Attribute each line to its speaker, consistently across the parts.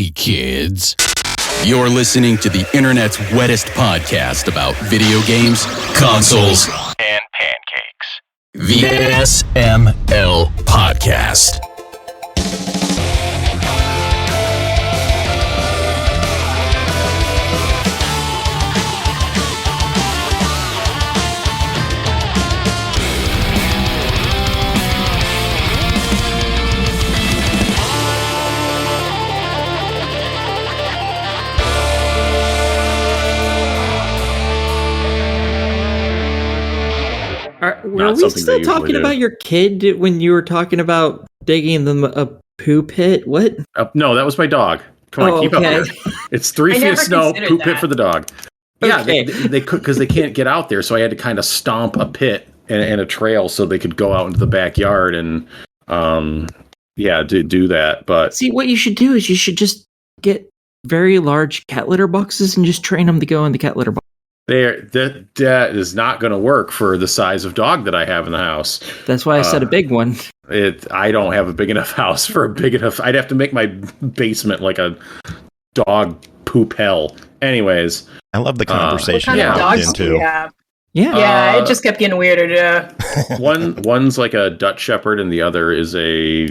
Speaker 1: Hey, kids. You're listening to the internet's wettest podcast about video games, consoles, and pancakes. The SML Podcast.
Speaker 2: Were we still talking about your kid when you were talking about digging them a poo pit? What?
Speaker 3: No, that was my dog. Come on, keep up here. It's 3 feet of snow, poop pit for the dog. Yeah, they could because they can't get out there, so I had to kind of stomp a pit and a trail so they could go out into the backyard and do that. But
Speaker 2: see, what you should do is you should just get very large cat litter boxes and just train them to go in the cat litter box.
Speaker 3: That is not going to work for the size of dog that I have in the house.
Speaker 2: That's why I said a big one.
Speaker 3: I don't have a big enough house for a big enough. I'd have to make my basement like a dog poop hell. Anyways,
Speaker 4: I love the conversation.
Speaker 5: What kind of dogs do you have?
Speaker 2: Yeah,
Speaker 5: it just kept getting weirder.
Speaker 3: One's like a Dutch Shepherd, and the other is a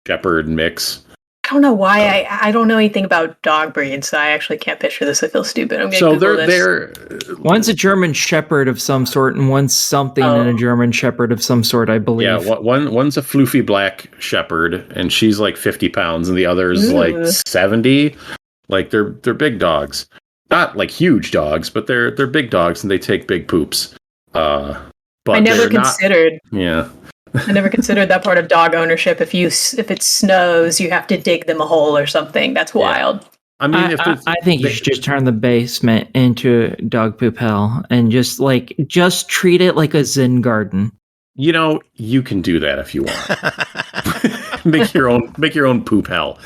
Speaker 3: Shepherd mix.
Speaker 5: I don't know why. I don't know anything about dog breeds, so I actually can't picture this. I feel stupid. I'm
Speaker 3: so they're
Speaker 2: one's a German Shepherd of some sort, and one's something in a German Shepherd of some sort, I believe.
Speaker 3: Yeah, one's a floofy black Shepherd, and she's like 50 pounds, and the other's like 70. Like they're big dogs, not like huge dogs, but they're big dogs, and they take big poops. But
Speaker 5: I never considered.
Speaker 3: I
Speaker 5: never considered that part of dog ownership. If it snows, you have to dig them a hole or something. That's wild.
Speaker 3: I mean,
Speaker 2: I think you should just turn the basement into dog poop hell and just treat it like a Zen garden.
Speaker 3: You know, you can do that if you want. make your own poop hell.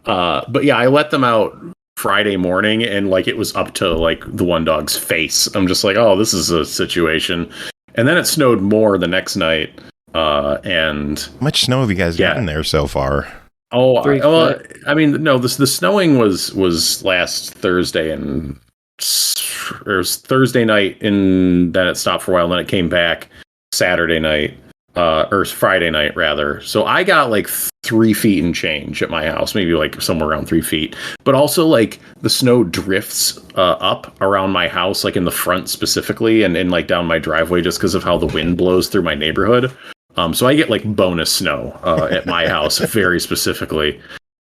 Speaker 3: But yeah, I let them out Friday morning, and like it was up to like the one dog's face. I'm just like, oh, this is a situation. And then it snowed more the next night. And
Speaker 4: how much snow have you guys gotten there so far?
Speaker 3: I mean, no, the snowing was last Thursday and it was Thursday night, and then it stopped for a while, and then it came back Saturday night, or Friday night rather. So I got like 3 feet and change at my house, maybe like somewhere around 3 feet. But also like the snow drifts up around my house, like in the front specifically, and like down my driveway just because of how the wind blows through my neighborhood. So I get like bonus snow at my house very specifically.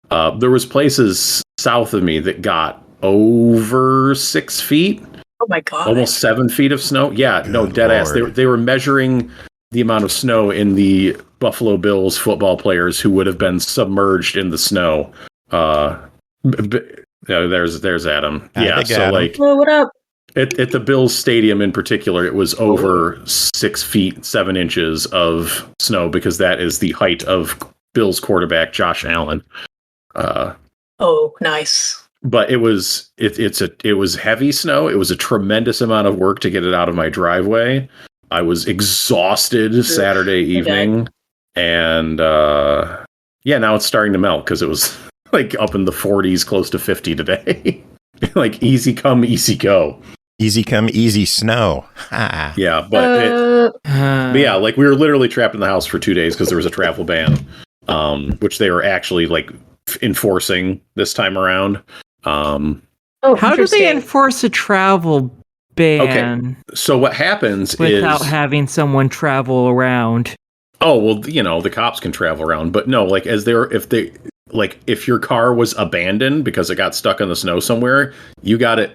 Speaker 3: There was places south of me that got over 6 feet.
Speaker 5: Oh my God.
Speaker 3: Almost 7 feet of snow. Yeah, no, dead ass. They were measuring the amount of snow in the Buffalo Bills football players who would have been submerged in the snow. There's Adam. Yeah, so Adam. Like,
Speaker 5: what up?
Speaker 3: At the Bills Stadium in particular, it was over 6 feet, 7 inches of snow because that is the height of Bills quarterback Josh Allen.
Speaker 5: Nice.
Speaker 3: But it was heavy snow. It was a tremendous amount of work to get it out of my driveway. I was exhausted Saturday evening, and now it's starting to melt because it was like up in the 40s, close to 50 today. Like easy come, easy go.
Speaker 4: Easy come, easy snow.
Speaker 3: Yeah, but yeah, like we were literally trapped in the house for 2 days because there was a travel ban, which they were actually like enforcing this time around.
Speaker 2: How do they enforce a travel ban? Okay,
Speaker 3: so what happens
Speaker 2: without having someone travel around?
Speaker 3: Oh well, you know the cops can travel around, but no, like if your car was abandoned because it got stuck in the snow somewhere, you got a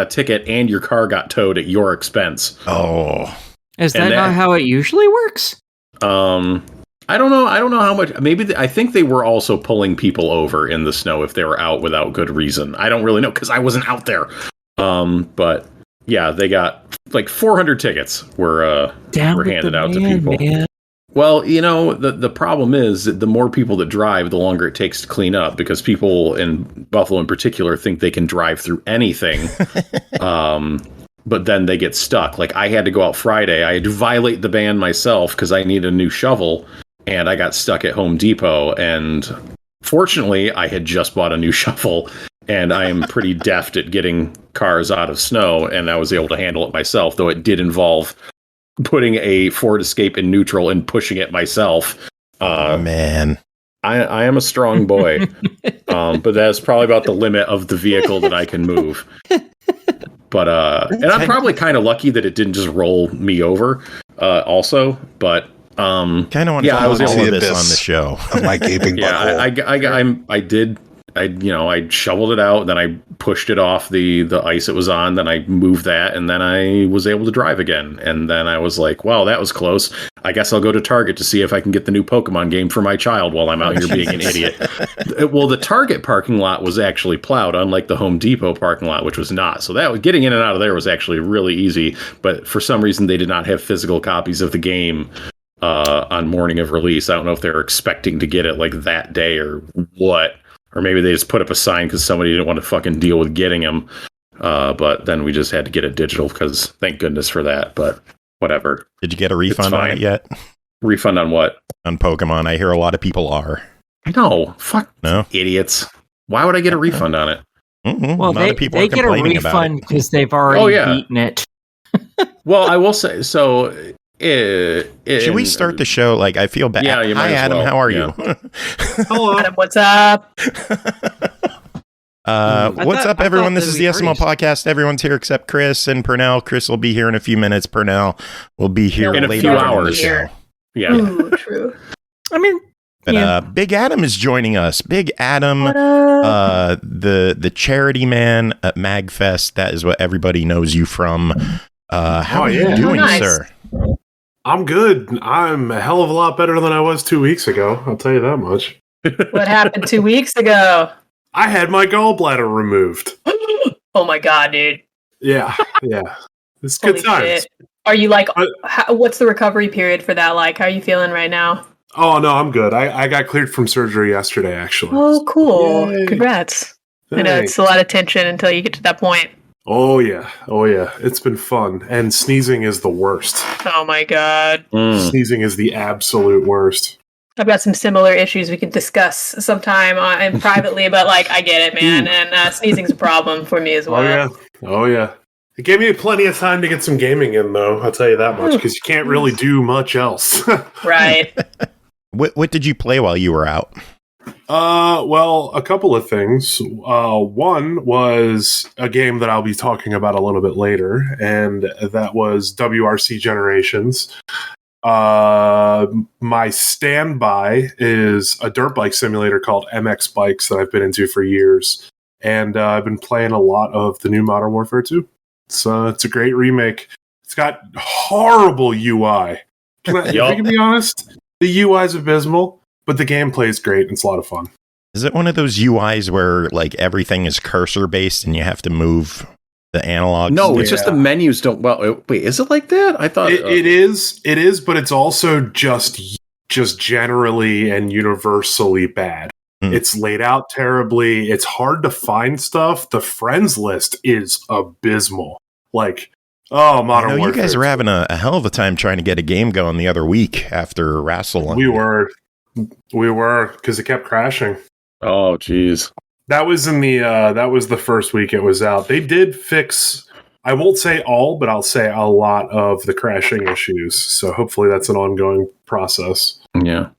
Speaker 3: ticket and your car got towed at your expense.
Speaker 4: Oh.
Speaker 2: Is that not how it usually works?
Speaker 3: I don't know how much. Maybe I think they were also pulling people over in the snow if they were out without good reason. I don't really know because I wasn't out there. But yeah, they got like 400 tickets were handed out to people. Man. Well, you know, the problem is that the more people that drive, the longer it takes to clean up because people in Buffalo in particular think they can drive through anything. But then they get stuck. Like I had to go out Friday. I had to violate the ban myself because I need a new shovel. And I got stuck at Home Depot and Fortunately, I had just bought a new shovel, and I am pretty deft at getting cars out of snow, and I was able to handle it myself, though it did involve putting a Ford Escape in neutral and pushing it myself.
Speaker 4: Man.
Speaker 3: I am a strong boy, but that's probably about the limit of the vehicle that I can move. But and I'm probably kind of lucky that it didn't just roll me over. Also, but
Speaker 4: kind of want to
Speaker 3: I was
Speaker 4: all
Speaker 3: able
Speaker 4: of
Speaker 3: to
Speaker 4: this on the show.
Speaker 6: Of my gaping butthole.
Speaker 3: I did. I shoveled it out, then I pushed it off the ice it was on, then I moved that, and then I was able to drive again. And then I was like, wow, that was close. I guess I'll go to Target to see if I can get the new Pokemon game for my child while I'm out here being an idiot. Well, the Target parking lot was actually plowed, unlike the Home Depot parking lot, which was not. So that getting in and out of there was actually really easy. But for some reason, they did not have physical copies of the game on morning of release. I don't know if they were expecting to get it like that day or what. Or maybe they just put up a sign because somebody didn't want to fucking deal with getting them. But then we just had to get it digital because thank goodness for that. But whatever.
Speaker 4: Did you get a refund on it yet?
Speaker 3: Refund on what?
Speaker 4: On Pokemon. I hear a lot of people are.
Speaker 3: No. Fuck.
Speaker 4: No?
Speaker 3: Idiots. Why would I get a refund on it?
Speaker 4: Mm-hmm.
Speaker 2: Well, they get a refund because they've already beaten it.
Speaker 3: Well, I will say, so...
Speaker 4: Should we start the show? Like, I feel bad.
Speaker 3: Yeah, you might
Speaker 4: Hi,
Speaker 3: as
Speaker 4: Adam.
Speaker 3: well.
Speaker 4: How are you?
Speaker 5: Hello, Adam. What's up?
Speaker 4: What's up, everyone? This is the SML podcast. Everyone's here except Chris and Pernell. Chris will be here in a few minutes. Pernell will be here
Speaker 3: in a
Speaker 4: later
Speaker 3: few
Speaker 4: in the
Speaker 3: hours.
Speaker 4: show.
Speaker 3: Yeah.
Speaker 5: Ooh, true.
Speaker 2: I mean,
Speaker 4: but Big Adam is joining us. Big Adam,
Speaker 5: What up?
Speaker 4: the charity man at MagFest. That is what everybody knows you from. How are you doing,
Speaker 5: nice.
Speaker 4: sir?
Speaker 6: I'm good. I'm a hell of a lot better than I was 2 weeks ago. I'll tell you that much.
Speaker 5: What happened 2 weeks ago?
Speaker 6: I had my gallbladder removed.
Speaker 5: Oh my god, dude.
Speaker 6: Yeah. It's good
Speaker 5: Holy
Speaker 6: times.
Speaker 5: shit. Are you like, what's the recovery period for that like? How are you feeling right now?
Speaker 6: Oh, no, I'm good. I got cleared from surgery yesterday, actually.
Speaker 5: Oh, cool.
Speaker 6: Yay.
Speaker 5: Congrats. I know
Speaker 6: Thanks.
Speaker 5: it's a lot of tension until you get to that point.
Speaker 6: Oh, yeah. It's been fun. And sneezing is the worst.
Speaker 5: Oh my god.
Speaker 6: Sneezing is the absolute worst.
Speaker 5: I've got some similar issues we could discuss sometime and privately, but like, I get it, man. And sneezing's a problem for me as well.
Speaker 6: Oh, yeah. It gave me plenty of time to get some gaming in, though. I'll tell you that much, because you can't really do much else.
Speaker 5: Right.
Speaker 4: What did you play while you were out?
Speaker 6: Well, a couple of things. One was a game that I'll be talking about a little bit later, and that was WRC Generations. My standby is a dirt bike simulator called MX Bikes that I've been into for years, and I've been playing a lot of the new Modern Warfare 2. It's a great remake. It's got horrible UI. If I can be honest, the UI is abysmal. But the gameplay is great. And it's a lot of fun.
Speaker 4: Is it one of those UIs where like everything is cursor based and you have to move the analog?
Speaker 3: No, it's just the menus don't. Well, wait, is it like that? I thought
Speaker 6: it is. It is, but it's also just generally and universally bad. It's laid out terribly. It's hard to find stuff. The friends list is abysmal. Like, Modern Warfare.
Speaker 4: You guys were having a hell of a time trying to get a game going the other week after Wrestle.
Speaker 6: We were, because it kept crashing.
Speaker 3: Oh, geez.
Speaker 6: That was that was the first week it was out. They did fix, I won't say all, but I'll say a lot of the crashing issues. So hopefully that's an ongoing process.
Speaker 3: Yeah.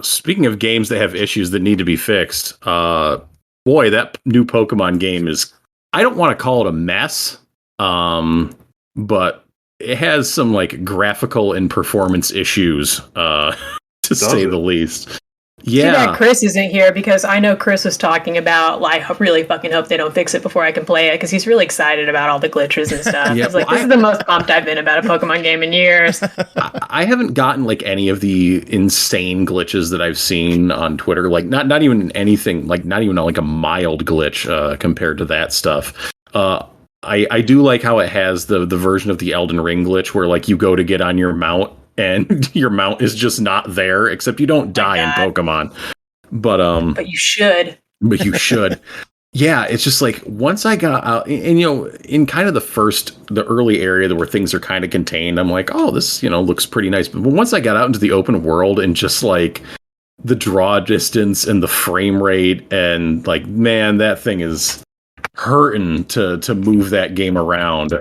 Speaker 3: Speaking of games that have issues that need to be fixed, boy, that new Pokemon game is, I don't want to call it a mess, but it has some like graphical and performance issues, to say the least. Yeah.
Speaker 5: Too bad Chris isn't here because I know Chris was talking about, like, I really fucking hope they don't fix it before I can play it because he's really excited about all the glitches and stuff.
Speaker 3: Yeah,
Speaker 5: This is the most pumped I've been about a Pokemon game in years.
Speaker 3: I haven't gotten like any of the insane glitches that I've seen on Twitter. Like not even anything, like not even like a mild glitch compared to that stuff. I do like how it has the version of the Elden Ring glitch where like you go to get on your mount and your mount is just not there, except you don't die in Pokemon. But
Speaker 5: you should.
Speaker 3: But you should. Yeah, it's just like once I got out, and in kind of the early area where things are kind of contained, I'm like, oh, this looks pretty nice. But once I got out into the open world and just like the draw distance and the frame rate, and like, man, that thing is hurting to move that game around.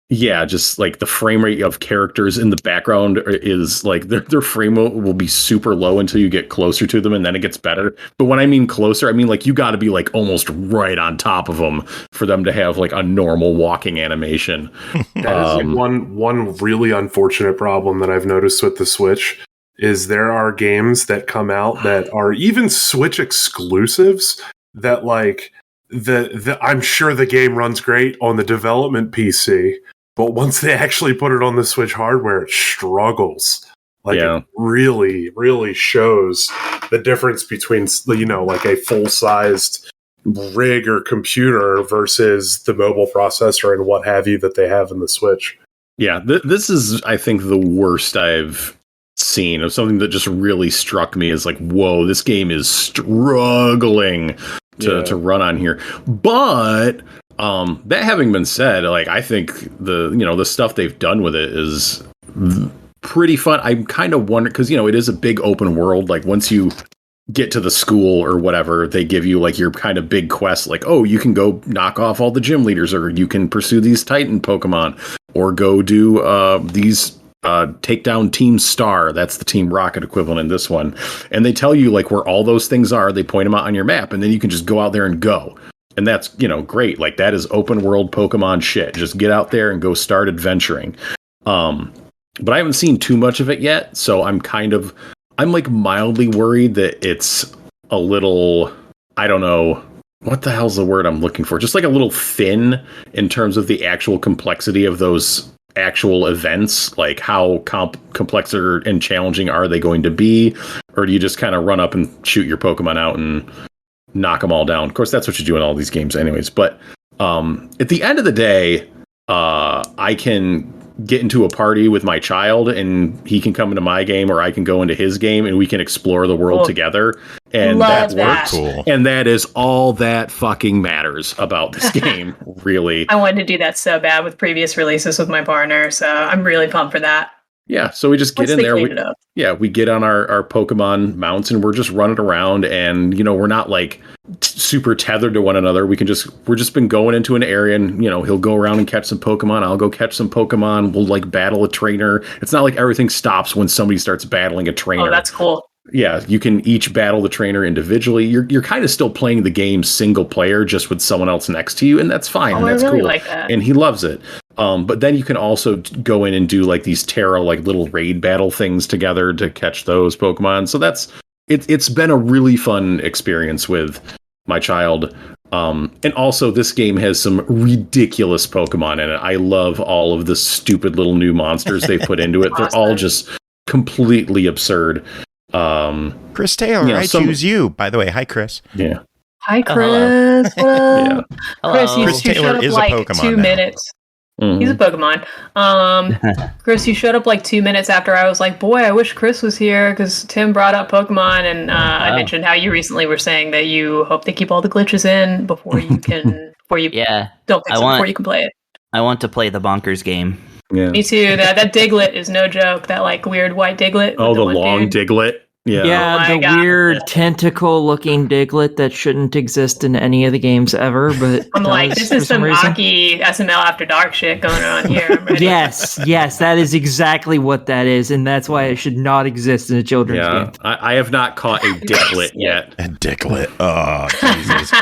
Speaker 3: Yeah, just like the frame rate of characters in the background is like their frame rate will be super low until you get closer to them, and then it gets better. But when I mean closer, I mean like you got to be like almost right on top of them for them to have like a normal walking animation.
Speaker 6: That is one really unfortunate problem that I've noticed with the Switch is there are games that come out that are even Switch exclusives that like I'm sure the game runs great on the development PC. But once they actually put it on the Switch hardware, it struggles. Like, it really, really shows the difference between, like a full-sized rig or computer versus the mobile processor and what have you that they have in the Switch.
Speaker 3: Yeah, this is, I think, the worst I've seen of something that just really struck me as like, whoa, this game is struggling to run on here. But... that having been said, like I think the stuff they've done with it is pretty fun. I'm kind of wondering because it is a big open world. Like once you get to the school or whatever, they give you like your kind of big quest. Like, oh, you can go knock off all the gym leaders, or you can pursue these Titan Pokemon, or go do these take down Team Star. That's the Team Rocket equivalent in this one. And they tell you like where all those things are. They point them out on your map, and then you can just go out there and go. And that's, great. Like that is open world Pokemon shit. Just get out there and go start adventuring. But I haven't seen too much of it yet. So I'm like mildly worried that it's a little, I don't know, what the hell's the word I'm looking for? Just like a little thin in terms of the actual complexity of those actual events. Like how complex and challenging are they going to be? Or do you just kind of run up and shoot your Pokemon out and knock them all down? Of course, that's what you do in all these games anyways. But at the end of the day, I can get into a party with my child and he can come into my game, or I can go into his game, and we can explore the world together. And that works. Cool. And that is all that fucking matters about this game, really.
Speaker 5: I wanted to do that so bad with previous releases with my partner, so I'm really pumped for that.
Speaker 3: Yeah, so we just get in there. We get on our Pokemon mounts and we're just running around, and we're not like super tethered to one another. We're just been going into an area, and he'll go around and catch some Pokemon. I'll go catch some Pokemon. We'll like battle a trainer. It's not like everything stops when somebody starts battling a trainer.
Speaker 5: Oh, that's cool.
Speaker 3: Yeah, you can each battle the trainer individually. You're kind of still playing the game single player, just with someone else next to you, and that's fine.
Speaker 5: Oh,
Speaker 3: and that's
Speaker 5: I really
Speaker 3: cool.
Speaker 5: like that.
Speaker 3: And he loves it. But then you can also go in and do like these Terra like little raid battle things together to catch those Pokemon. So it's been a really fun experience with my child. And also this game has some ridiculous Pokemon in it. I love all of the stupid little new monsters they put into it. They're all just completely absurd.
Speaker 4: Chris Taylor, I choose you. By the way, hi Chris.
Speaker 3: Yeah.
Speaker 5: Hi Chris.
Speaker 3: Yeah.
Speaker 5: Chris,
Speaker 4: Chris Taylor is
Speaker 5: like
Speaker 4: a Pokemon
Speaker 5: 2
Speaker 4: now.
Speaker 5: minutes.
Speaker 3: Mm-hmm.
Speaker 5: He's a Pokemon. Chris, you showed up like 2 minutes after I was like, boy, I wish Chris was here, because Tim brought up Pokemon, and I mentioned how you recently were saying that you hope they keep all the glitches in before you can, before you can play it.
Speaker 7: I want to play the Bonkers game.
Speaker 3: Yeah.
Speaker 5: Me too. That Diglett is no joke. That like weird white Diglett.
Speaker 3: Oh, the long Diglett. Yeah.
Speaker 2: Yeah, the weird tentacle-looking Diglett that shouldn't exist in any of the games ever. But
Speaker 5: I'm like, this is some Aki SML After Dark shit going on here. I'm ready.
Speaker 2: Yes, that is exactly what that is, and that's why it should not exist in a children's game.
Speaker 3: I have not caught a Diglett yet.
Speaker 4: A Diglett. Oh, Jesus.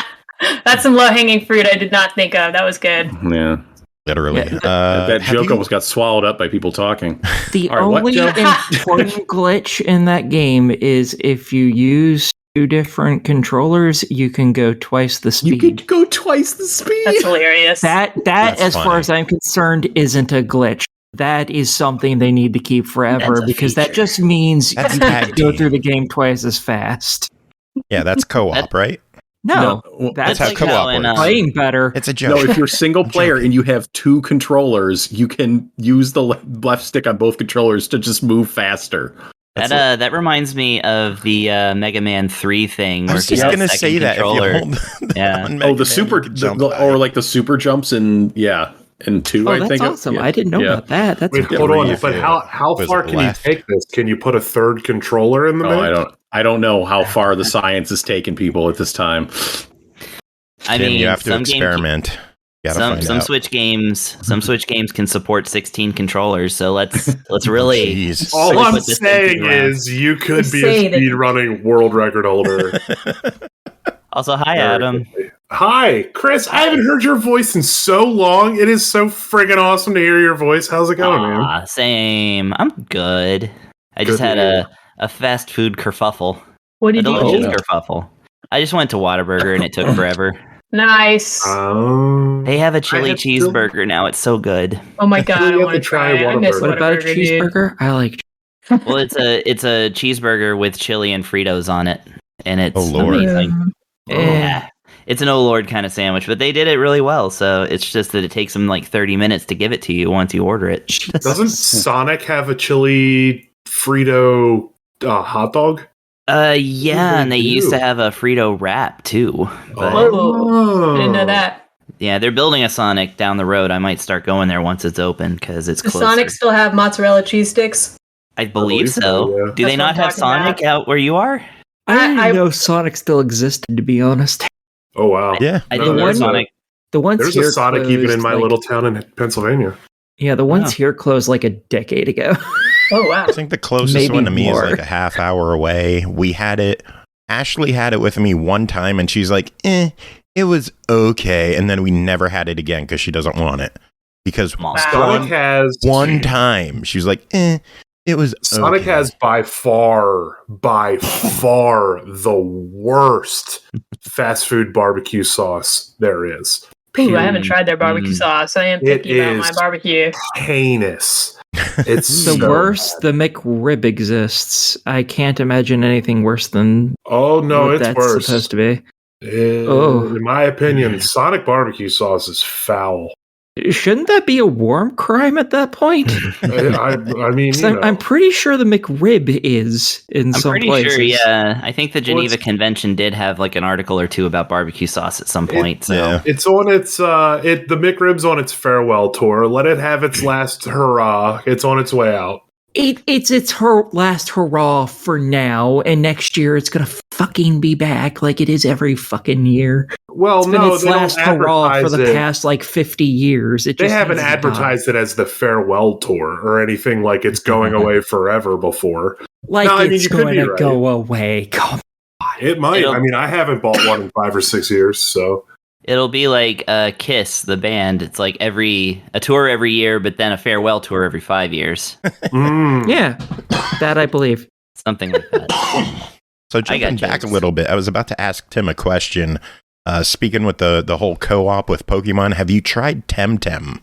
Speaker 5: That's some low-hanging fruit I did not think of. That was good.
Speaker 3: Yeah.
Speaker 4: Literally.
Speaker 3: That joke almost got swallowed up by people talking.
Speaker 2: The only important glitch in that game is if you use two different controllers, you can go twice the speed.
Speaker 3: You can go twice the speed.
Speaker 5: That's hilarious.
Speaker 2: That as far as I'm concerned, isn't a glitch. That is something they need to keep forever, because that just means you can go through the game twice as fast.
Speaker 4: Yeah, that's co-op, right?
Speaker 2: No,
Speaker 4: that's how
Speaker 7: like
Speaker 4: co-op
Speaker 7: how
Speaker 4: works.
Speaker 2: Playing better.
Speaker 4: It's a joke.
Speaker 3: No, if you're single player and you have two controllers, you can use the left stick on both controllers to just move faster.
Speaker 7: That reminds me of the Mega Man 3 thing.
Speaker 4: I was just going to say that. If you hold
Speaker 3: the super, or like the super jumps, and and 2,
Speaker 2: Oh,
Speaker 3: I
Speaker 2: that's
Speaker 3: think.
Speaker 2: awesome. I didn't know about that. That's
Speaker 6: Wait, hold on. But how far can you take this? Can you put a third controller in the mix?
Speaker 3: I don't know how far the science is taking people at this time.
Speaker 7: I
Speaker 4: Tim,
Speaker 7: mean,
Speaker 4: you have to experiment.
Speaker 7: Some Switch games can support 16 controllers, so let's really.
Speaker 6: All I'm saying is you could be a speedrunning world record holder.
Speaker 7: Also, hi Adam.
Speaker 6: Hi, Chris. I haven't heard your voice in so long. It is so friggin' awesome to hear your voice. How's it going, man?
Speaker 7: Same. I'm good. I just had a fast food kerfuffle.
Speaker 5: What did you eat?
Speaker 7: Kerfuffle. I just went to Whataburger and it took forever.
Speaker 5: Nice.
Speaker 7: They have a chili cheeseburger now. It's so good.
Speaker 5: Oh my god, I want to try it. I miss
Speaker 2: what about a cheeseburger? I like.
Speaker 7: Well, it's a cheeseburger with chili and Fritos on it, and it's amazing. Yeah, it's an oh lord kind of sandwich, but they did it really well. So it's just that it takes them like 30 minutes to give it to you once you order it.
Speaker 6: Doesn't Sonic have a chili Frito hot dog?
Speaker 7: Yeah, and they used to have a Frito wrap too. But
Speaker 5: I didn't know that.
Speaker 7: Yeah, they're building a Sonic down the road. I might start going there once it's open because it's closer.
Speaker 5: Does Sonic still have mozzarella cheese sticks?
Speaker 7: I believe so. Yeah. Do they not have Sonic out where you are?
Speaker 2: I didn't know Sonic still existed, to be honest.
Speaker 6: Oh wow!
Speaker 4: Yeah,
Speaker 7: I didn't know Sonic.
Speaker 2: The ones
Speaker 6: there's
Speaker 2: here
Speaker 6: a Sonic
Speaker 2: closed,
Speaker 6: even in my little town in Pennsylvania.
Speaker 2: Yeah, the ones here closed like a decade ago.
Speaker 5: Oh wow!
Speaker 4: I think the closest one to me is like a half hour away. We had it. Ashley had it with me one time, and she's like, it was okay. And then we never had it again because she doesn't want it. Because
Speaker 6: Sonic has
Speaker 4: one time, she was like, it was
Speaker 6: Sonic has by far the worst fast food barbecue sauce there is.
Speaker 5: Ooh, I haven't tried their barbecue sauce. I am picky about my barbecue.
Speaker 6: Heinous. It's
Speaker 2: the worst. The McRib exists. I can't imagine anything worse than.
Speaker 6: Oh no, it's
Speaker 2: that's
Speaker 6: worse.
Speaker 2: Supposed to be.
Speaker 6: In my opinion, Sonic barbecue sauce is foul.
Speaker 2: Shouldn't that be a warm crime at that point?
Speaker 6: I mean,
Speaker 2: I'm pretty sure the McRib is in some places. I'm pretty sure,
Speaker 7: yeah. I think the Geneva Convention did have like an article or two about barbecue sauce at some point.
Speaker 6: It's on its the McRib's on its farewell tour. Let it have its last hurrah. It's on its way out.
Speaker 2: It's its last hurrah for now, and next year it's gonna fucking be back like it is every fucking year.
Speaker 6: Well,
Speaker 2: it's been its last hurrah for the past like 50 years.
Speaker 6: They haven't advertised it as the farewell tour or anything like it's going away forever before.
Speaker 2: Like it's going to go away. Come on.
Speaker 6: It might. I mean, I haven't bought one in 5 or 6 years, so.
Speaker 7: It'll be like Kiss, the band. It's like a tour every year, but then a farewell tour every 5 years.
Speaker 2: Yeah, that I believe.
Speaker 7: Something like that.
Speaker 4: So jumping back a little bit, I was about to ask Tim a question. Speaking with the whole co-op with Pokemon, have you tried Temtem?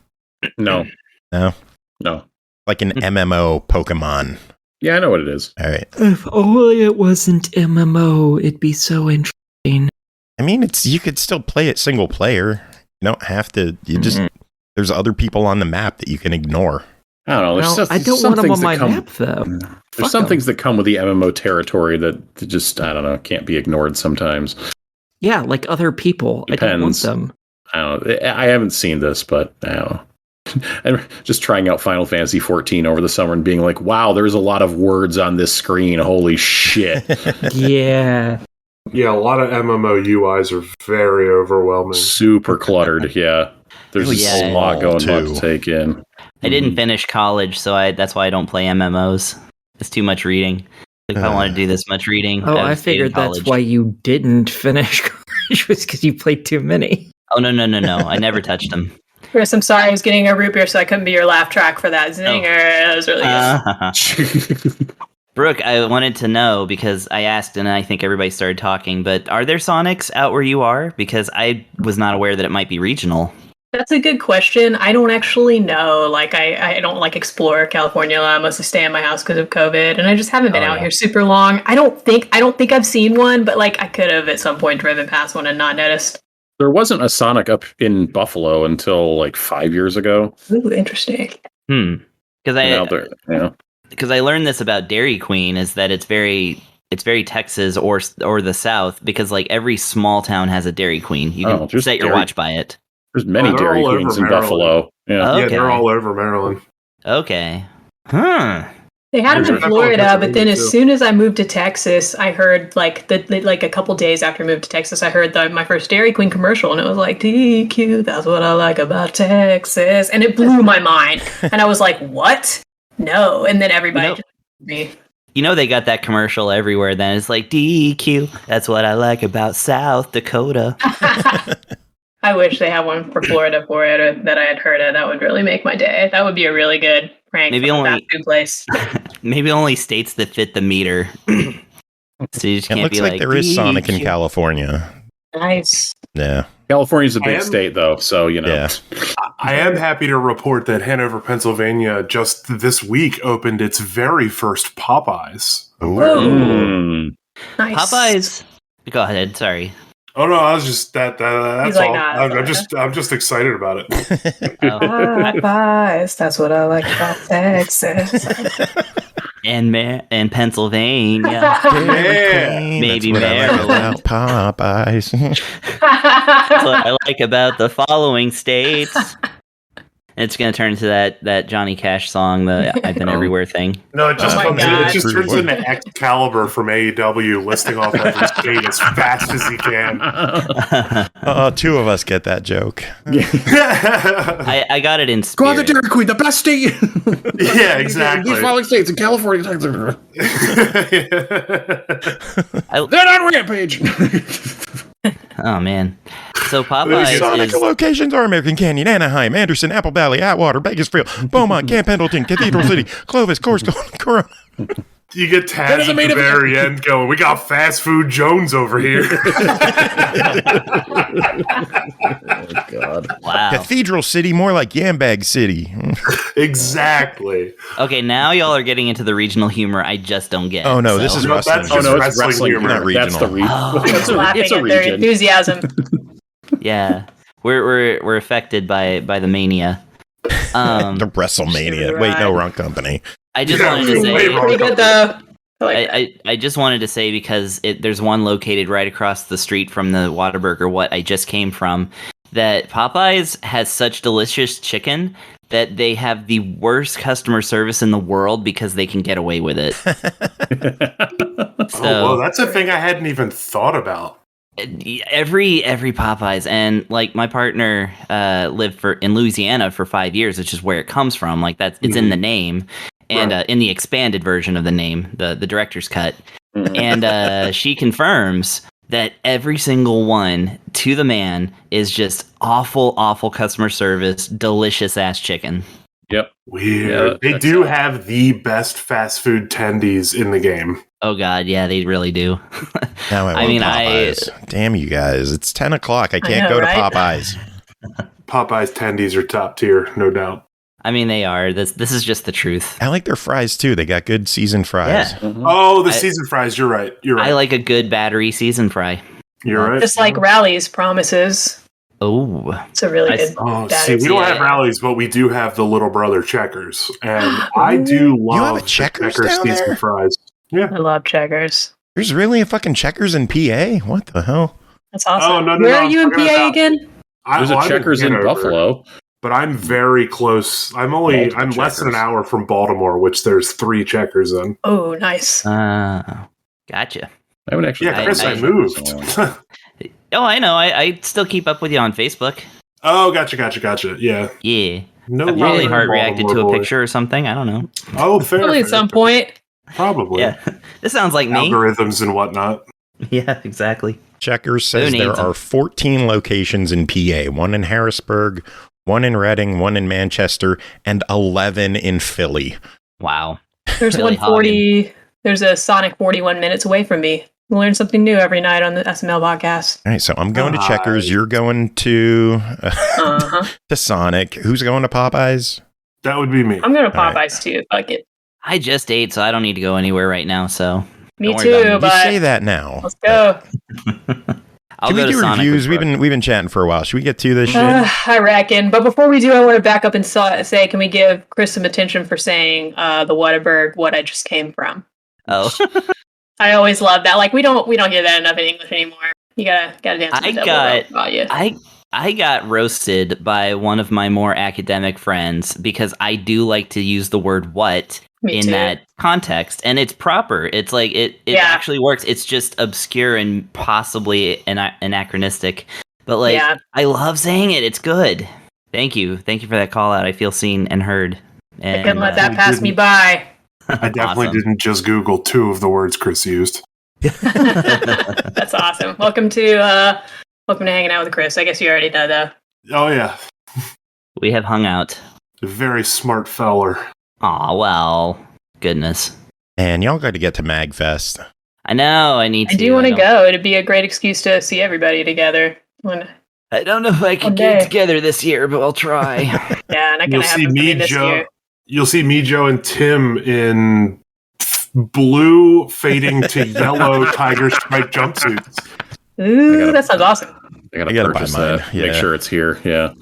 Speaker 3: No.
Speaker 4: No?
Speaker 3: No.
Speaker 4: Like an MMO Pokemon.
Speaker 3: Yeah, I know what it is.
Speaker 4: All right.
Speaker 2: If only it wasn't MMO, it'd be so interesting.
Speaker 4: I mean, you could still play it single player. You don't have to. There's other people on the map that you can ignore.
Speaker 3: I don't know.
Speaker 2: I don't want them on my map, though.
Speaker 3: There's some things that come with the MMO territory that just, I don't know, can't be ignored sometimes.
Speaker 2: Yeah, like other people.
Speaker 3: Depends.
Speaker 2: I don't want them.
Speaker 3: I don't know. I haven't seen this, but I don't know. And just trying out Final Fantasy 14 over the summer and being like, wow, there's a lot of words on this screen. Holy shit.
Speaker 2: Yeah.
Speaker 6: Yeah, a lot of MMO UIs are very overwhelming.
Speaker 3: Super cluttered, yeah. There's just a lot going on to take in.
Speaker 7: I didn't finish college, so that's why I don't play MMOs. It's too much reading. If I want to do this much reading.
Speaker 2: I figured that's why you didn't finish college, was because you played too many.
Speaker 7: Oh, no. I never touched them.
Speaker 5: Chris, I'm sorry I was getting a root beer, so I couldn't be your laugh track for that zinger. That was really good.
Speaker 7: Brooke, I wanted to know, because I asked and I think everybody started talking, but are there Sonics out where you are? Because I was not aware that it might be regional.
Speaker 5: That's a good question. I don't actually know. Like, I don't explore California a lot. I mostly stay in my house because of COVID, and I just haven't been out here super long. I don't think I've seen one, but I could have at some point driven past one and not noticed.
Speaker 3: There wasn't a Sonic up in Buffalo until 5 years ago.
Speaker 5: Ooh, interesting.
Speaker 7: Because I learned this about Dairy Queen, is that it's very Texas or the South, because every small town has a Dairy Queen. You can set your watch by it.
Speaker 3: There's many
Speaker 6: they're
Speaker 3: Dairy
Speaker 6: all over
Speaker 3: Queens in
Speaker 6: Maryland.
Speaker 3: Buffalo. Yeah.
Speaker 7: Okay.
Speaker 6: Yeah, they're all over Maryland.
Speaker 7: Okay. Huh.
Speaker 5: They had them in
Speaker 6: There's
Speaker 5: Florida, but then
Speaker 6: Pennsylvania,
Speaker 5: as
Speaker 6: too.
Speaker 5: soon as I moved to Texas, I heard like a couple days after I moved to Texas, I heard my first Dairy Queen commercial, and it was like DQ. That's what I like about Texas, and it blew my mind. And I was like, "What? No!" And then everybody just me.
Speaker 7: You know they got that commercial everywhere. Then it's like DQ. That's what I like about South Dakota.
Speaker 5: I wish they had one for Florida for it, or that I had heard it. That would really make my day. That would be a really good prank.
Speaker 7: Maybe
Speaker 5: from a
Speaker 7: only-
Speaker 5: fast food place.
Speaker 7: Maybe only states that fit the meter. So you just
Speaker 4: It
Speaker 7: can't
Speaker 4: looks
Speaker 7: be
Speaker 4: like there is Sonic in
Speaker 7: DQ.
Speaker 4: California.
Speaker 5: Nice.
Speaker 4: Yeah.
Speaker 3: California's a big
Speaker 6: I am-
Speaker 3: state, though, so
Speaker 4: Yeah.
Speaker 6: I am happy to report that Hanover, Pennsylvania, just this week opened its very first Popeyes.
Speaker 4: Ooh.
Speaker 3: Mm.
Speaker 5: Nice.
Speaker 7: Popeyes. Go ahead. Sorry.
Speaker 6: Oh no, I was just that's
Speaker 5: He's like,
Speaker 6: all.
Speaker 5: nah,
Speaker 6: I'm just excited about it.
Speaker 7: Oh.
Speaker 5: Popeyes. That's what I like about Texas.
Speaker 7: And Pennsylvania.
Speaker 6: Yeah.
Speaker 7: Maybe
Speaker 4: That's what I like
Speaker 7: Maryland.
Speaker 4: about Popeyes.
Speaker 7: That's what I like about the following states. It's gonna turn into that Johnny Cash song, the "I've Been Everywhere" thing.
Speaker 6: No, it just
Speaker 5: Oh my
Speaker 6: comes in,
Speaker 5: God.
Speaker 6: it just turns into Excalibur from AEW, listing off every state as fast as he can.
Speaker 4: Two of us get that joke.
Speaker 7: I got it in
Speaker 3: Go on the
Speaker 7: spirit.
Speaker 3: Dairy Queen, the best state.
Speaker 6: Yeah, exactly.
Speaker 3: These following states in California. They're on Rampage.
Speaker 7: Oh man. So
Speaker 4: Sonic
Speaker 7: Popeyes is
Speaker 4: locations are American Canyon, Anaheim, Anderson, Apple Valley, Atwater, Bakersfield, Beaumont, Camp Pendleton, Cathedral City, Clovis, Corona.
Speaker 6: You get tagged at the very end going, we got Fast Food Jones over here.
Speaker 3: God.
Speaker 7: wow.
Speaker 4: Cathedral City, more like Yambag City.
Speaker 6: Exactly.
Speaker 7: Okay, now y'all are getting into the regional humor I just don't get.
Speaker 4: Oh no, this
Speaker 7: so-
Speaker 4: is
Speaker 6: No,
Speaker 4: wrestling.
Speaker 6: that's
Speaker 3: Oh
Speaker 6: just
Speaker 3: no, it's
Speaker 6: wrestling
Speaker 3: wrestling
Speaker 6: humor.
Speaker 3: humor.
Speaker 4: Not
Speaker 3: That's the
Speaker 4: regional.
Speaker 3: region.
Speaker 5: Laughing
Speaker 3: It's a
Speaker 5: at their
Speaker 3: region.
Speaker 5: enthusiasm.
Speaker 7: Yeah. We're affected by the mania.
Speaker 4: The WrestleMania. Wait, no, wrong company.
Speaker 7: I just
Speaker 6: Yeah,
Speaker 7: wanted to
Speaker 6: way
Speaker 7: say
Speaker 6: wrong.
Speaker 5: Pretty good though. I like that.
Speaker 7: I just wanted to say because there's one located right across the street from the Whataburger, what I just came from, that Popeyes has such delicious chicken that they have the worst customer service in the world because they can get away with it. So
Speaker 6: Oh, well, that's a thing I hadn't even thought about.
Speaker 7: every Popeyes, and like my partner lived in Louisiana for 5 years, which is where it comes from. Like it's in the name. And
Speaker 6: Right.
Speaker 7: in the expanded version of the name, the director's cut. And she confirms that every single one, to the man, is just awful customer service, delicious ass chicken.
Speaker 3: Yep.
Speaker 6: Weird.
Speaker 3: Yeah,
Speaker 6: They
Speaker 3: that's
Speaker 6: do
Speaker 3: it.
Speaker 6: have the best fast food tendies in the game.
Speaker 7: Oh god, yeah, they really do.
Speaker 4: Now I
Speaker 7: I
Speaker 4: want
Speaker 7: mean,
Speaker 4: Popeyes. Damn you guys. It's 10 o'clock. I can't
Speaker 5: know,
Speaker 4: go to
Speaker 5: right?
Speaker 4: Popeyes.
Speaker 6: Popeyes tendies are top tier, no doubt.
Speaker 7: I mean, they are. This is just the truth.
Speaker 4: I like their fries too. They got good seasoned fries.
Speaker 7: Yeah,
Speaker 6: Oh, the
Speaker 7: I-
Speaker 6: seasoned fries. You're right. You're right.
Speaker 7: I like a good battery seasoned fry.
Speaker 6: You're right.
Speaker 5: Just like Rally's promises.
Speaker 7: Oh,
Speaker 5: It's a really
Speaker 7: I
Speaker 5: good.
Speaker 6: Oh,
Speaker 5: That
Speaker 6: see,
Speaker 5: is-
Speaker 6: we don't have
Speaker 7: yeah.
Speaker 6: rallies, but we do have the little brother Checkers, and I do love
Speaker 4: have a
Speaker 6: the
Speaker 4: Checkers down
Speaker 6: seasoned
Speaker 4: there?
Speaker 6: fries. Yeah.
Speaker 5: I love Checkers.
Speaker 4: There's really a fucking Checkers in PA? What the hell?
Speaker 5: That's awesome.
Speaker 6: Oh, no,
Speaker 5: Where
Speaker 6: no,
Speaker 5: are you in
Speaker 6: I'm talking
Speaker 5: PA
Speaker 6: about-
Speaker 5: again?
Speaker 3: There's a
Speaker 6: I'm in
Speaker 3: Checkers in
Speaker 6: Hanover,
Speaker 3: Buffalo.
Speaker 6: but I'm very close. I'm
Speaker 3: Multiple
Speaker 6: less than an
Speaker 3: Checkers.
Speaker 6: hour from Baltimore, which there's 3 Checkers in.
Speaker 5: Oh, nice.
Speaker 7: gotcha.
Speaker 3: I would actually.
Speaker 6: Yeah, Chris, I
Speaker 7: I-
Speaker 6: moved.
Speaker 7: Oh, I know. I still keep up with you on Facebook.
Speaker 6: Oh, gotcha. Yeah.
Speaker 7: Yeah.
Speaker 6: No,
Speaker 7: I probably
Speaker 6: way,
Speaker 7: heart reacted to a
Speaker 6: Baltimore boy.
Speaker 7: picture or something. I don't know.
Speaker 6: Oh, fair.
Speaker 5: Probably at
Speaker 6: fair,
Speaker 5: some
Speaker 6: fair.
Speaker 5: point.
Speaker 6: Probably.
Speaker 7: Yeah, this sounds like me.
Speaker 6: Algorithms and whatnot.
Speaker 7: Yeah, exactly.
Speaker 4: Checkers
Speaker 7: Who
Speaker 4: says there
Speaker 7: needs 'em?
Speaker 4: are 14 locations in PA, one in Harrisburg, one in Reading, one in Manchester, and 11 in Philly.
Speaker 7: Wow.
Speaker 5: There's
Speaker 7: Really
Speaker 5: 140. There's a Sonic 41 minutes away from me. We learn something new every night on the SML podcast.
Speaker 4: All right, so I'm going to Checkers. You're going to
Speaker 5: Uh-huh.
Speaker 4: to Sonic. Who's going to Popeyes?
Speaker 6: That would be me.
Speaker 5: I'm going to
Speaker 4: All right.
Speaker 5: Popeyes too. Fuck it.
Speaker 7: I just ate, so I don't need to go anywhere right now. So
Speaker 5: Me
Speaker 7: Don't worry about
Speaker 5: too,
Speaker 7: it.
Speaker 4: You
Speaker 5: but
Speaker 4: say that now.
Speaker 5: let's go.
Speaker 7: I'll
Speaker 4: Can
Speaker 7: go
Speaker 4: we
Speaker 7: to
Speaker 4: do
Speaker 7: Sonic
Speaker 4: reviews?
Speaker 7: with
Speaker 4: We've been chatting for a while. Should we get to this shit?
Speaker 5: I reckon. But before we do, I want to back up and say, can we give Chris some attention for saying the Whataburger, what I just came from?
Speaker 7: Oh,
Speaker 5: I always love that. Like we don't hear that enough in English anymore. You gotta dance.
Speaker 7: I
Speaker 5: with the
Speaker 7: got-
Speaker 5: double about you.
Speaker 7: I got roasted by one of my more academic friends because I do like to use the word "what" in that context, and it's proper. It's like it actually works. It's just obscure and possibly anachronistic, but like I love saying it. It's good. Thank you for that call out. I feel seen and heard. And,
Speaker 5: I couldn't let that pass me by.
Speaker 6: I definitely didn't just Google 2 of the words Chris used.
Speaker 5: That's awesome. Welcome to hanging out with Chris. I guess you already know that.
Speaker 6: Oh yeah,
Speaker 7: we have hung out.
Speaker 6: A very smart feller.
Speaker 7: Aw, well, goodness.
Speaker 4: And y'all got to get to MagFest.
Speaker 7: I know. I
Speaker 5: do want to go. It'd be a great excuse to see everybody together.
Speaker 7: I don't know if I can get together this year, but I'll try.
Speaker 5: Yeah, not gonna happen for me this year.
Speaker 6: You'll see me, Joe, and Tim in blue fading to yellow tiger stripe jumpsuits.
Speaker 5: Ooh, that sounds awesome.
Speaker 3: I gotta purchase that. Yeah. Make sure it's here. Yeah.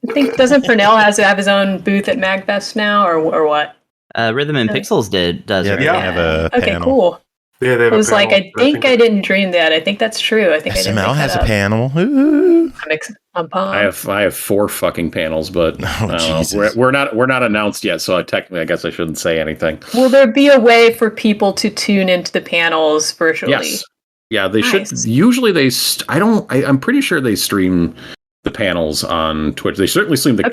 Speaker 5: I think doesn't Pernell have his own booth at MagFest now, or what?
Speaker 7: Rhythm and Pixels does.
Speaker 4: Yeah,
Speaker 7: right?
Speaker 4: they have a
Speaker 5: okay,
Speaker 4: panel.
Speaker 5: Cool.
Speaker 6: Yeah, they have
Speaker 5: I was like, I think I didn't dream that. I think that's true. I think
Speaker 4: SML has a panel.
Speaker 5: I'm pumped.
Speaker 3: I have 4 fucking panels, but we're not announced yet. So I guess I shouldn't say anything.
Speaker 5: Will there be a way for people to tune into the panels virtually?
Speaker 3: Yes. Yeah, they should. Usually I'm pretty sure they stream the panels on Twitch. They certainly stream the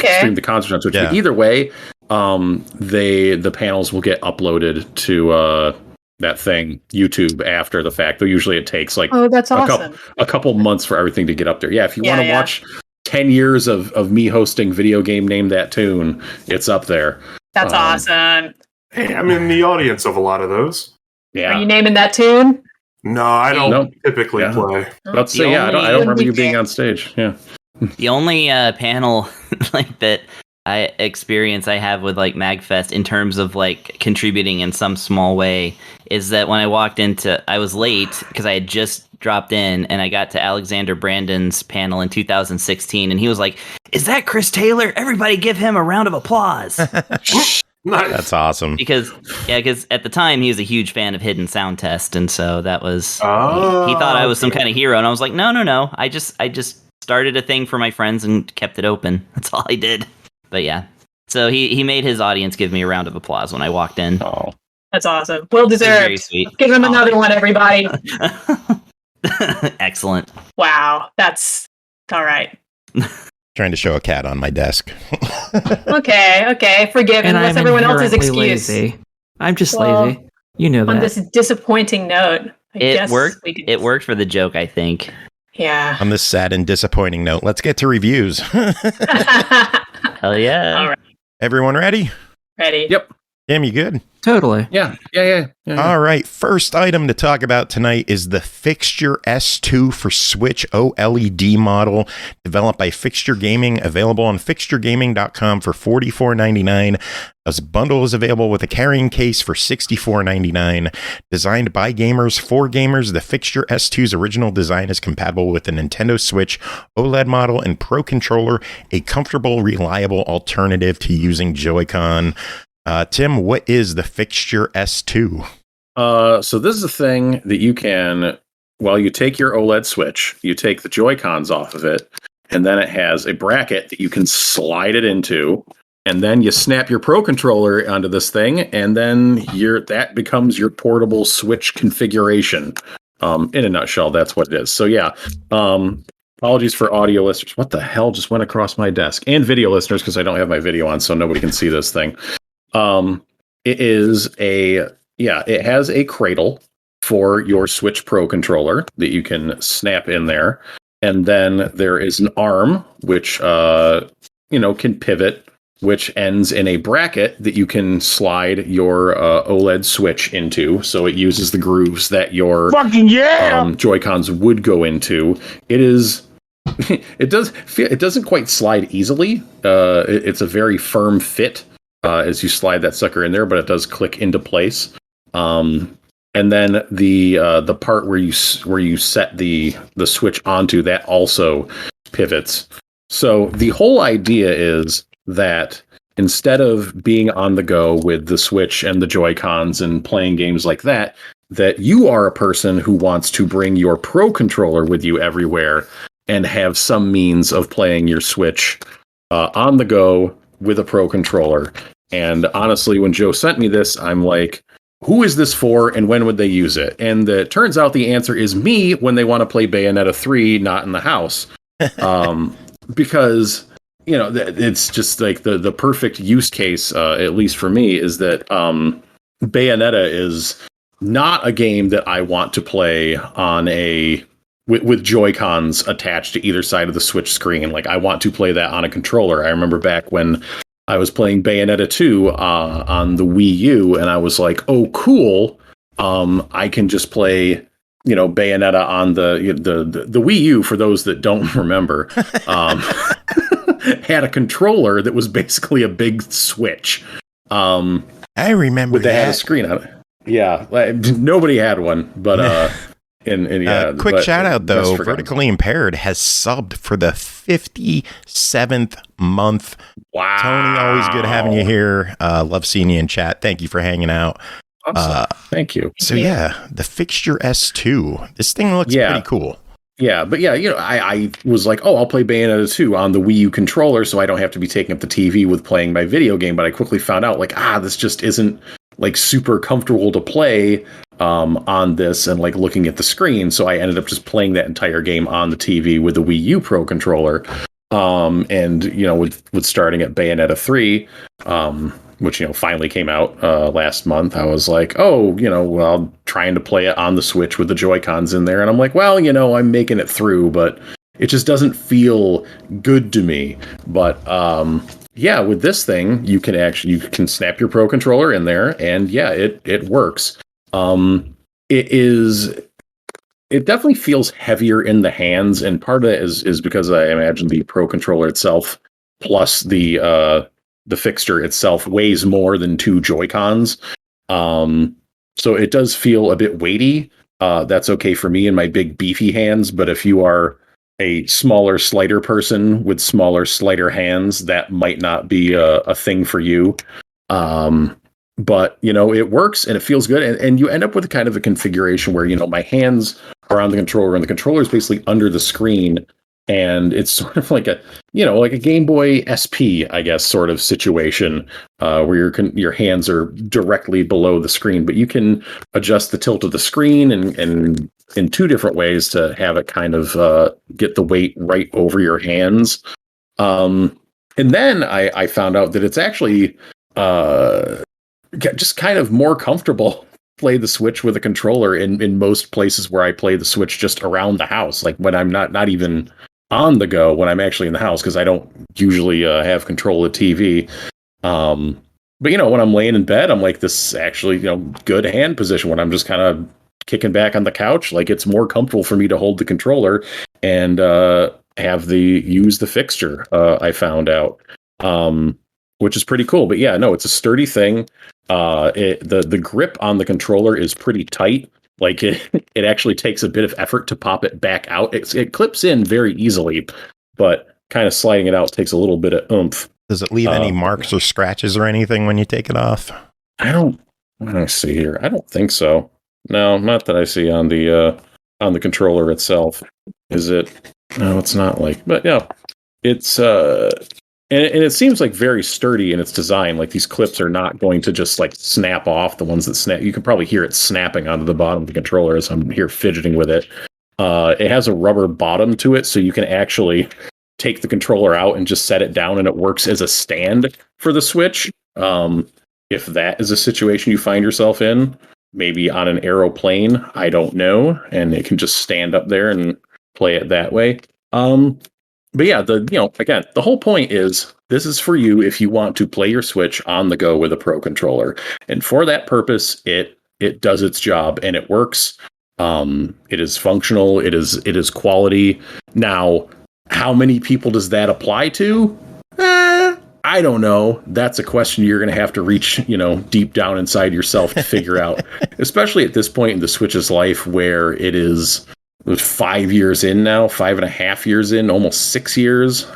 Speaker 3: concerts on Twitch.
Speaker 4: Yeah.
Speaker 3: But either way, the panels will get uploaded to that thing, YouTube, after the fact. Though usually it takes like
Speaker 5: that's awesome.
Speaker 3: a couple months for everything to get up there. Yeah, if you want to watch 10 years of me hosting Video Game Name That Tune, it's up there.
Speaker 5: That's awesome.
Speaker 6: Hey, I'm in the audience of a lot of those.
Speaker 3: Yeah.
Speaker 5: Are you naming that tune?
Speaker 6: No, I don't typically play.
Speaker 3: Let's say, I don't remember you being on stage. Yeah.
Speaker 7: The only panel like that I have with like MagFest in terms of like contributing in some small way is that when I walked I was late because I had just dropped in and I got to Alexander Brandon's panel in 2016 and he was like, "Is that Chris Taylor? Everybody give him a round of applause."
Speaker 4: That's awesome.
Speaker 7: Because at the time he was a huge fan of Hidden Sound Test, and so that was he thought I was some kind of hero, and I was like, no. I just started a thing for my friends and kept it open. That's all I did. But yeah, so he made his audience give me a round of applause when I walked in.
Speaker 3: Oh,
Speaker 5: that's awesome. Well deserved.
Speaker 7: Very sweet.
Speaker 5: Give him another one, everybody.
Speaker 7: Excellent.
Speaker 5: Wow, that's all right.
Speaker 4: Trying to show a cat on my desk.
Speaker 5: Okay. Forgiven. What's everyone else's excuse?
Speaker 2: Lazy. I'm just lazy. You know that.
Speaker 5: On this disappointing note,
Speaker 7: it worked for the joke, I think.
Speaker 5: Yeah.
Speaker 4: On this sad and disappointing note, let's get to reviews.
Speaker 7: Hell yeah.
Speaker 5: All right.
Speaker 4: Everyone ready?
Speaker 5: Ready.
Speaker 3: Yep.
Speaker 4: Tim, you good?
Speaker 2: Totally.
Speaker 3: Yeah.
Speaker 4: All right. First item to talk about tonight is the Fixture S2 for Switch OLED model, developed by Fixture Gaming, available on fixturegaming.com for $44.99. This bundle is available with a carrying case for $64.99. Designed by gamers for gamers, the Fixture S2's original design is compatible with the Nintendo Switch OLED model and Pro Controller, a comfortable, reliable alternative to using Joy-Con. Tim, what is the Fixture S2?
Speaker 3: So this is a thing that you can, you take your OLED Switch, you take the Joy-Cons off of it, and then it has a bracket that you can slide it into, and then you snap your Pro Controller onto this thing, and then that becomes your portable Switch configuration. In a nutshell, that's what it is. So yeah, apologies for audio listeners. What the hell just went across my desk? And video listeners, because I don't have my video on, so nobody can see this thing. It has a cradle for your Switch Pro controller that you can snap in there. And then there is an arm, which, can pivot, which ends in a bracket that you can slide your OLED Switch into. So it uses the grooves that your Joy-Cons would go into. It doesn't quite slide easily. It's a very firm fit. As you slide that sucker in there, but it does click into place. And then the part where you set the Switch onto, that also pivots. So the whole idea is that instead of being on the go with the Switch and the Joy-Cons and playing games like that you are a person who wants to bring your Pro Controller with you everywhere. and have some means of playing your Switch on the go with a Pro Controller. And honestly, when Joe sent me this, I'm like, who is this for and when would they use it? And it turns out the answer is me when they want to play Bayonetta 3 not in the house. Because, you know, it's just like the perfect use case, at least for me, is that Bayonetta is not a game that I want to play on with Joy-Cons attached to either side of the Switch screen. Like, I want to play that on a controller. I remember back when I was playing Bayonetta 2 on the Wii U, and I was like, oh, cool. I can just play, you know, Bayonetta on the Wii U, for those that don't remember, had a controller that was basically a big Switch.
Speaker 4: I remember that.
Speaker 3: They had a screen on it. Yeah, nobody had one, but...
Speaker 4: quick shout out though, Vertically Impaired has subbed for the 57th month.
Speaker 3: Wow.
Speaker 4: Tony, always good having you here. Love seeing you in chat. Thank you for hanging out.
Speaker 3: Awesome. Thank you.
Speaker 4: So yeah, the Fixture S2. This thing looks pretty cool.
Speaker 3: Yeah, but yeah, you know, I was like, oh, I'll play Bayonetta 2 on the Wii U controller so I don't have to be taking up the TV with playing my video game, but I quickly found out, like, this just isn't like super comfortable to play on this and like looking at the screen. So I ended up just playing that entire game on the TV with the Wii U Pro controller. And, you know, with starting at Bayonetta 3, which, you know, finally came out last month, I was like, oh, you know, well, trying to play it on the Switch with the Joy-Cons in there. And I'm like, well, you know, I'm making it through, but it just doesn't feel good to me. But yeah, with this thing, you can snap your Pro controller in there, and yeah, it works. It definitely feels heavier in the hands, and part of it is because I imagine the Pro controller itself plus the Fixture itself weighs more than 2 Joy-Cons. So it does feel a bit weighty. That's okay for me in my big beefy hands, but if you are a smaller slider person with smaller slider hands, that might not be a thing for you. But, you know, it works and it feels good. And you end up with kind of a configuration where, you know, my hands are on the controller and the controller is basically under the screen. And it's sort of like like a Game Boy SP, I guess, sort of situation where your hands are directly below the screen. But you can adjust the tilt of the screen and in 2 different ways to have it kind of get the weight right over your hands. And then I found out that it's actually just kind of more comfortable play the Switch with a controller in most places where I play the Switch just around the house, like when I'm not even on the go, when I'm actually in the house, because I don't usually have control of TV. But, you know, when I'm laying in bed, I'm like, this is actually, you know, good hand position. When I'm just kind of kicking back on the couch, like, it's more comfortable for me to hold the controller and use the Fixture, I found out, which is pretty cool. But yeah, no, it's a sturdy thing. The grip on the controller is pretty tight. Like it actually takes a bit of effort to pop it back out. It clips in very easily, but kind of sliding it out takes a little bit of oomph.
Speaker 4: Does it leave any marks or scratches or anything when you take it off?
Speaker 3: What do I see here? I don't think so. No, not that I see on the controller itself. Is it? No, it's not like, but yeah, it's and it seems like very sturdy in its design. Like, these clips are not going to just like snap off. The ones that snap, you can probably hear it snapping onto the bottom of the controller as I'm here fidgeting with it. It has a rubber bottom to it, so you can actually take the controller out and just set it down, and it works as a stand for the Switch. If that is a situation you find yourself in, maybe on an aeroplane, I don't know, and it can just stand up there and play it that way. But yeah, again, the whole point is this is for you if you want to play your Switch on the go with a Pro controller. And for that purpose, it does its job and it works. It is functional. It is quality. Now, how many people does that apply to? I don't know. That's a question you're going to have to reach, deep down inside yourself to figure out, especially at this point in the Switch's life where it is 5 years in now, 5.5 years in, almost 6 years.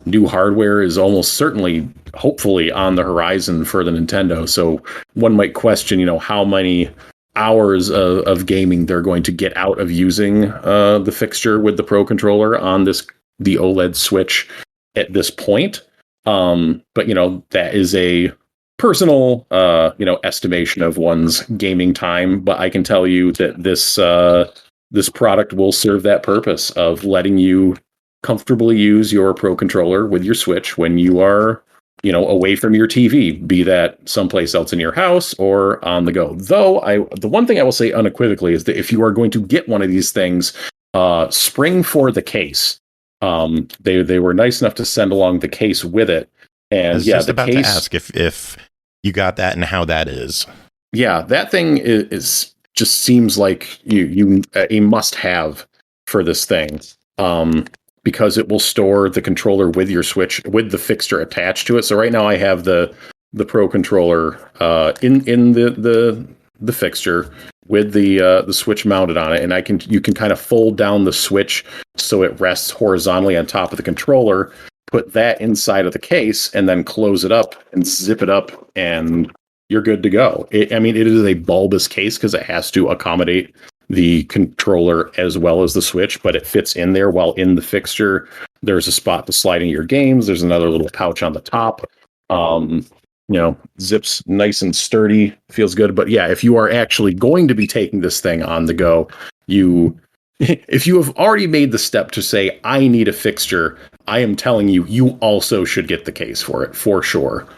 Speaker 3: New hardware is almost certainly, hopefully, on the horizon for the Nintendo. So one might question, how many hours of gaming they're going to get out of using the fixture with the Pro Controller on the OLED Switch at this point. But that is a personal estimation of one's gaming time. But I can tell you that this product will serve that purpose of letting you comfortably use your Pro Controller with your Switch when you are away from your TV, be that someplace else in your house or on the go. Though the one thing I will say unequivocally is that if you are going to get one of these things, spring for the case. They were nice enough to send along the case with it. And
Speaker 4: I was just about to ask if you got that and how that is.
Speaker 3: Yeah, that thing is just seems like a must have for this thing. Because it will store the controller with your Switch, with the fixture attached to it. So right now I have the Pro Controller in the fixture with the Switch mounted on it, and you can kind of fold down the Switch so it rests horizontally on top of the controller. Put that inside of the case, and then close it up and zip it up, and you're good to go. It is a bulbous case because it has to accommodate the controller as well as the Switch, but it fits in there. While in the fixture, there's a spot to slide in your games. There's another little pouch on the top. Zips nice and sturdy, feels good. But yeah, if you are actually going to be taking this thing on the go, if you have already made the step to say, I need a fixture, I am telling you also should get the case for it, for sure.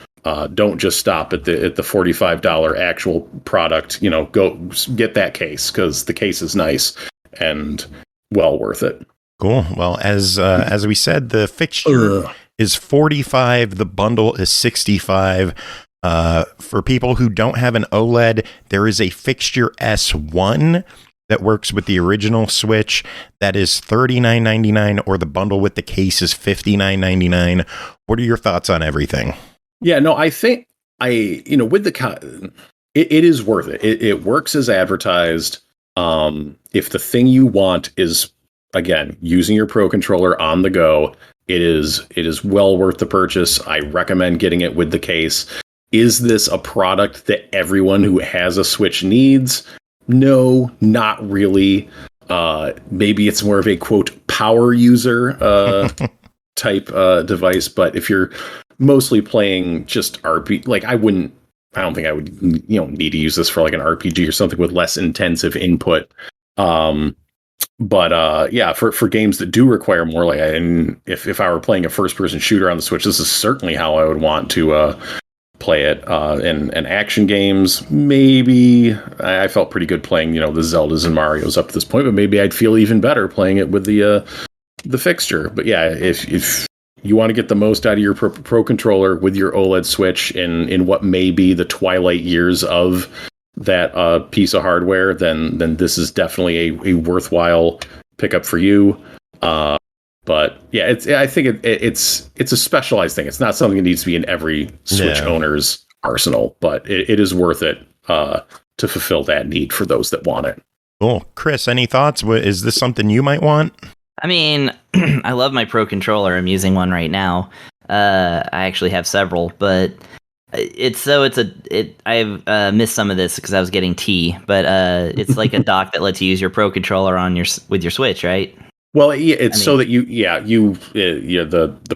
Speaker 3: Don't just stop at the $45 actual product. Go get that case because the case is nice and well worth it.
Speaker 4: Cool. Well, as we said, the fixture is $45. The bundle is $65. For people who don't have an OLED, there is a Fixture S1 that works with the original Switch. That is $39.99, or the bundle with the case is $59.99. What are your thoughts on everything?
Speaker 3: Yeah, no, I think with the it is worth it. It works as advertised. If the thing you want is, again, using your Pro Controller on the go, it is well worth the purchase. I recommend getting it with the case. Is this a product that everyone who has a Switch needs? No, not really. Maybe it's more of a, quote, power user type device, but if you're mostly playing just RPG, like I don't think I would need to use this for like an RPG or something with less intensive input. But for games that do require more, like, and if I were playing a first person shooter on the Switch, this is certainly how I would want to play it. And action games, maybe I felt pretty good playing the Zeldas and Marios up to this point, but maybe I'd feel even better playing it with the fixture. But yeah, if you want to get the most out of your Pro Controller with your OLED Switch in what may be the twilight years of that piece of hardware, then this is definitely a worthwhile pickup for you. But yeah, I think it's a specialized thing. It's not something that needs to be in every Switch owner's arsenal, but it is worth it to fulfill that need for those that want it.
Speaker 4: Cool. Chris, any thoughts? Is this something you might want?
Speaker 7: I mean, I love my Pro Controller. I'm using one right now. I actually have several, but I've missed some of this because I was getting tea, but it's like a dock that lets you use your Pro Controller with your Switch, right?
Speaker 3: Well, the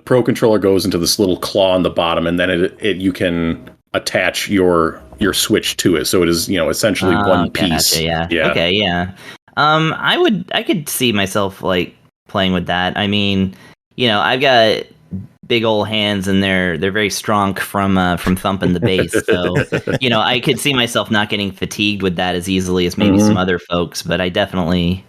Speaker 3: Pro Controller goes into this little claw on the bottom, and then you can attach your Switch to it, so it is essentially one piece.
Speaker 7: Gotcha, yeah. Okay, yeah. I could see myself like playing with that. I mean, I've got big old hands and they're very strong from thumping the bass. So, I could see myself not getting fatigued with that as easily as maybe some other folks, but I definitely,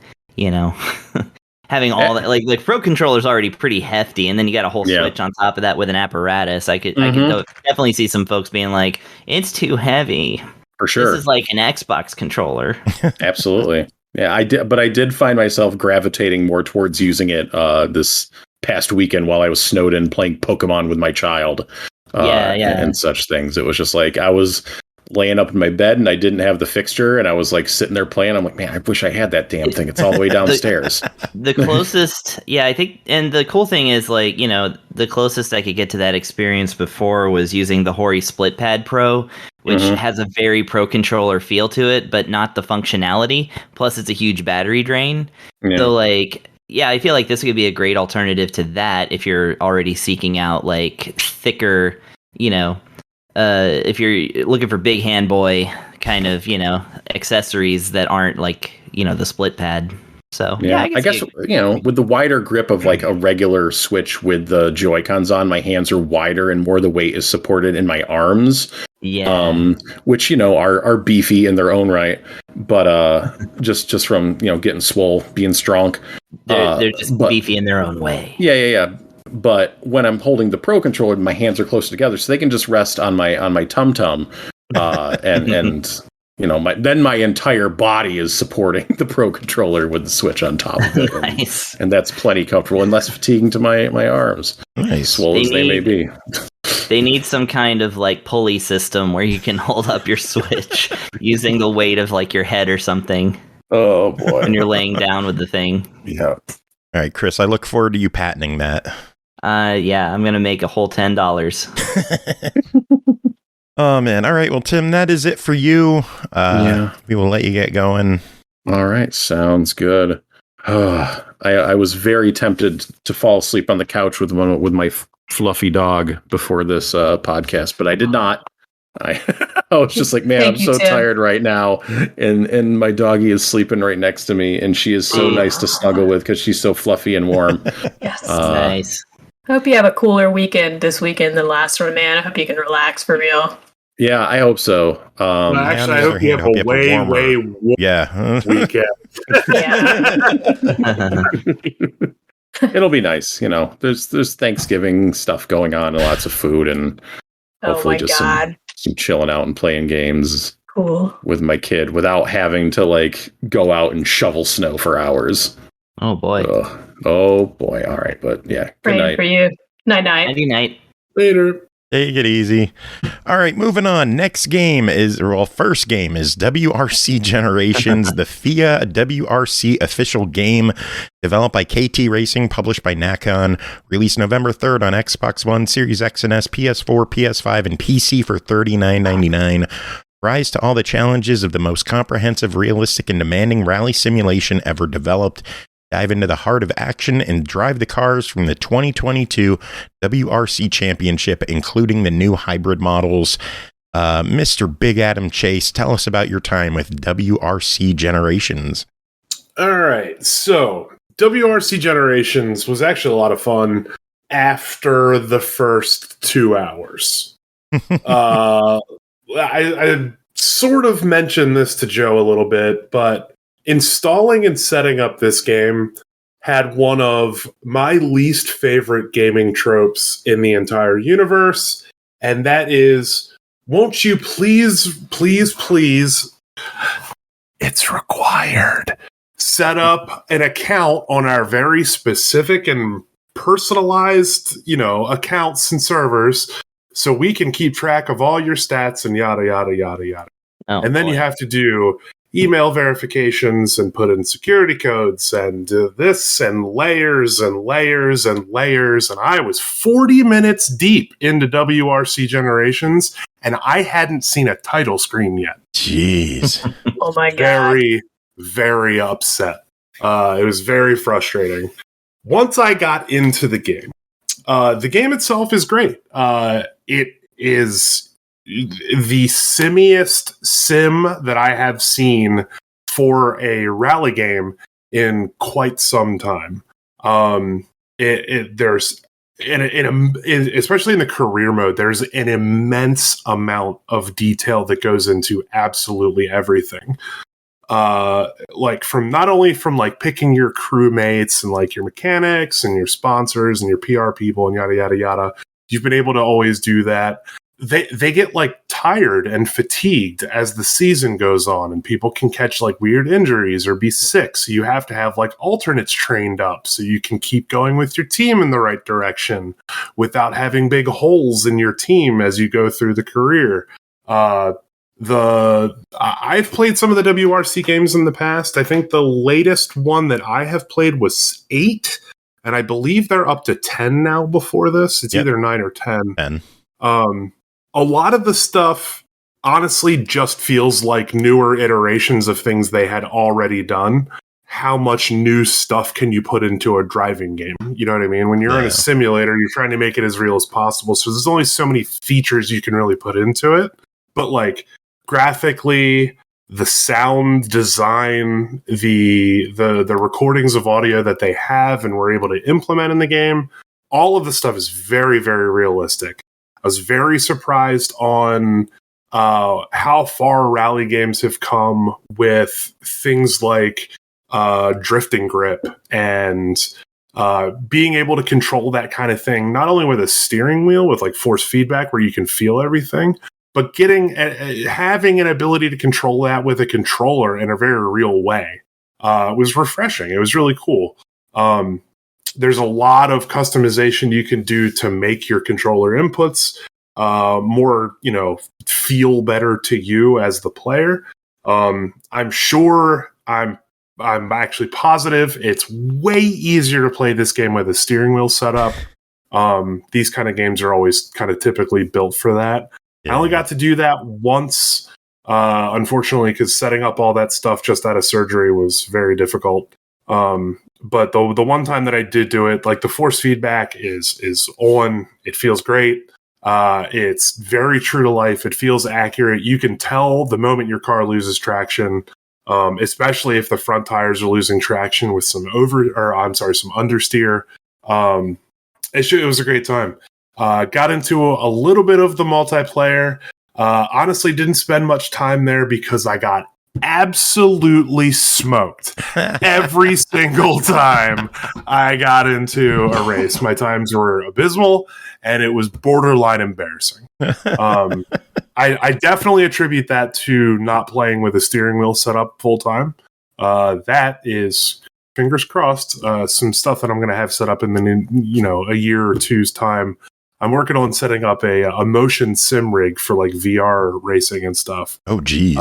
Speaker 7: having all that, like the Pro Controller's already pretty hefty, and then you got a whole Switch on top of that with an apparatus. I could definitely see some folks being like, it's too heavy.
Speaker 3: For sure.
Speaker 7: This is like an Xbox controller.
Speaker 3: Absolutely. Yeah, I did find myself gravitating more towards using it this past weekend while I was snowed in playing Pokemon with my child. And such things. It was just like I was laying up in my bed and I didn't have the fixture, and I was like sitting there playing. I'm like, man, I wish I had that damn thing. It's all the way downstairs.
Speaker 7: The closest, I think, and the cool thing is, like, the closest I could get to that experience before was using the Hori Split Pad Pro, which has a very Pro Controller feel to it, but not the functionality. Plus, it's a huge battery drain. Yeah. So, like, yeah, I feel like this could be a great alternative to that if you're already seeking out, like, thicker, you know, if you're looking for big hand boy kind of, you know, accessories that aren't, like, you know, the split pad. So,
Speaker 3: yeah, I guess you know, with the wider grip of like a regular Switch with the Joy-Cons on, my hands are wider and more of the weight is supported in my arms.
Speaker 7: Yeah.
Speaker 3: Which, you know, are beefy in their own right. But just from, you know, getting swole, being strong.
Speaker 7: They're just beefy in their own way.
Speaker 3: Yeah. But when I'm holding the Pro Controller, my hands are close together, so they can just rest on my tum-tum. And you know, my entire body is supporting the Pro Controller with the Switch on top of it.
Speaker 7: Nice.
Speaker 3: And that's plenty comfortable and less fatiguing to my arms.
Speaker 4: Nice.
Speaker 3: Swole as they may be.
Speaker 7: They need some kind of like pulley system where you can hold up your Switch using the weight of like your head or something.
Speaker 3: Oh boy.
Speaker 7: When you're laying down with the thing.
Speaker 3: Yeah.
Speaker 4: All right, Chris, I look forward to you patenting that.
Speaker 7: Yeah, I'm going to make a whole $10.
Speaker 4: Oh, man. All right. Well, Tim, that is it for you. We will let you get going.
Speaker 3: All right. Sounds good. I was very tempted to fall asleep on the couch with my fluffy dog before this podcast, but I did not. I was just like, man, I'm so tired right now. And my doggie is sleeping right next to me, and she is so nice to snuggle with because she's so fluffy and warm.
Speaker 5: Yes.
Speaker 7: Nice.
Speaker 5: I hope you have a cooler weekend this weekend than last one, man. I hope you can relax for real.
Speaker 3: Yeah, I hope so.
Speaker 6: Actually, I hope you have a way weekend.
Speaker 3: It'll be nice. You know, there's Thanksgiving stuff going on and lots of food and hopefully just some chilling out and playing games with my kid without having to like go out and shovel snow for hours.
Speaker 7: Oh boy.
Speaker 3: Oh boy. All right. But yeah. Good night.
Speaker 5: For you. Night.
Speaker 7: Night.
Speaker 6: Later.
Speaker 4: Take it easy. All right, moving on. First game is WRC Generations, the FIA WRC official game, developed by KT Racing, published by Nacon, released November 3rd on Xbox One, Series X and S, PS4, PS5, and PC for $39.99. Rise to all the challenges of the most comprehensive, realistic, and demanding rally simulation ever developed. Dive into the heart of action and drive the cars from the 2022 WRC Championship, including the new hybrid models. Mr. Big Adam Chase, tell us about your time with WRC Generations.
Speaker 6: All right, so WRC Generations was actually a lot of fun after the first 2 hours. I sort of mentioned this to Joe a little bit, but installing and setting up this game had one of my least favorite gaming tropes in the entire universe, and that is, won't you please, it's required, set up an account on our very specific and personalized, accounts and servers so we can keep track of all your stats and yada, yada, yada, yada.
Speaker 7: Oh,
Speaker 6: and then you have to do email verifications and put in security codes and this and layers and layers and layers. And I was 40 minutes deep into WRC Generations, and I hadn't seen a title screen yet.
Speaker 4: Jeez.
Speaker 5: Oh my God.
Speaker 6: Very, very upset. It was very frustrating. Once I got into the game itself is great. It is the simmiest sim that I have seen for a rally game in quite some time. There's especially in the career mode, there's an immense amount of detail that goes into absolutely everything. Not only from picking your crewmates and your mechanics and your sponsors and your PR people and yada yada yada. You've been able to always do that. They get tired and fatigued as the season goes on, and people can catch weird injuries or be sick. So you have to have alternates trained up so you can keep going with your team in the right direction without having big holes in your team as you go through the career. I've played some of the WRC games in the past. I think the latest one that I have played was 8, and I believe they're up to 10 now before this. It's either 9 or 10.
Speaker 4: 10.
Speaker 6: A lot of the stuff honestly just feels like newer iterations of things they had already done. How much new stuff can you put into a driving game? You know what I mean? When you're in a simulator, you're trying to make it as real as possible. So there's only so many features you can really put into it. But like graphically, the sound design, the recordings of audio that they have and were able to implement in the game, all of the stuff is very, very realistic. I was very surprised on how far rally games have come with things like drifting grip and being able to control that kind of thing, not only with a steering wheel with like force feedback where you can feel everything, but having an ability to control that with a controller in a very real way was refreshing. It was really cool. There's a lot of customization you can do to make your controller inputs more, feel better to you as the player. I'm actually positive it's way easier to play this game with a steering wheel setup. These kind of games are always kind of typically built for that. Yeah. I only got to do that once, unfortunately, because setting up all that stuff just out of surgery was very difficult. But the one time that I did do it, like the force feedback is on. It feels great. It's very true to life. It feels accurate. You can tell the moment your car loses traction. Especially if the front tires are losing traction with some understeer. It was a great time. Got into a little bit of the multiplayer. Honestly, didn't spend much time there because I got absolutely smoked every single time I got into a race. My times were abysmal, and it was borderline embarrassing. I definitely attribute that to not playing with a steering wheel set up full time. That is, fingers crossed, some stuff that I'm going to have set up in the a year or two's time. I'm working on setting up a motion sim rig for like VR racing and stuff.
Speaker 4: Oh, geez.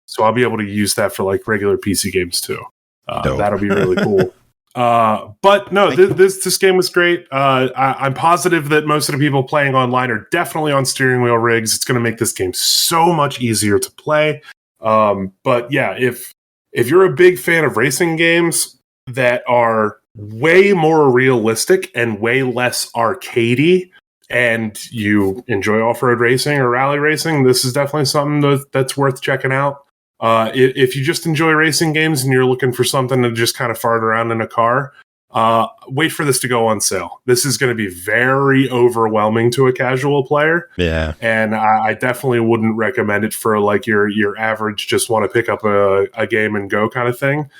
Speaker 6: So I'll be able to use that for like regular PC games too. That'll be really cool. But no, this game was great. I'm positive that most of the people playing online are definitely on steering wheel rigs. It's going to make this game so much easier to play. But yeah, if you're a big fan of racing games that are way more realistic and way less arcadey, and you enjoy off-road racing or rally racing, this is definitely something that's worth checking out. If you just enjoy racing games and you're looking for something to just kind of fart around in a car, wait for this to go on sale. This is going to be very overwhelming to a casual player.
Speaker 4: Yeah.
Speaker 6: And I definitely wouldn't recommend it for like your average just want to pick up a game and go kind of thing.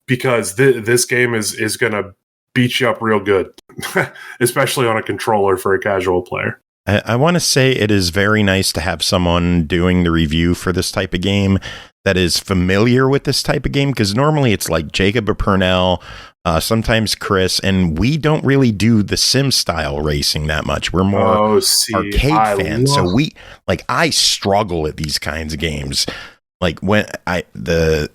Speaker 6: Because this game is going to beat you up real good, especially on a controller for a casual player.
Speaker 4: I want to say it is very nice to have someone doing the review for this type of game that is familiar with this type of game, because normally it's like Jacob or Pernell, sometimes Chris, and we don't really do the sim style racing that much. We're more arcade fans. So I struggle at these kinds of games. Like when the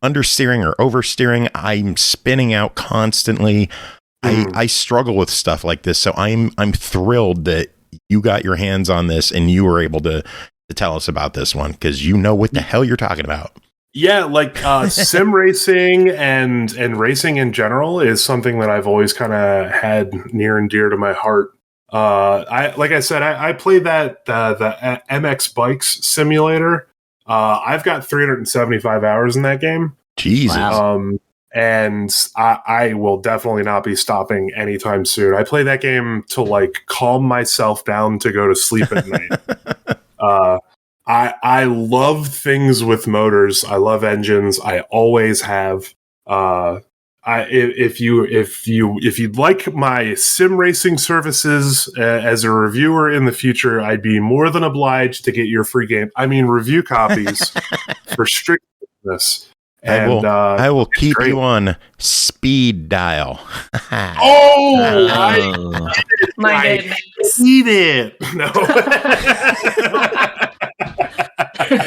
Speaker 4: understeering or oversteering, I'm spinning out constantly. I struggle with stuff like this. So I'm thrilled that you got your hands on this and you were able to tell us about this one, because you know what the hell you're talking about.
Speaker 6: Yeah, like sim racing and racing in general is something that I've always kind of had near and dear to my heart. I played the MX Bikes simulator. I've got 375 hours in that game.
Speaker 4: Jesus.
Speaker 6: And I will definitely not be stopping anytime soon. I play that game to like calm myself down to go to sleep at night. I love things with motors. I love engines. I always have. If you'd like my sim racing services as a reviewer in the future, I'd be more than obliged to get your free game. Review copies for strict business.
Speaker 4: I will keep you on speed dial.
Speaker 6: I need it. No.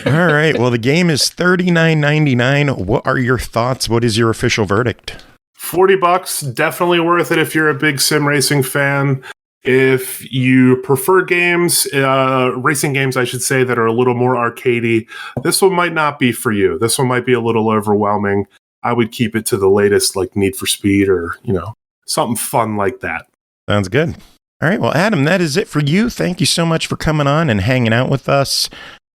Speaker 4: All right. Well, the game is $39.99. What are your thoughts? What is your official verdict?
Speaker 6: $40, definitely worth it if you're a big sim racing fan. If you prefer games, racing games, I should say, that are a little more arcadey, this one might not be for you. This one might be a little overwhelming. I would keep it to the latest, like Need for Speed or, something fun like that.
Speaker 4: Sounds good. All right. Well, Adam, that is it for you. Thank you so much for coming on and hanging out with us.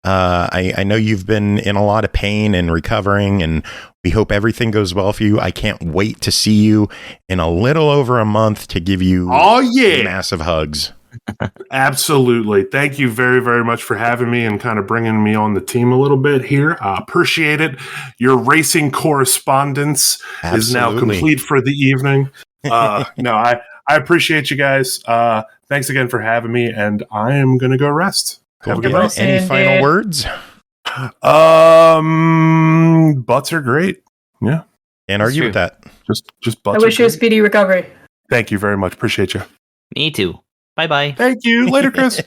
Speaker 4: I know you've been in a lot of pain and recovering, and we hope everything goes well for you. I can't wait to see you in a little over a month to give you massive hugs.
Speaker 6: Absolutely. Thank you very, very much for having me and kind of bringing me on the team a little bit here. Appreciate it. Your racing correspondence is now complete for the evening. I appreciate you guys. Thanks again for having me, and I am going to go rest.
Speaker 4: Cool. Any final words?
Speaker 6: Butts are great. Yeah.
Speaker 4: Can't argue with that.
Speaker 6: Just butts.
Speaker 5: I wish you a speedy recovery.
Speaker 6: Thank you very much. Appreciate you.
Speaker 7: Me too. Bye-bye.
Speaker 6: Thank you. Later, Chris.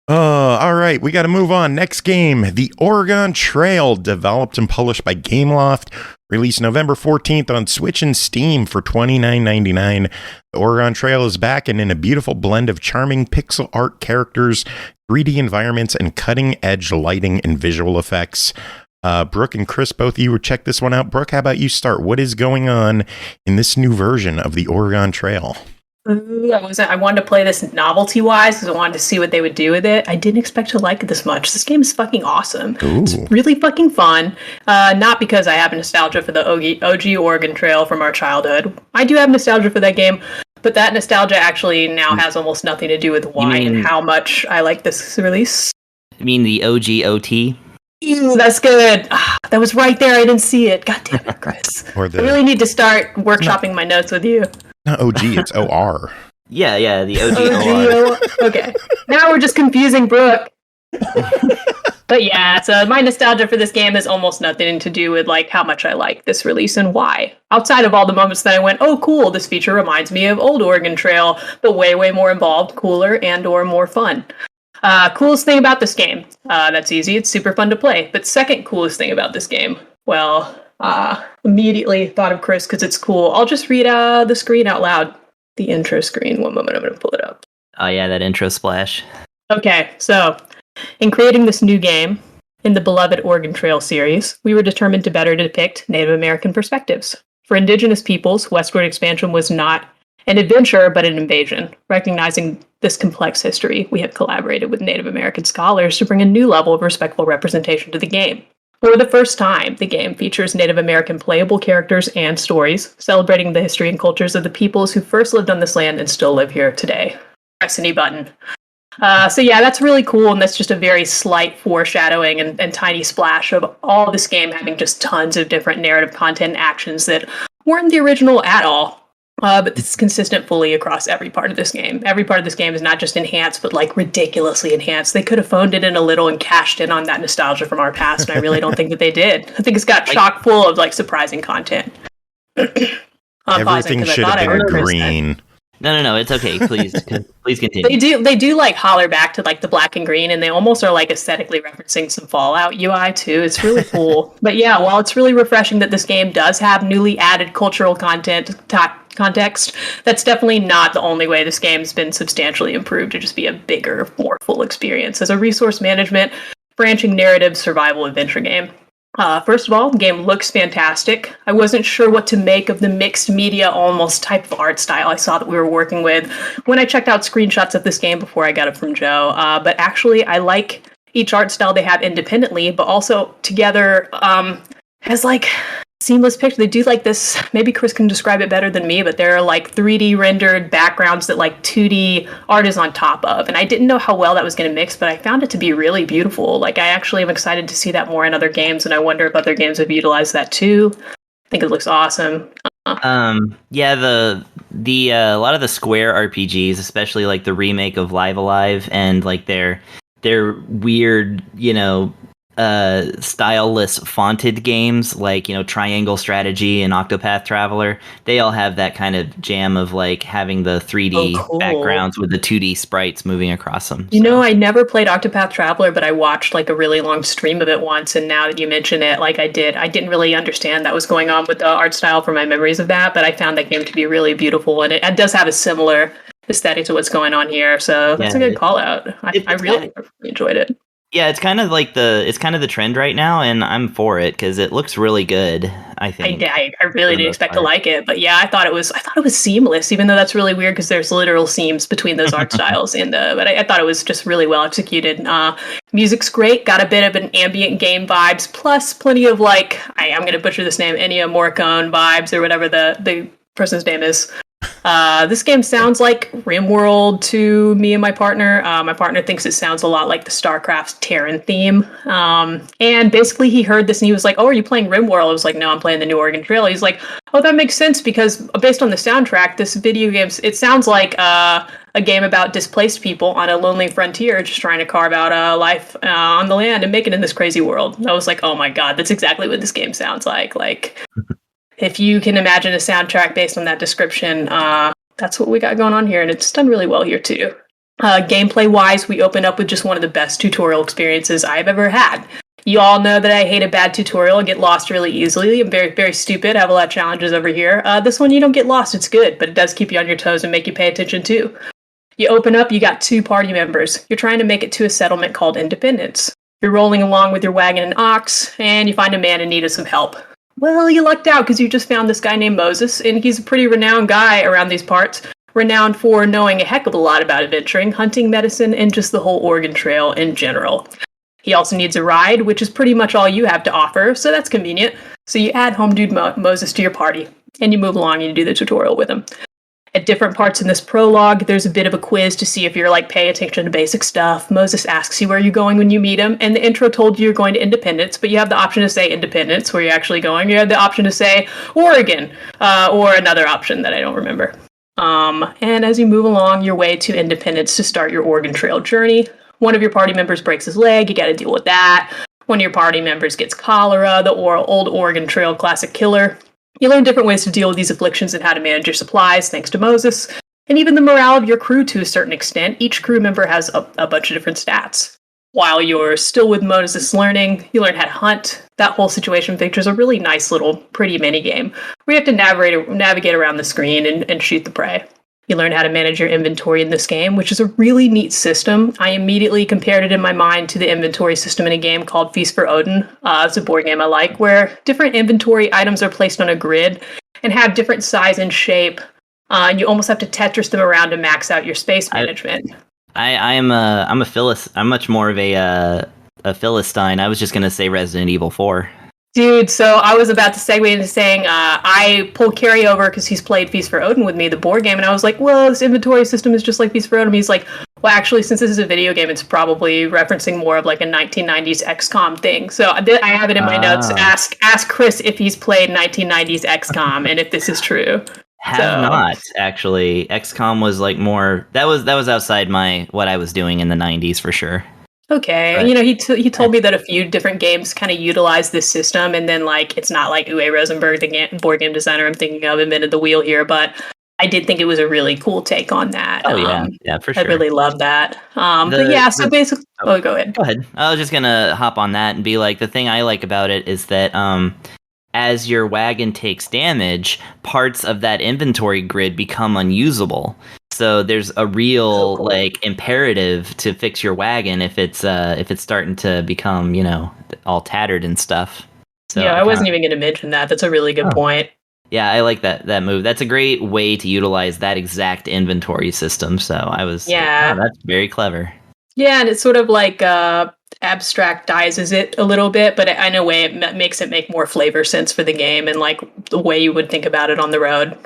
Speaker 4: All right. We got to move on. Next game, The Oregon Trail, developed and published by Gameloft. Released November 14th on Switch and Steam for $29.99. The Oregon Trail is back and in a beautiful blend of charming pixel art characters, 3D environments, and cutting-edge lighting and visual effects. Brooke and Chris, both of you check this one out. Brooke, how about you start? What is going on in this new version of The Oregon Trail?
Speaker 5: I wanted to play this novelty-wise because I wanted to see what they would do with it. I didn't expect to like it this much. This game is fucking awesome.
Speaker 4: Ooh.
Speaker 5: It's really fucking fun. Not because I have nostalgia for the OG Oregon Trail from our childhood. I do have nostalgia for that game, but that nostalgia actually now has almost nothing to do with why and how much I like this release.
Speaker 7: You mean the OG OT?
Speaker 5: Ew, that's good. That was right there. I didn't see it. God damn it, Chris. I really need to start workshopping my notes with you.
Speaker 4: Not OG, it's OR.
Speaker 7: Yeah, the OG OR.
Speaker 5: Okay. Now we're just confusing Brooke. But yeah, so my nostalgia for this game has almost nothing to do with like how much I like this release and why. Outside of all the moments that I went, oh cool, this feature reminds me of old Oregon Trail, but way, way more involved, cooler, and or more fun. Coolest thing about this game. That's easy, it's super fun to play. But second coolest thing about this game, well, immediately thought of Chris because it's cool. I'll just read the screen out loud. The intro screen. One moment, I'm going to pull it up.
Speaker 7: Oh yeah, that intro splash.
Speaker 5: Okay, so in creating this new game in the beloved Oregon Trail series, we were determined to better depict Native American perspectives. For Indigenous peoples, westward expansion was not an adventure, but an invasion. Recognizing this complex history, we have collaborated with Native American scholars to bring a new level of respectful representation to the game. For the first time, the game features Native American playable characters and stories, celebrating the history and cultures of the peoples who first lived on this land and still live here today. Press any button. So yeah, that's really cool, and that's just a very slight foreshadowing and tiny splash of all this game having just tons of different narrative content and actions that weren't the original at all. But it's consistent fully across every part of this game. Every part of this game is not just enhanced, but like ridiculously enhanced. They could have phoned it in a little and cashed in on that nostalgia from our past, and I really don't think that they did. I think it's got chock full of like surprising content.
Speaker 4: Everything should have been green.
Speaker 7: No, it's okay. Please continue.
Speaker 5: They do like holler back to like the black and green, and they almost are like aesthetically referencing some Fallout UI too. It's really cool. But yeah, while it's really refreshing that this game does have newly added cultural context, that's definitely not the only way this game's been substantially improved to just be a bigger, more full experience as a resource management, branching narrative survival adventure game. First of all, the game looks fantastic. I wasn't sure what to make of the mixed media almost type of art style I saw that we were working with when I checked out screenshots of this game before I got it from Joe. But actually, I like each art style they have independently, but also together as like seamless picture. They do like this, maybe Chris can describe it better than me, but there are like 3D rendered backgrounds that like 2D art is on top of. And I didn't know how well that was going to mix, but I found it to be really beautiful. Like I actually am excited to see that more in other games, and I wonder if other games have utilized that too. I think it looks awesome.
Speaker 7: Yeah, the a lot of the Square RPGs, especially like the remake of Live Alive and like their weird, styleless fonted games like Triangle Strategy and Octopath Traveler, they all have that kind of jam of like having the 3D backgrounds with the 2D sprites moving across them.
Speaker 5: I never played Octopath Traveler, but I watched like a really long stream of it once, and now that you mention it, like I didn't really understand that was going on with the art style from my memories of that, but I found that game to be really beautiful, and it does have a similar aesthetic to what's going on here. So that's a good call out. I really enjoyed it.
Speaker 7: Yeah, it's kind of like the trend right now, and I'm for it because it looks really good. I think
Speaker 5: I really didn't expect to like it, but yeah, I thought it was seamless, even though that's really weird because there's literal seams between those art styles. But I thought it was just really well executed. Music's great, got a bit of an ambient game vibes, plus plenty of like I'm going to butcher this name, Ennio Morricone vibes or whatever the person's name is. This game sounds like RimWorld to me and my partner. My partner thinks it sounds a lot like the StarCraft's Terran theme. And basically he heard this and he was like, "Oh, are you playing RimWorld?" I was like, "No, I'm playing the New Oregon Trail." He's like, "Oh, that makes sense because based on the soundtrack, this video game, it sounds like a game about displaced people on a lonely frontier just trying to carve out a life on the land and make it in this crazy world." I was like, "Oh my god, that's exactly what this game sounds like." Like, if you can imagine a soundtrack based on that description, that's what we got going on here, and it's done really well here too. Gameplay-wise, we open up with just one of the best tutorial experiences I've ever had. You all know that I hate a bad tutorial. I get lost really easily. I'm very, very stupid. I have a lot of challenges over here. This one, you don't get lost. It's good, but it does keep you on your toes and make you pay attention too. You open up, you got 2 party members. You're trying to make it to a settlement called Independence. You're rolling along with your wagon and ox, and you find a man in need of some help. Well, you lucked out because you just found this guy named Moses, and he's a pretty renowned guy around these parts, renowned for knowing a heck of a lot about adventuring, hunting, medicine, and just the whole Oregon Trail in general. He also needs a ride, which is pretty much all you have to offer, so that's convenient. So you add home dude Moses to your party, and you move along and you do the tutorial with him. At different parts in this prologue, there's a bit of a quiz to see if you're like paying attention to basic stuff. Moses asks you where you're going when you meet him, and the intro told you you're going to Independence, but you have the option to say Independence, where you're actually going. You have the option to say Oregon, or another option that I don't remember. And as you move along your way to Independence to start your Oregon Trail journey, one of your party members breaks his leg, you gotta deal with that. One of your party members gets cholera, the old Oregon Trail classic killer. You learn different ways to deal with these afflictions and how to manage your supplies, thanks to Moses. And even the morale of your crew to a certain extent. Each crew member has a bunch of different stats. While you're still with Moses learning, you learn how to hunt. That whole situation features a really nice little pretty minigame where you have to navigate around the screen and shoot the prey. You learn how to manage your inventory in this game, which is a really neat system. I immediately compared it in my mind to the inventory system in a game called Feast for Odin. It's a board game I like, where different inventory items are placed on a grid and have different size and shape. And you almost have to Tetris them around to max out your space management.
Speaker 7: I'm much more of a Philistine. I was just gonna say Resident Evil 4.
Speaker 5: Dude, so I was about to segue into saying I pulled carryover because he's played Feast for Odin with me, the board game, and I was like, well, this inventory system is just like Feast for Odin. He's like, well, actually, since this is a video game, it's probably referencing more of like a 1990s XCOM thing. So I have it in my notes. Ask Chris if he's played 1990s XCOM and if this is true.
Speaker 7: Not actually. XCOM was like more that was outside what I was doing in the 90s for sure.
Speaker 5: Okay, but, he told me that a few different games kind of utilize this system, and then like it's not like Uwe Rosenberg, the board game designer I'm thinking of, invented the wheel here, but I did think it was a really cool take on that.
Speaker 7: Oh yeah, for sure.
Speaker 5: I really love that. But yeah, so basically, go ahead.
Speaker 7: Go ahead. I was just gonna hop on that and be like, the thing I like about it is that as your wagon takes damage, parts of that inventory grid become unusable. So there's a real like imperative to fix your wagon if it's starting to become, all tattered and stuff. So
Speaker 5: yeah, I wasn't even going to mention that. That's a really good point.
Speaker 7: Yeah, I like that move. That's a great way to utilize that exact inventory system. So I was that's very clever.
Speaker 5: Yeah, and it's sort of like abstractizes it a little bit, but in a way it makes it make more flavor sense for the game and like the way you would think about it on the road.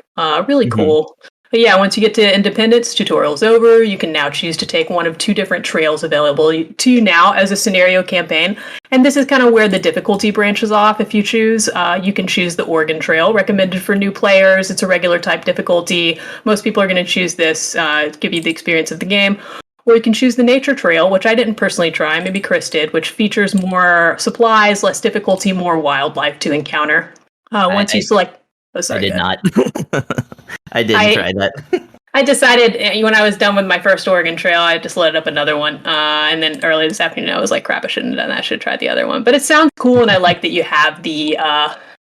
Speaker 5: Really cool. But yeah, once you get to Independence, tutorial's over. You can now choose to take one of 2 different trails available to you now as a scenario campaign. And this is kind of where the difficulty branches off. If you choose, you can choose the Oregon Trail, recommended for new players. It's a regular type difficulty. Most people are going to choose this to give you the experience of the game. Or you can choose the Nature Trail, which I didn't personally try, maybe Chris did, which features more supplies, less difficulty, more wildlife to encounter. Once you select... Oh, sorry,
Speaker 7: I did not. I didn't try that.
Speaker 5: I decided when I was done with my first Oregon Trail, I just loaded up another one. And then early this afternoon, I was like, crap, I shouldn't have done that. I should have tried the other one. But it sounds cool, and I like that you have the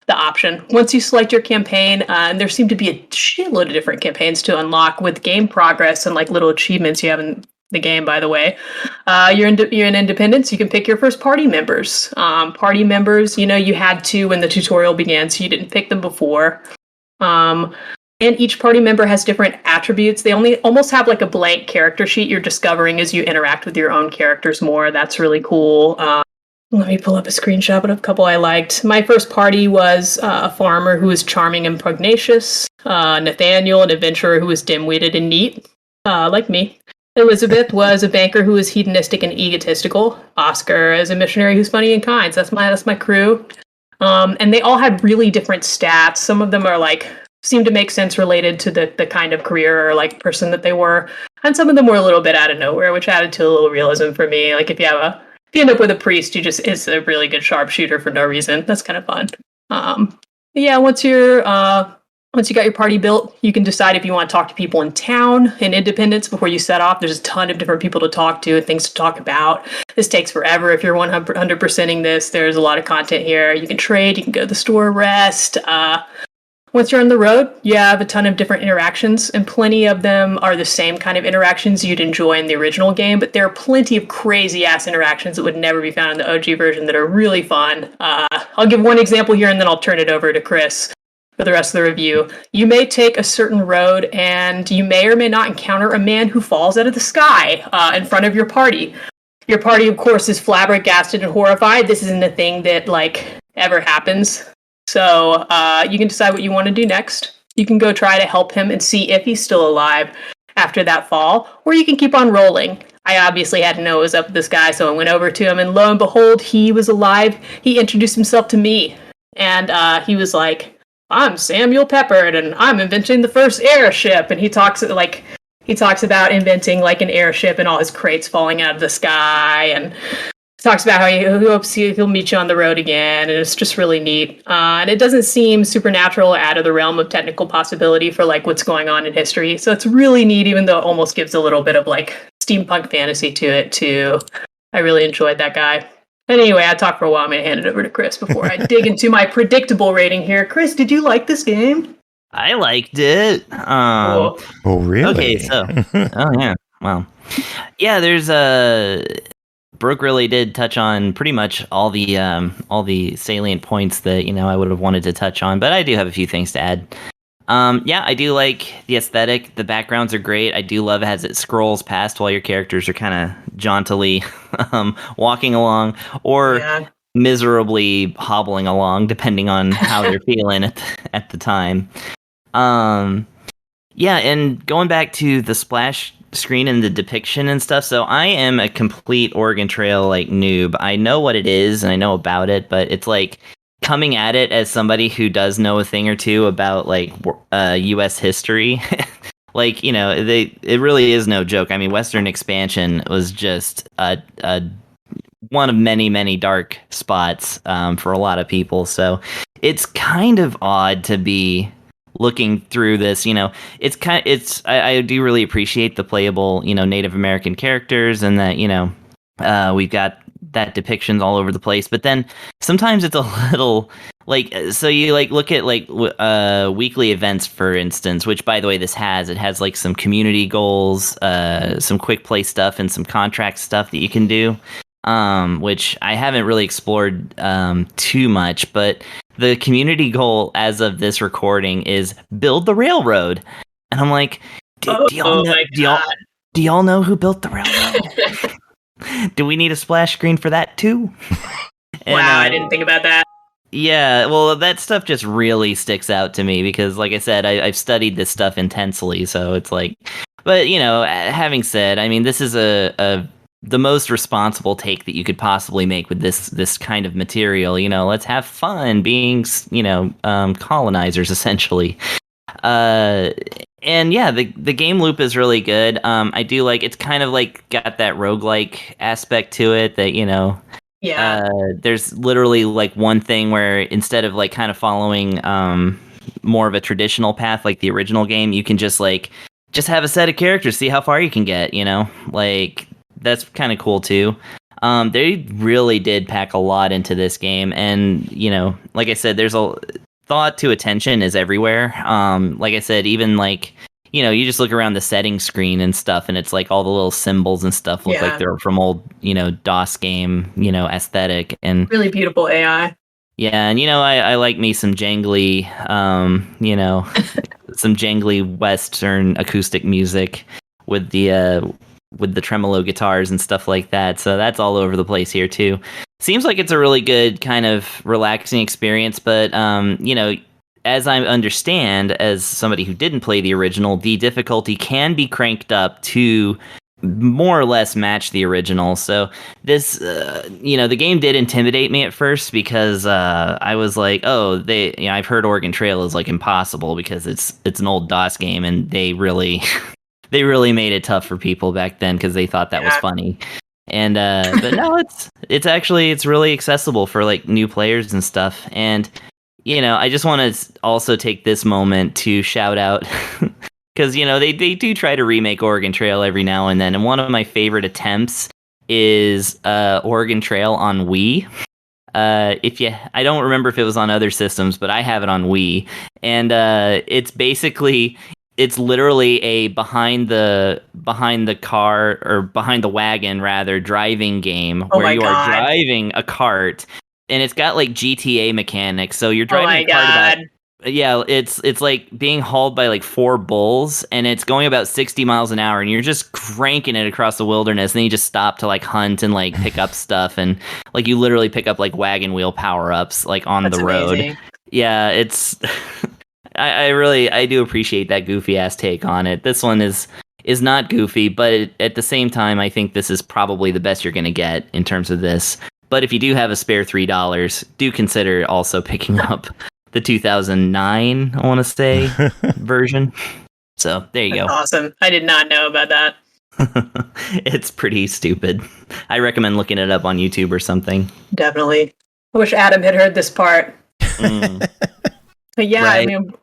Speaker 5: the option. Once you select your campaign, and there seem to be a shitload of different campaigns to unlock with game progress and like little achievements you have in the game, by the way. You're in Independence, you can pick your first party members. Party members, you had to when the tutorial began, so you didn't pick them before. And each party member has different attributes. They almost have like a blank character sheet you're discovering as you interact with your own characters more. That's really cool. Let me pull up a screenshot of a couple I liked. My first party was a farmer who was charming and pugnacious, Nathaniel, an adventurer who was dim-witted and neat, like me. Elizabeth was a banker who was hedonistic and egotistical. Oscar is a missionary who's funny and kind. So that's my crew. And they all had really different stats. Some of them are like seem to make sense related to the kind of career or like person that they were, and some of them were a little bit out of nowhere, which added to a little realism for me. Like if you end up with a priest, is a really good sharpshooter for no reason. That's kind of fun. Once you got your party built, you can decide if you want to talk to people in town in Independence before you set off. There's a ton of different people to talk to and things to talk about. This takes forever. If you're 100%ing this, there's a lot of content here. You can trade, you can go to the store, rest. Once you're on the road, you have a ton of different interactions, and plenty of them are the same kind of interactions you'd enjoy in the original game, but there are plenty of crazy-ass interactions that would never be found in the OG version that are really fun. I'll give one example here, and then I'll turn it over to Chris for the rest of the review. You may take a certain road, and you may or may not encounter a man who falls out of the sky in front of your party. Your party, of course, is flabbergasted and horrified. This isn't a thing that, ever happens. So you can decide what you want to do next. You can go try to help him and see if he's still alive after that fall, or you can keep on rolling. I obviously had to know what was up with this guy, so I went over to him, and lo and behold, he was alive. He introduced himself to me, and he was like, "I'm Samuel Peppard, and I'm inventing the first airship." And he talks about inventing an airship and all his crates falling out of the sky, and talks about how he hopes he'll meet you on the road again, and it's just really neat. And it doesn't seem supernatural or out of the realm of technical possibility for what's going on in history. So it's really neat, even though it almost gives a little bit of steampunk fantasy to it too. I really enjoyed that guy. Anyway, I talked for a while. I'm going to hand it over to Chris before I dig into my predictable rating here. Chris, did you like this game?
Speaker 7: I liked it.
Speaker 4: Oh, really?
Speaker 7: Okay, so yeah, wow. Yeah, there's Brooke really did touch on pretty much all the salient points that I would have wanted to touch on, but I do have a few things to add. I do like the aesthetic. The backgrounds are great. I do love it as it scrolls past while your characters are kind of jauntily walking along or miserably hobbling along, depending on how they're feeling at the time. And going back to the splash screen and the depiction and stuff, so I am a complete Oregon Trail noob. I know what it is and I know about it, but it's coming at it as somebody who does know a thing or two about US history. It really is no joke. I mean, Western expansion was just a one of many dark spots for a lot of people, so it's kind of odd to be looking through this. I do really appreciate the playable Native American characters, and that we've got that depictions all over the place, but then sometimes it's a little so you look at weekly events, for instance, which by the way it has some community goals, some quick play stuff, and some contract stuff that you can do, which I haven't really explored too much, but the community goal as of this recording is build the railroad. And I'm like, do y'all know who built the railroad? Do we need a splash screen for that too?
Speaker 5: Wow, I didn't think about that.
Speaker 7: Yeah, well, that stuff just really sticks out to me because, like I said, I've studied this stuff intensely, so it's but having said, I mean, this is the most responsible take that you could possibly make with this kind of material. Let's have fun being colonizers, essentially. And yeah, the game loop is really good. I do it's kind of got that roguelike aspect to it that there's literally one thing where instead of kind of following more of a traditional path like the original game, you can just have a set of characters, see how far you can get. That's kind of cool too. They really did pack a lot into this game, and like I said, there's a thought to attention is everywhere. Like I said, even like you just look around the settings screen and stuff, and it's like all the little symbols and stuff look like they're from old DOS game aesthetic, and
Speaker 5: really beautiful AI.
Speaker 7: Yeah, and I like me some jangly, some jangly Western acoustic music with the tremolo guitars and stuff like that. So that's all over the place here too. Seems like it's a really good kind of relaxing experience, but as I understand, as somebody who didn't play the original, the difficulty can be cranked up to more or less match the original. So this, the game did intimidate me at first because I was like, oh, I've heard Oregon Trail is like impossible because it's an old DOS game, and they really made it tough for people back then because they thought that was funny. And but no, it's really accessible for like new players and stuff. And I just want to also take this moment to shout out. Because, they do try to remake Oregon Trail every now and then. And one of my favorite attempts is Oregon Trail on Wii. I don't remember if it was on other systems, but I have it on Wii. And it's literally a behind the car, or behind the wagon rather, driving game where you are driving a cart. And it's got like GTA mechanics. So you're driving a cart about... Yeah, it's like being hauled by like 4 bulls, and it's going about 60 miles an hour, and you're just cranking it across the wilderness, and then you just stop to like hunt and like pick up stuff, and like you literally pick up like wagon wheel power-ups like on the road. Amazing. Yeah, it's I do appreciate that goofy ass take on it. This one is not goofy, but at the same time, I think this is probably the best you're going to get in terms of this. But if you do have a spare $3, do consider also picking up the 2009, I want to say, version. So there you go.
Speaker 5: Awesome. I did not know about that.
Speaker 7: It's pretty stupid. I recommend looking it up on YouTube or something.
Speaker 5: Definitely. I wish Adam had heard this part. But yeah, right. I mean,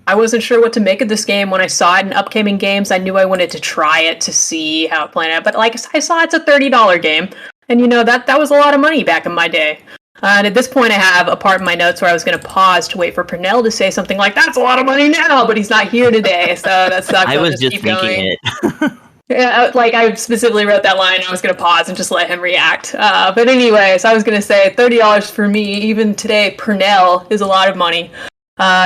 Speaker 5: I wasn't sure what to make of this game when I saw it in upcoming games. I knew I wanted to try it to see how it played out. But like I saw, it's a $30 game. And that was a lot of money back in my day. And at this point, I have a part in my notes where I was going to pause to wait for Pernell to say something like, "That's a lot of money now," but he's not here today, so that's not.
Speaker 7: I was just thinking it.
Speaker 5: Yeah, like I specifically wrote that line. I was going to pause and just let him react. But anyways, I was going to say $30 for me, even today, Pernell is a lot of money.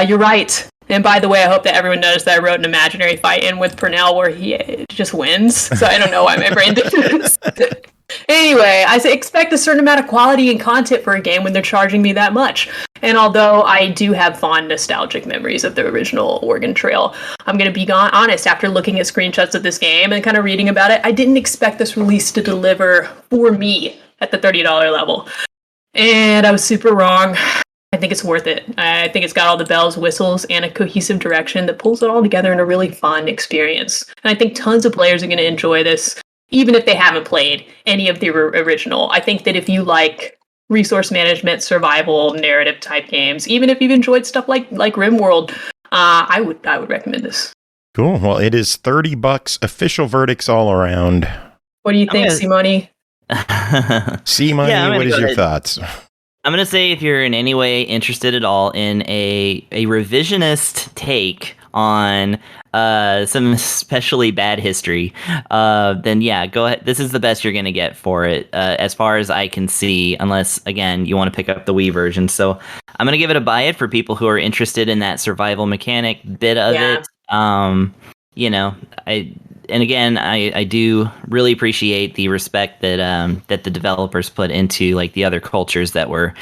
Speaker 5: You're right. And by the way, I hope that everyone knows that I wrote an imaginary fight in with Pernell where he just wins. So I don't know why my brain did this. Anyway, I expect a certain amount of quality and content for a game when they're charging me that much. And although I do have fond nostalgic memories of the original Oregon Trail, I'm going to be honest, after looking at screenshots of this game and kind of reading about it, I didn't expect this release to deliver for me at the $30 level. And I was super wrong. I think it's worth it. I think it's got all the bells, whistles, and a cohesive direction that pulls it all together in a really fun experience. And I think tons of players are going to enjoy this, even if they haven't played any of the original. I think that if you like resource management, survival, narrative type games, even if you've enjoyed stuff like RimWorld, I would recommend this.
Speaker 4: Cool. Well, it is $30. Official verdicts all around.
Speaker 5: What do you think, C-Money?
Speaker 4: C-Money, what is your thoughts?
Speaker 7: I'm going to say if you're in any way interested at all in a revisionist take on some especially bad history, then yeah, go ahead. This is the best you're going to get for it, as far as I can see, unless, again, you want to pick up the Wii version. So I'm going to give it a buy it for people who are interested in that survival mechanic bit of it. I do really appreciate the respect that the developers put into like the other cultures that were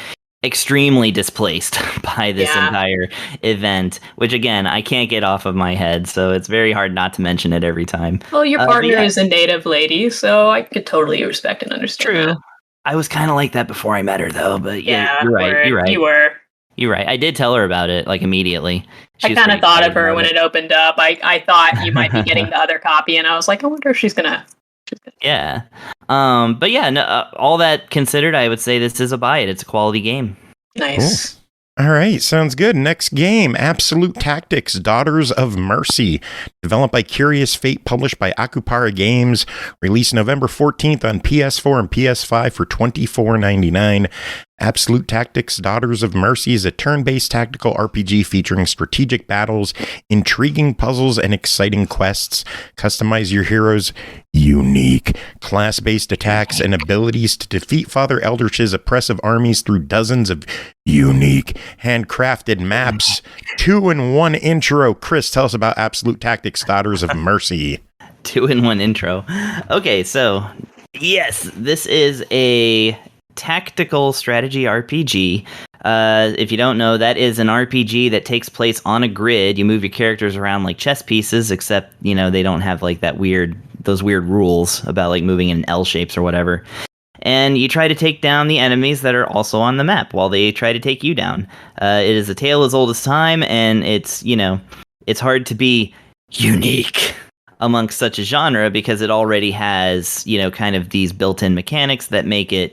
Speaker 7: extremely displaced by this entire event, which again I can't get off of my head, so it's very hard not to mention it every time.
Speaker 5: Well, your partner is a native lady, so I could totally respect and understand.
Speaker 7: True.
Speaker 5: That.
Speaker 7: I was kind of like that before I met her, though. But you're right. You're right. I did tell her about it like immediately.
Speaker 5: I kind of thought of her when it opened up. I thought you might be getting the other copy, and I was like, I wonder if she's gonna.
Speaker 7: Yeah. But yeah, no, all that considered, I would say this is a buy it. It's a quality game.
Speaker 5: Nice.
Speaker 4: Cool. All right, sounds good. Next game, Absolute Tactics, Daughters of Mercy. Developed by Curious Fate, published by Akupara Games. Released November 14th on PS4 and PS5 for $24.99. Absolute Tactics, Daughters of Mercy is a turn-based tactical RPG featuring strategic battles, intriguing puzzles, and exciting quests. Customize your heroes' unique class-based attacks and abilities to defeat Father Eldritch's oppressive armies through dozens of unique handcrafted maps. 2-in-1 intro. Chris, tell us about Absolute Tactics, Daughters of Mercy.
Speaker 7: 2-in-1 intro. Okay, so yes, this is a tactical strategy RPG. If you don't know, that is an RPG that takes place on a grid. You move your characters around like chess pieces, except, you know, they don't have like those weird rules about like moving in L shapes or whatever. And you try to take down the enemies that are also on the map while they try to take you down. It is a tale as old as time, and it's hard to be unique amongst such a genre because it already has, kind of these built-in mechanics that make it,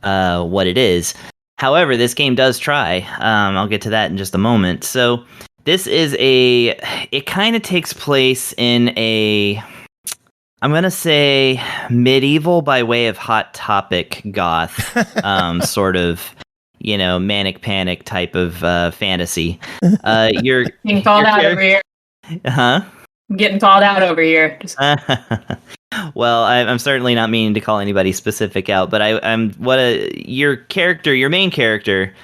Speaker 7: what it is. However, this game does try. I'll get to that in just a moment. So this is it kind of takes place in I'm going to say medieval by way of Hot Topic goth, sort of, manic panic type of fantasy. You're
Speaker 5: getting called out over here.
Speaker 7: Huh?
Speaker 5: I'm getting called out over here.
Speaker 7: Well, I'm certainly not meaning to call anybody specific out, but your main character,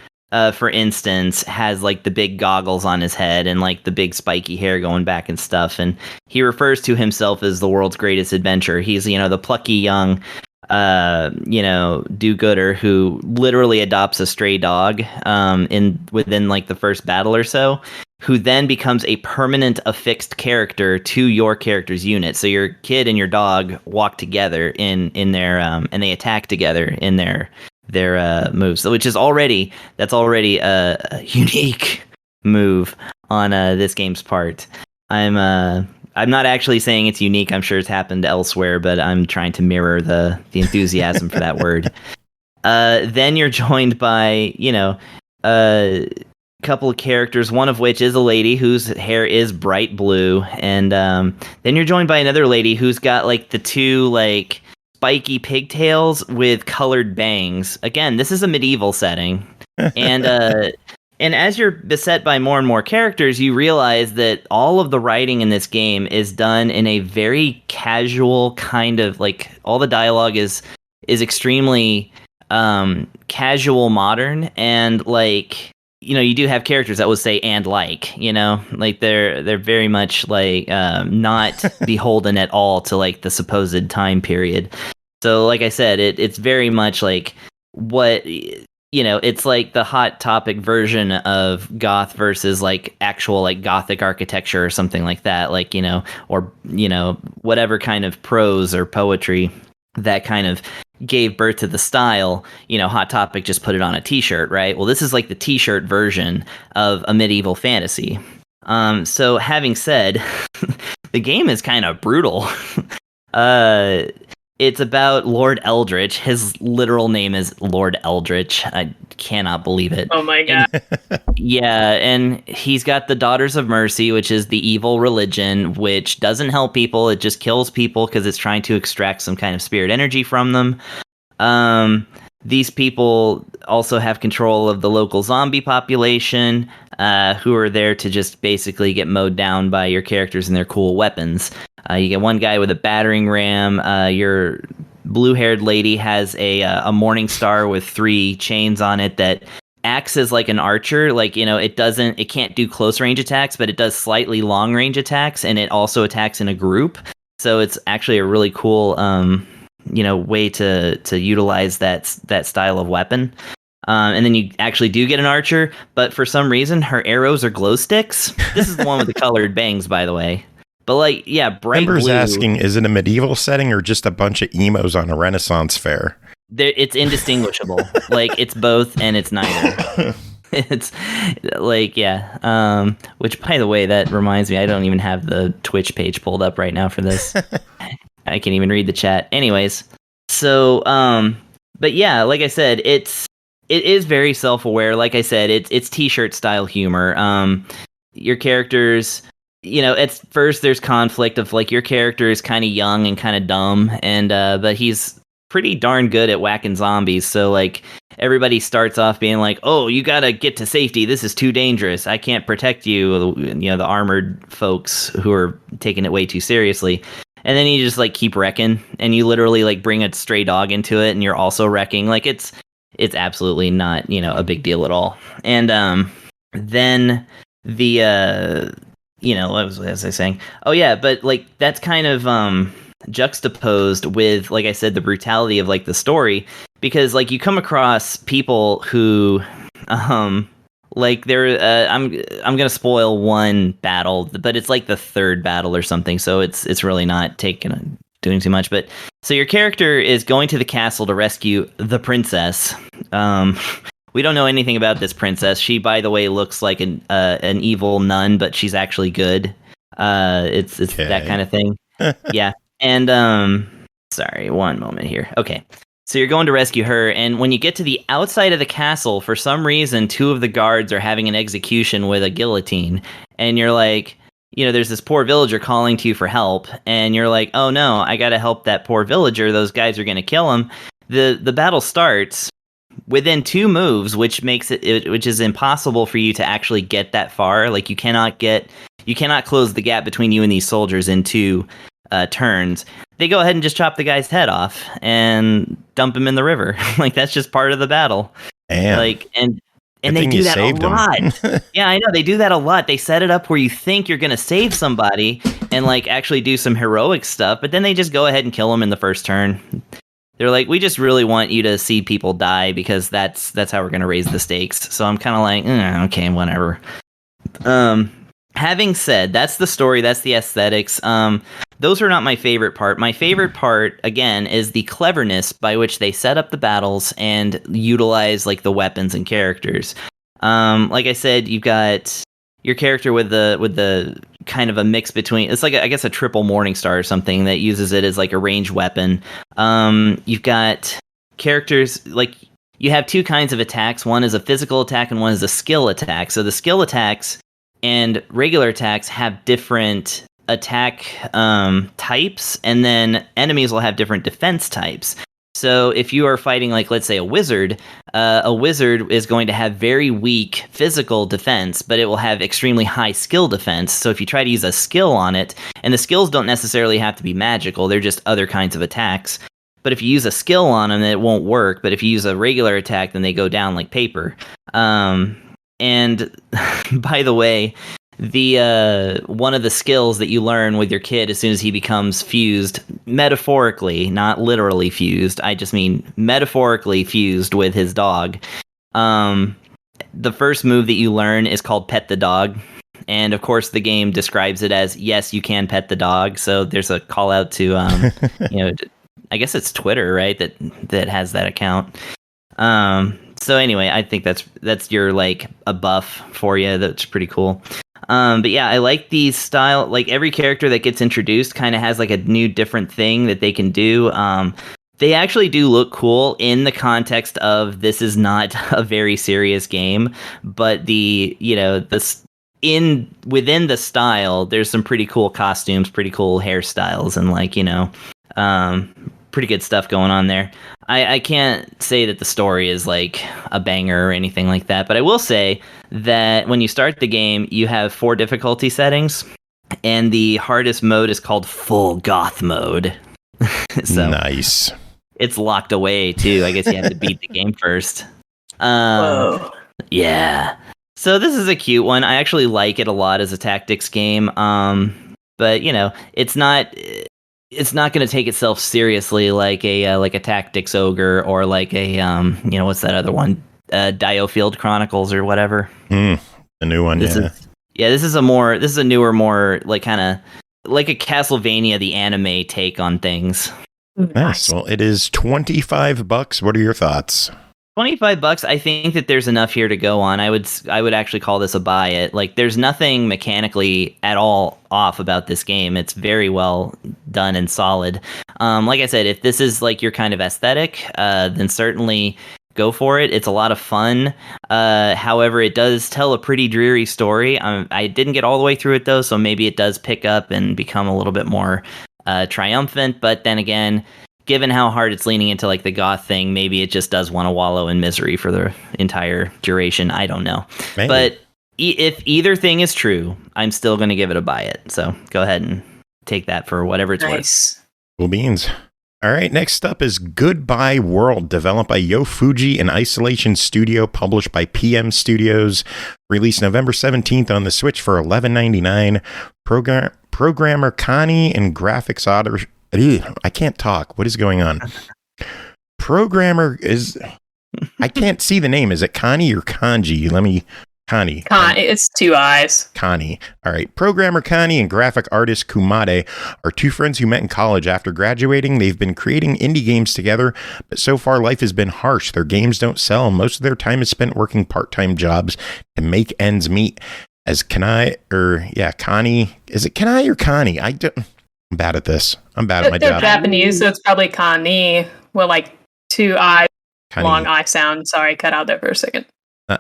Speaker 7: for instance, has like the big goggles on his head and like the big spiky hair going back and stuff, and he refers to himself as the world's greatest adventurer. He's the plucky young do-gooder who literally adopts a stray dog within like the first battle or so, who then becomes a permanent affixed character to your character's unit. So your kid and your dog walk together in their and they attack together in their moves, which is already a unique move on this game's part. I'm not actually saying it's unique. I'm sure it's happened elsewhere, but I'm trying to mirror the enthusiasm for that word. Then you're joined by, a couple of characters, one of which is a lady whose hair is bright blue. And then you're joined by another lady who's got like the two like spiky pigtails with colored bangs. Again, this is a medieval setting. And as you're beset by more and more characters, you realize that all of the writing in this game is done in a very casual kind of like, all the dialogue is extremely casual modern, and like, you do have characters that would say and like they're very much like not beholden at all to like the supposed time period. So like I said, it's very much like what it's like the Hot Topic version of goth versus like actual like gothic architecture or something like that, like or whatever kind of prose or poetry that kind of gave birth to the style. Hot Topic just put it on a t-shirt, right? Well, this is like the t-shirt version of a medieval fantasy. So having said, the game is kind of brutal. It's about Lord Eldritch. His literal name is Lord Eldritch. I cannot believe it.
Speaker 5: Oh my god.
Speaker 7: And he's got the Daughters of Mercy, which is the evil religion, which doesn't help people. It just kills people because it's trying to extract some kind of spirit energy from them. These people also have control of the local zombie population, who are there to just basically get mowed down by your characters and their cool weapons. You get one guy with a battering ram. Your blue-haired lady has a morning star with 3 chains on it that acts as like an archer. Like, it can't do close range attacks, but it does slightly long range attacks, and it also attacks in a group. So it's actually a really cool way to utilize that style of weapon. And then you actually do get an archer, but for some reason her arrows are glow sticks. This is the one with the colored bangs, by the way. But like, yeah, bright
Speaker 4: Ember's
Speaker 7: blue.
Speaker 4: asking, is it a medieval setting or just a bunch of emos on a Renaissance fair?
Speaker 7: It's indistinguishable. Like, it's both and it's neither. It's like, yeah. Which, by the way, that reminds me, I don't even have the Twitch page pulled up right now for this. I can't even read the chat. Anyways, so, but yeah, like I said, it's it is very self-aware. Like I said, it's t-shirt style humor. Your characters, at first there's conflict of like your character is kind of young and kind of dumb, and but he's pretty darn good at whacking zombies. So like everybody starts off being like, "Oh, you gotta get to safety. This is too dangerous. I can't protect you." The armored folks who are taking it way too seriously. And then you just like keep wrecking, and you literally like bring a stray dog into it, and you're also wrecking. Like it's absolutely not a big deal at all. And then the what was I saying? Oh yeah, but like that's kind of juxtaposed with, like I said, the brutality of like the story, because like you come across people who like there I'm gonna spoil one battle, but it's like the third battle or something, so it's really not doing too much. But so your character is going to the castle to rescue the princess. We don't know anything about this princess. She, by the way, looks like an evil nun, but she's actually good. It's okay. That kind of thing. Yeah. And sorry, one moment here. Okay. So you're going to rescue her, and when you get to the outside of the castle, for some reason, 2 of the guards are having an execution with a guillotine, and you're like, there's this poor villager calling to you for help, and you're like, oh no, I gotta help that poor villager. Those guys are gonna kill him. The battle starts within 2 moves, which makes which is impossible for you to actually get that far. Like you cannot close the gap between you and these soldiers in 2 turns. They go ahead and just chop the guy's head off and dump him in the river. Like that's just part of the battle.
Speaker 4: Damn.
Speaker 7: Like and they do that a lot. Yeah, I know, they do that a lot. They set it up where you think you're gonna save somebody and like actually do some heroic stuff, but then they just go ahead and kill him in the first turn. They're like, we just really want you to see people die because that's how we're gonna raise the stakes. So I'm kind of like, okay, whatever. Having said, that's the story, that's the aesthetics. Those are not my favorite part. My favorite part, again, is the cleverness by which they set up the battles and utilize like the weapons and characters. Like I said, you've got your character with the kind of a mix between, it's like I guess a triple Morningstar or something that uses it as like a ranged weapon. You've got characters like you have 2 kinds of attacks. One is a physical attack and one is a skill attack. So the skill attacks and regular attacks have different attack types, and then enemies will have different defense types. So if you are fighting, like, let's say a wizard is going to have very weak physical defense, but it will have extremely high skill defense. So if you try to use a skill on it, and the skills don't necessarily have to be magical, they're just other kinds of attacks. But if you use a skill on them, it won't work. But if you use a regular attack, then they go down like paper. And by the way, the one of the skills that you learn with your kid as soon as he becomes fused, metaphorically, not literally fused, I just mean metaphorically fused with his dog. The first move that you learn is called Pet the Dog. And of course the game describes it as, yes, you can pet the dog. So there's a call out to, I guess it's Twitter, right? That has that account. So anyway, I think that's your like a buff for you. That's pretty cool. But yeah, I like these style. Like every character that gets introduced kind of has like a new different thing that they can do. They actually do look cool in the context of this is not a very serious game, but within the style, there's some pretty cool costumes, pretty cool hairstyles, and like pretty good stuff going on there. I can't say that the story is like a banger or anything like that, but I will say that when you start the game, you have 4 difficulty settings, and the hardest mode is called Full Goth Mode. So
Speaker 4: nice.
Speaker 7: It's locked away too. I guess you have to beat the game first. Whoa. Yeah. So this is a cute one. I actually like it a lot as a tactics game. But it's not going to take itself seriously like a Tactics Ogre or like a what's that other one? Diofield Chronicles or whatever.
Speaker 4: The new one. This
Speaker 7: is a newer, more like kind of like a Castlevania the anime take on things.
Speaker 4: Nice. Well, it is $25. What are your thoughts?
Speaker 7: $25. I think that there's enough here to go on. I would actually call this a buy it. Like there's nothing mechanically at all off about this game. It's very well done and solid. Like I said, if this is like your kind of aesthetic, then certainly go for it. It's a lot of fun. However, it does tell a pretty dreary story. I didn't get all the way through it though, so maybe it does pick up and become a little bit more triumphant. But then again, given how hard it's leaning into like the goth thing, maybe it just does want to wallow in misery for the entire duration. I don't know. Maybe. But if either thing is true, I'm still going to give it a buy it. So go ahead and take that for whatever it's worth.
Speaker 4: Cool beans. All right, next up is Goodbye World, developed by Fujii and Isolation Studio, published by PM Studios, released November 17th on the Switch for $11.99. Programmer Connie and graphics author... I can't talk. What is going on? Programmer is... I can't see the name. Is it Connie or Kanji? Connie.
Speaker 5: It's two eyes.
Speaker 4: Connie. All right. Programmer Connie and graphic artist Kumade are two friends who met in college. After graduating, they've been creating indie games together, but so far life has been harsh. Their games don't sell, and most of their time is spent working part-time jobs to make ends meet. As Connie, is it Connie or Connie? I'm bad at this. I'm bad at my job.
Speaker 5: They're Japanese, so it's probably Connie. Well, like two eyes, Connie. Long I sound. Sorry, cut out there for a second.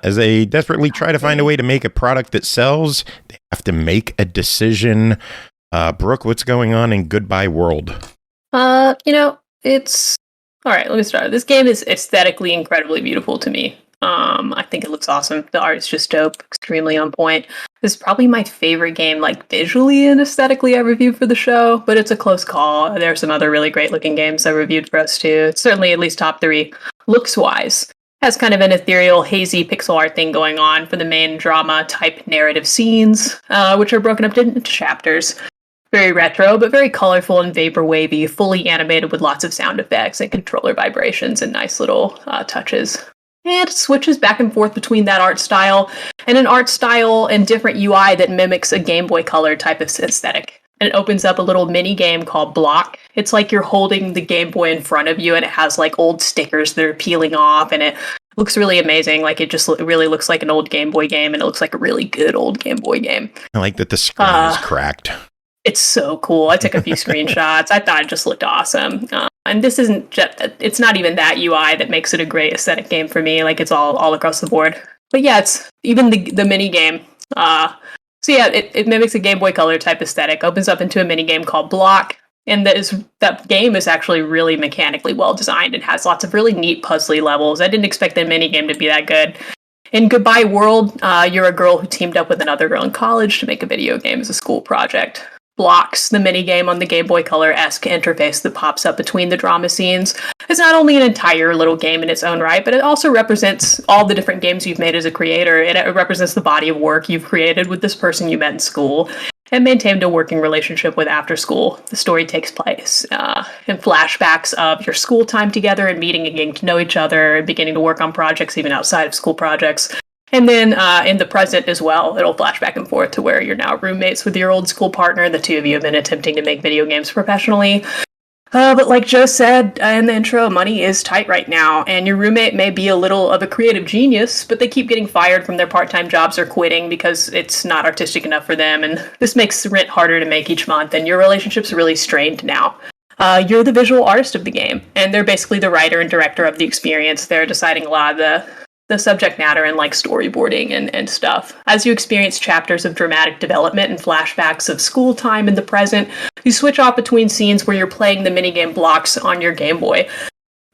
Speaker 4: As they desperately try to find a way to make a product that sells, they have to make a decision. Brooke, what's going on in Goodbye World?
Speaker 5: It's... All right, let me start. This game is aesthetically incredibly beautiful to me. I think it looks awesome. The art is just dope, extremely on point. This is probably my favorite game, like visually and aesthetically I reviewed for the show, but it's a close call. There are some other really great looking games I reviewed for us too. It's certainly at least top 3 looks-wise. Has kind of an ethereal, hazy pixel art thing going on for the main drama-type narrative scenes, which are broken up into chapters. Very retro, but very colorful and vapor wavy, fully animated with lots of sound effects and controller vibrations and nice little touches. And it switches back and forth between that art style and an art style and different UI that mimics a Game Boy Color type of aesthetic. And it opens up a little mini game called Block. It's like you're holding the Game Boy in front of you, and it has like old stickers that are peeling off, and it looks really amazing. Like it just really looks like an old Game Boy game, and it looks like a really good old Game Boy game.
Speaker 4: I like that the screen is cracked.
Speaker 5: It's so cool. I took a few screenshots. I thought it just looked awesome. And this isn't just, it's not even that UI that makes it a great aesthetic game for me. Like it's all across the board. But yeah, it's even the mini game. So yeah, it mimics a Game Boy Color type aesthetic, opens up into a mini game called Block. And that game is actually really mechanically well designed and has lots of really neat puzzly levels. I didn't expect the mini game to be that good. In Goodbye World, you're a girl who teamed up with another girl in college to make a video game as a school project. Blocks, the minigame on the Game Boy Color-esque interface that pops up between the drama scenes. It's not only an entire little game in its own right, but it also represents all the different games you've made as a creator. It represents the body of work you've created with this person you met in school and maintained a working relationship with after school. The story takes place in flashbacks of your school time together and meeting and getting to know each other and beginning to work on projects even outside of school projects. And then in the present as well, it'll flash back and forth to where you're now roommates with your old school partner. The two of you have been attempting to make video games professionally. But like Joe said in the intro, money is tight right now. And your roommate may be a little of a creative genius, but they keep getting fired from their part-time jobs or quitting because it's not artistic enough for them. And this makes rent harder to make each month. And your relationship's really strained now. You're the visual artist of the game. And they're basically the writer and director of the experience. They're deciding a lot of the subject matter and like storyboarding and stuff. As you experience chapters of dramatic development and flashbacks of school time in the present, you switch off between scenes where you're playing the minigame Blocks on your Game Boy.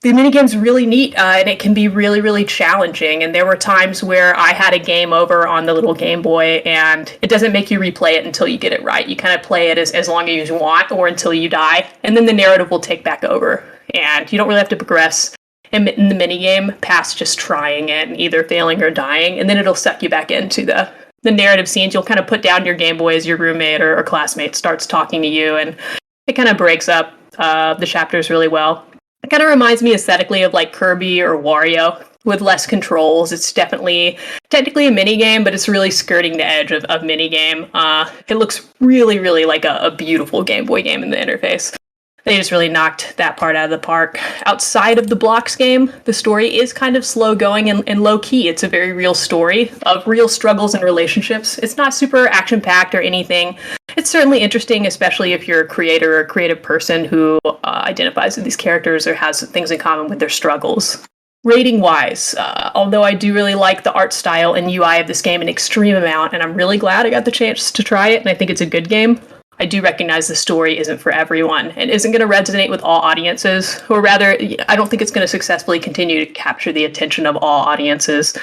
Speaker 5: The minigame's really neat, and it can be really, really challenging. And there were times where I had a game over on the little Game Boy, and it doesn't make you replay it until you get it right. You kind of play it as long as you want or until you die, and then the narrative will take back over. And you don't really have to progress in the minigame past just trying it and either failing or dying, and then it'll suck you back into the narrative scenes. You'll kind of put down your Game Boy as your roommate or classmate starts talking to you, and it kind of breaks up the chapters really well. It kind of reminds me aesthetically of like Kirby or Wario with less controls. It's definitely technically a minigame, but it's really skirting the edge of minigame. It looks really, really like a beautiful Game Boy game in the interface. They just really knocked that part out of the park. Outside of the Blocks game, the story is kind of slow going and low key. It's a very real story of real struggles and relationships. It's not super action packed or anything. It's certainly interesting, especially if you're a creator or a creative person who identifies with these characters or has things in common with their struggles. Rating wise, although I do really like the art style and UI of this game an extreme amount, and I'm really glad I got the chance to try it, and I think it's a good game, I do recognize the story isn't for everyone and isn't going to resonate with all audiences, or rather, I don't think it's going to successfully continue to capture the attention of all audiences.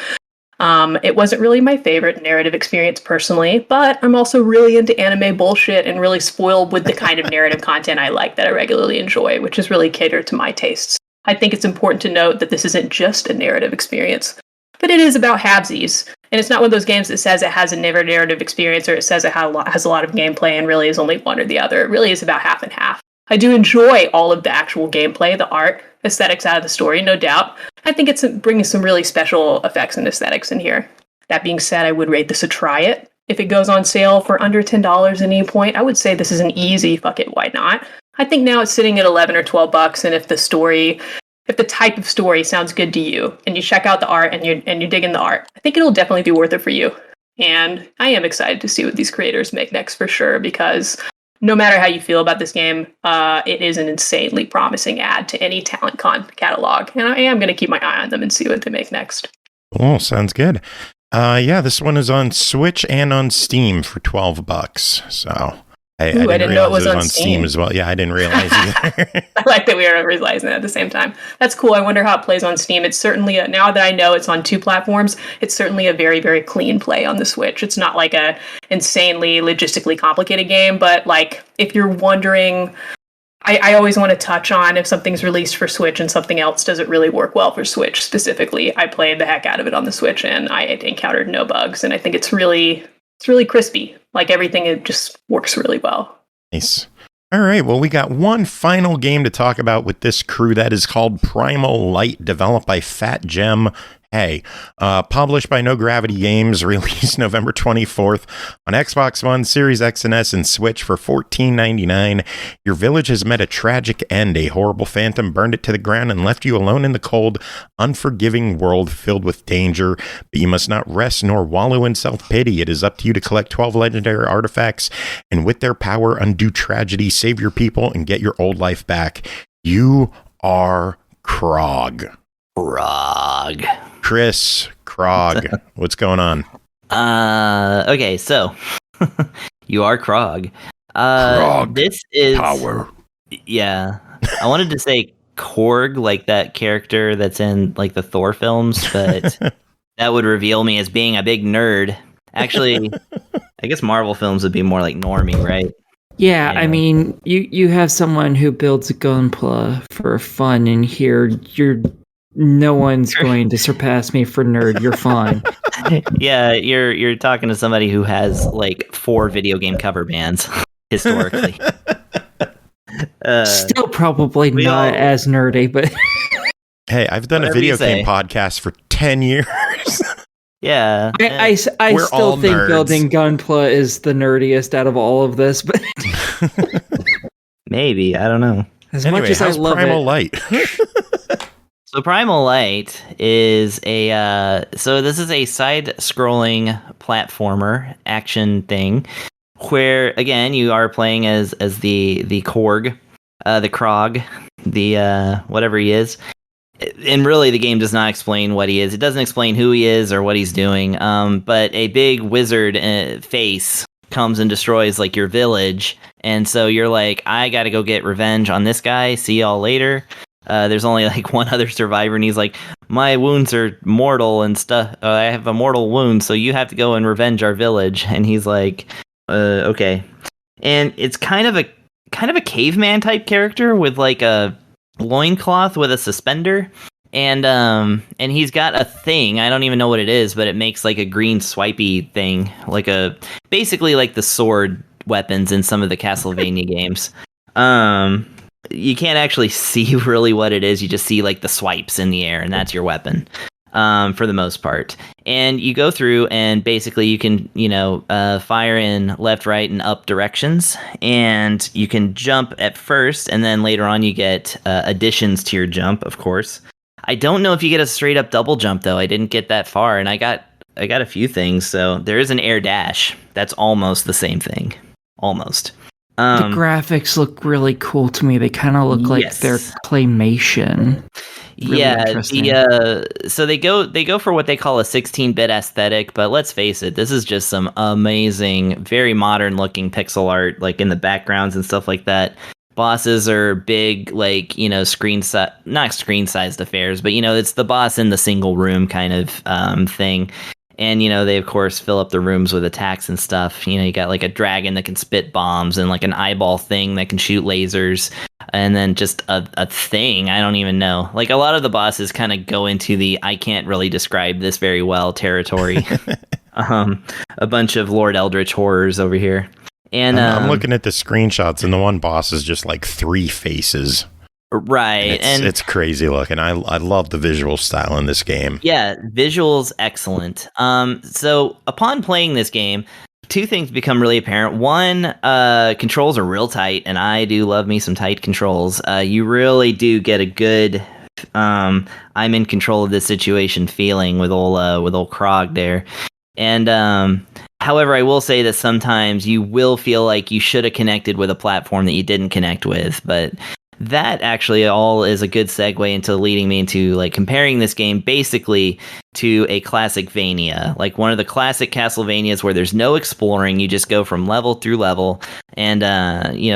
Speaker 5: It wasn't really my favorite narrative experience personally, but I'm also really into anime bullshit and really spoiled with the kind of narrative content I like that I regularly enjoy, which is really catered to my tastes. I think it's important to note that this isn't just a narrative experience, but it is about halvesies. And it's not one of those games that says it has a narrative experience or it says it has a lot of gameplay and really is only one or the other. It really is about half and half. I do enjoy all of the actual gameplay, the art, aesthetics out of the story, no doubt. I think it's bringing some really special effects and aesthetics in here. That being said, I would rate this a try it. If it goes on sale for under $10 at any point, I would say this is an easy fuck it, why not? I think now it's sitting at $11 or $12, and if the type of story sounds good to you, and you check out the art and you're digging the art, I think it'll definitely be worth it for you. And I am excited to see what these creators make next for sure, because no matter how you feel about this game, it is an insanely promising add to any Talent Con catalog, and I am going to keep my eye on them and see what they make next.
Speaker 4: Oh, sounds good. Yeah, this one is on Switch and on Steam for $12. So I didn't know it was on Steam as well. Yeah, I didn't realize either.
Speaker 5: I like that we are realizing that at the same time. That's cool. I wonder how it plays on Steam. It's certainly, now that I know it's on 2 platforms, it's certainly a very, very clean play on the Switch. It's not like a insanely logistically complicated game, but like if you're wondering, I always want to touch on if something's released for Switch and something else doesn't really work well for Switch specifically. I played the heck out of it on the Switch and I encountered no bugs, and I think it's really crispy. Like everything, it just works really well.
Speaker 4: Nice. All right. Well, we got one final game to talk about with this crew that is called Primal Light, developed by Fat Gem. Hey, published by No Gravity Games, released November 24th on Xbox One, Series X and S, and Switch for $14.99. Your village has met a tragic end. A horrible phantom burned it to the ground and left you alone in the cold, unforgiving world filled with danger. But you must not rest nor wallow in self-pity. It is up to you to collect 12 legendary artifacts, and with their power, undo tragedy, save your people, and get your old life back. You are Krog. Chris, Krog, what's going on?
Speaker 7: Okay, so you are Krog.
Speaker 4: Krog.
Speaker 7: This is
Speaker 4: power.
Speaker 7: Yeah, I wanted to say Korg, like that character that's in like the Thor films, but that would reveal me as being a big nerd. Actually, I guess Marvel films would be more like normie, right?
Speaker 2: Yeah,
Speaker 7: Anyway.
Speaker 2: I mean, you have someone who builds a gunpla for fun, and here no one's going to surpass me for nerd. You're fine.
Speaker 7: Yeah, you're talking to somebody who has like 4 video game cover bands historically.
Speaker 2: Still probably not as nerdy, but
Speaker 4: Hey, I've done a video game podcast for 10 years.
Speaker 7: Yeah,
Speaker 2: I still think
Speaker 4: nerds.
Speaker 2: building gunpla is the nerdiest out of all of this. But
Speaker 7: maybe, I don't know.
Speaker 2: as much as I love
Speaker 4: Primal
Speaker 2: it,
Speaker 4: Light?
Speaker 7: So Primal Light is this is a side-scrolling platformer action thing, where again you are playing as the Korg, the Krog, the whatever he is, and really the game does not explain what he is. It doesn't explain who he is or what he's doing. But a big wizard face comes and destroys like your village, and so you're like, I got to go get revenge on this guy. See y'all later. There's only like one other survivor, and he's like, my wounds are mortal and stuff. I have a mortal wound, so you have to go and revenge our village. And he's like, okay. And it's kind of a caveman type character with like a loincloth with a suspender. And he's got a thing, I don't even know what it is, but it makes like a green swipey thing, like basically like the sword weapons in some of the Castlevania games. You can't actually see really what it is. You just see like the swipes in the air, and that's your weapon for the most part. And you go through, and basically you can, fire in left, right, and up directions. And you can jump at first, and then later on you get additions to your jump, of course. I don't know if you get a straight up double jump though. I didn't get that far, and I got a few things. So there is an air dash. That's almost the same thing. Almost.
Speaker 2: the graphics look really cool to me. They kind of look like they're claymation. really interesting.
Speaker 7: So they go for what they call a 16-bit aesthetic, but let's face it, this is just some amazing, very modern looking pixel art, like in the backgrounds and stuff like that. Bosses are big, like, not screen-sized affairs, but, it's the boss in the single room kind of thing. And, they, of course, fill up the rooms with attacks and stuff. You got, like, a dragon that can spit bombs and, like, an eyeball thing that can shoot lasers. And then just a thing, I don't even know. Like, a lot of the bosses kind of go into the I can't really describe this very well territory. A bunch of Lord Eldritch horrors over here. And
Speaker 4: I'm looking at the screenshots, and the one boss is just, like, 3 faces.
Speaker 7: Right,
Speaker 4: and it's crazy looking. I love the visual style in this game.
Speaker 7: Yeah, visuals excellent. So upon playing this game, 2 things become really apparent. One, controls are real tight, and I do love me some tight controls. You really do get a good I'm in control of this situation feeling with old Krog there. And however, I will say that sometimes you will feel like you should have connected with a platform that you didn't connect with, but that actually all is a good segue into leading me into like comparing this game basically to a classic Vania, like one of the classic Castlevanias where there's no exploring, you just go from level through level, and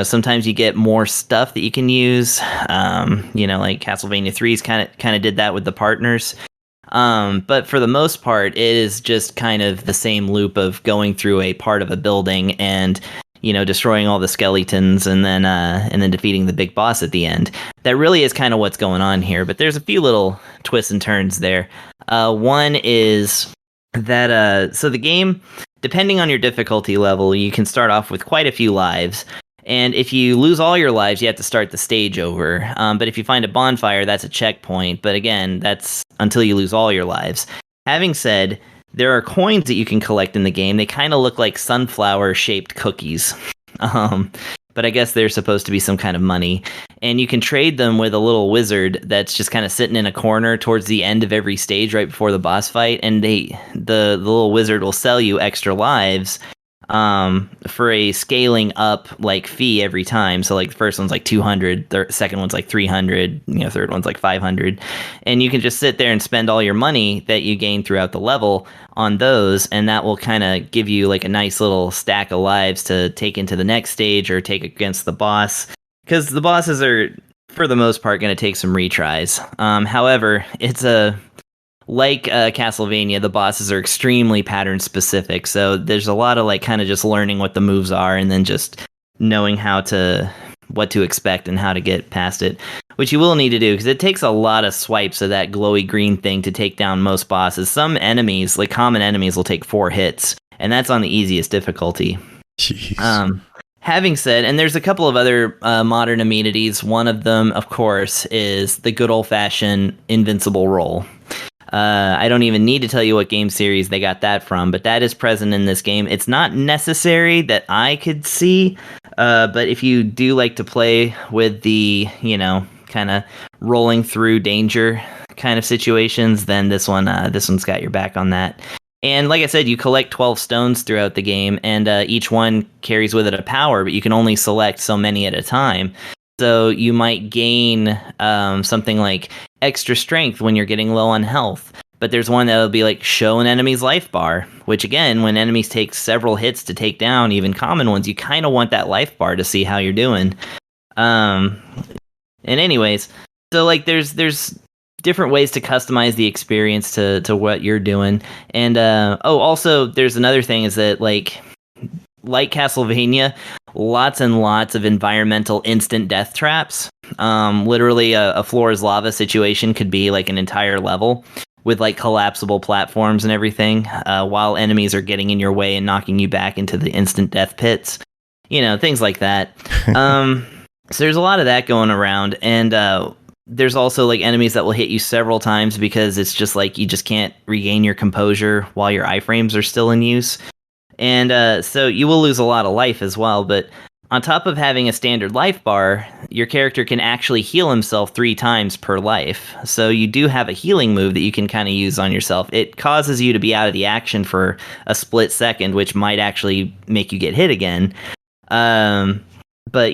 Speaker 7: sometimes you get more stuff that you can use. Like Castlevania 3's kind of did that with the partners. But for the most part, it is just kind of the same loop of going through a part of a building and destroying all the skeletons and then defeating the big boss at the end. That really is kind of what's going on here, but there's a few little twists and turns there. One is that, so the game, depending on your difficulty level, you can start off with quite a few lives. And if you lose all your lives, you have to start the stage over. But if you find a bonfire, that's a checkpoint. But again, that's until you lose all your lives. Having said, there are coins that you can collect in the game. They kind of look like sunflower-shaped cookies. But I guess they're supposed to be some kind of money. And you can trade them with a little wizard that's just kind of sitting in a corner towards the end of every stage right before the boss fight. And the little wizard will sell you extra lives for a scaling up like fee every time. So like the first one's like 200, the second one's like 300, third one's like 500, and you can just sit there and spend all your money that you gain throughout the level on those, and that will kind of give you like a nice little stack of lives to take into the next stage or take against the boss, because the bosses are for the most part going to take some retries. However, it's like Castlevania, the bosses are extremely pattern specific, so there's a lot of like kind of just learning what the moves are and then just knowing what to expect and how to get past it, which you will need to do because it takes a lot of swipes of that glowy green thing to take down most bosses. Some enemies, like common enemies, will take 4 hits, and that's on the easiest difficulty.
Speaker 4: Jeez.
Speaker 7: Having said, and there's a couple of other modern amenities. One of them, of course, is the good old-fashioned invincible roll. I don't even need to tell you what game series they got that from, but that is present in this game. It's not necessary that I could see, but if you do like to play with the, kind of rolling through danger kind of situations, then this one's got your back on that. And like I said, you collect 12 stones throughout the game, and each one carries with it a power, but you can only select so many at a time. So you might gain something like extra strength when you're getting low on health. But there's one that'll be like show an enemy's life bar, which again, when enemies take several hits to take down even common ones, you kind of want that life bar to see how you're doing. And anyways, so like there's different ways to customize the experience to what you're doing. And also there's another thing is that like Castlevania, lots and lots of environmental instant death traps. Literally a floor is lava situation could be like an entire level with like collapsible platforms and everything, while enemies are getting in your way and knocking you back into the instant death pits, things like that. So there's a lot of that going around, and there's also like enemies that will hit you several times because it's just like you just can't regain your composure while your iframes are still in use. And so you will lose a lot of life as well, but on top of having a standard life bar, your character can actually heal himself 3 times per life. So you do have a healing move that you can kind of use on yourself. It causes you to be out of the action for a split second, which might actually make you get hit again. But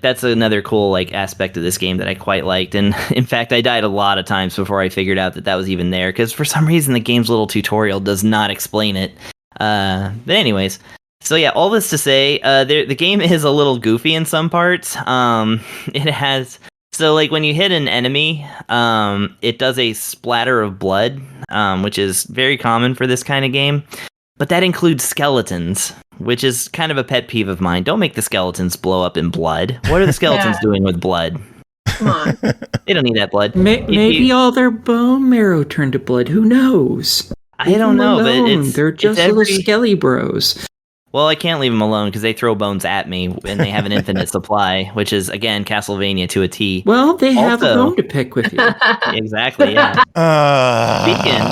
Speaker 7: that's another cool like aspect of this game that I quite liked, and in fact I died a lot of times before I figured out that was even there, because for some reason the game's little tutorial does not explain it. But anyways, so yeah, all this to say, the game is a little goofy in some parts. It has, so like when you hit an enemy, it does a splatter of blood, which is very common for this kind of game. But that includes skeletons, which is kind of a pet peeve of mine. Don't make the skeletons blow up in blood. What are the skeletons doing with blood?
Speaker 5: Come on.
Speaker 7: They don't need that blood.
Speaker 2: Maybe all their bone marrow turned to blood. Who knows?
Speaker 7: I don't know, but
Speaker 2: they're just little skelly bros.
Speaker 7: Well, I can't leave them alone because they throw bones at me, and they have an infinite supply, which is, again, Castlevania to a T.
Speaker 2: Well, they have a bone to pick with you.
Speaker 7: Exactly, yeah. Speaking.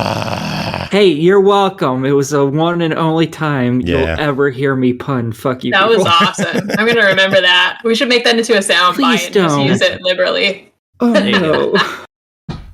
Speaker 2: Hey, you're welcome. It was a one and only time you'll ever hear me pun. Fuck you.
Speaker 5: That
Speaker 2: people.
Speaker 5: was awesome. I'm going to remember that. We should make that into a sound bite and just use it liberally.
Speaker 2: Oh,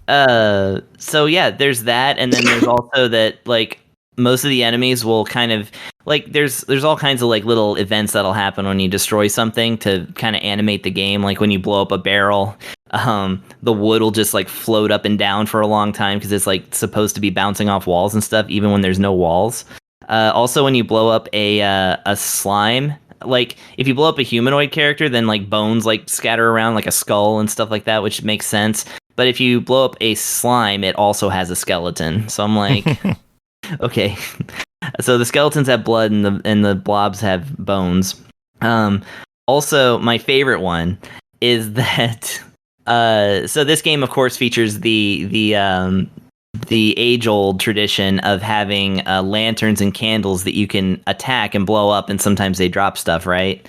Speaker 2: no.
Speaker 7: So, yeah, there's that, and then there's also that, like, most of the enemies will kind of, like, there's all kinds of, like, little events that'll happen when you destroy something to kind of animate the game. Like, when you blow up a barrel, the wood will just, like, float up and down for a long time because it's, like, supposed to be bouncing off walls and stuff, even when there's no walls. Also, when you blow up a slime, like, if you blow up a humanoid character, then, like, bones, like, scatter around, like a skull and stuff like that, which makes sense. But if you blow up a slime, it also has a skeleton. So I'm like... Okay, so the skeletons have blood and the blobs have bones. Also, my favorite one is that so this game, of course, features the age-old tradition of having lanterns and candles that you can attack and blow up, and sometimes they drop stuff, right?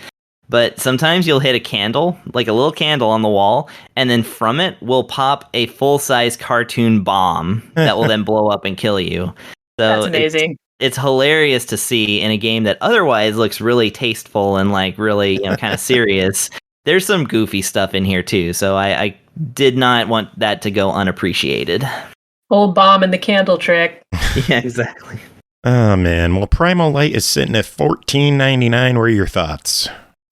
Speaker 7: But sometimes you'll hit a candle, like a little candle on the wall, and then from it will pop a full-size cartoon bomb that will then blow up and kill you. So
Speaker 5: that's amazing.
Speaker 7: It's hilarious to see in a game that otherwise looks really tasteful and like really, kind of serious. There's some goofy stuff in here too, so I did not want that to go unappreciated.
Speaker 5: Old bomb and the candle trick.
Speaker 7: Yeah, exactly.
Speaker 4: Oh man, well, Primal Light is sitting at $14.99. What are your thoughts?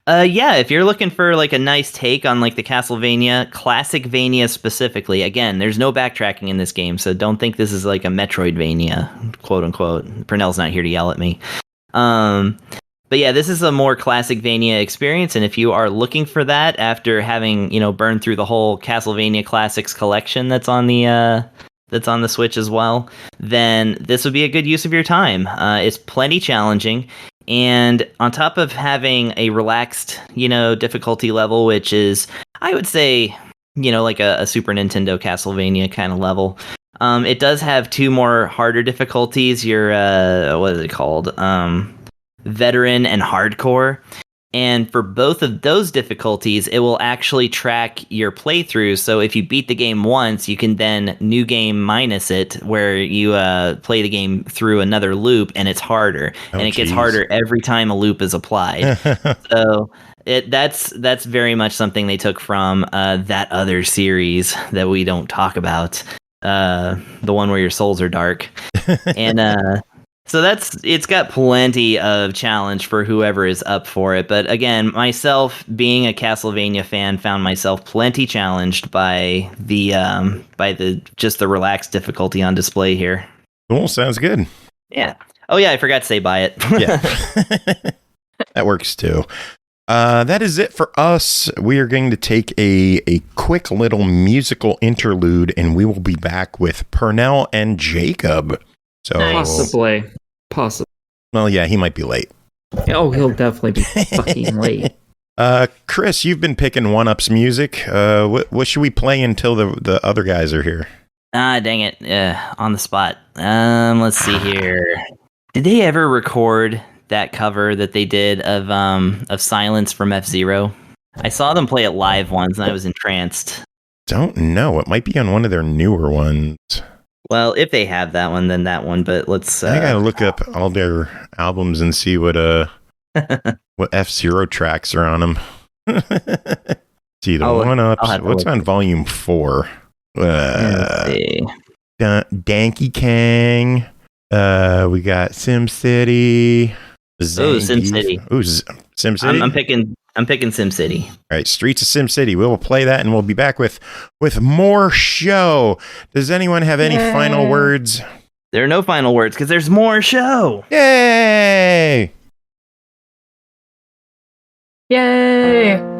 Speaker 7: Yeah, if you're looking for like a nice take on like the Castlevania, Classicvania specifically, again, there's no backtracking in this game, so don't think this is like a Metroidvania, quote unquote. Pernell's not here to yell at me. But yeah, this is a more Classicvania experience, and if you are looking for that after having, burned through the whole Castlevania Classics collection that's on the Switch as well, then this would be a good use of your time. It's plenty challenging. And on top of having a relaxed, difficulty level, which is, I would say, like a Super Nintendo Castlevania kind of level, it does have two more harder difficulties. Your, what is it called? Veteran and Hardcore. And for both of those difficulties, it will actually track your playthrough. So if you beat the game once, you can then new game minus it, where you play the game through another loop, and it's harder. And it gets harder every time a loop is applied. So that's very much something they took from that other series that we don't talk about, the one where your souls are dark. And so it's got plenty of challenge for whoever is up for it. But again, myself being a Castlevania fan, found myself plenty challenged by the relaxed difficulty on display here.
Speaker 4: Cool, sounds good.
Speaker 7: Yeah. Oh yeah, I forgot to say buy it.
Speaker 4: Yeah. That works too. That is it for us. We are going to take a quick little musical interlude, and we will be back with Pernell and Jacob. So
Speaker 2: Possibly.
Speaker 4: Well, yeah, he might be late.
Speaker 2: Oh, he'll definitely be fucking late.
Speaker 4: Chris, you've been picking OneUps music. What should we play until the other guys are here?
Speaker 7: Dang it. On the spot. Let's see here. Did they ever record that cover that they did of Silence from F-Zero? I saw them play it live once, and I was entranced.
Speaker 4: Don't know. It might be on one of their newer ones.
Speaker 7: Well, if they have that one, then that one. But let's.
Speaker 4: I gotta look up all their albums and see what what F-Zero tracks are on them. See the OneUps. What's on Volume 4?
Speaker 7: Let's see.
Speaker 4: Donkey Kong. We got SimCity.
Speaker 7: SimCity.
Speaker 4: Ooh, SimCity.
Speaker 7: I'm picking I'm picking SimCity.
Speaker 4: All right, Streets of SimCity. We will play that, and we'll be back with more show. Does anyone have any final words?
Speaker 7: There are no final words because there's more show.
Speaker 4: Yay!
Speaker 5: Yay!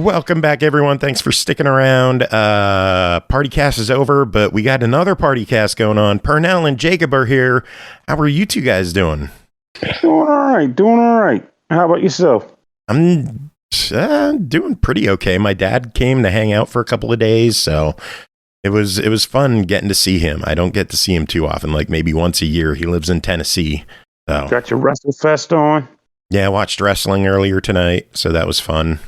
Speaker 4: Welcome back, everyone. Thanks for sticking around. PartyCast is over, but we got another PartyCast going on. Pernell and Jacob are here. How are you two guys doing?
Speaker 8: Doing all right. How about yourself?
Speaker 4: I'm doing pretty okay. My dad came to hang out for a couple of days, so it was fun getting to see him. I don't get to see him too often, like maybe once a year. He lives in Tennessee. So.
Speaker 8: Got your Wrestle Fest on?
Speaker 4: Yeah, I watched wrestling earlier tonight, so that was fun.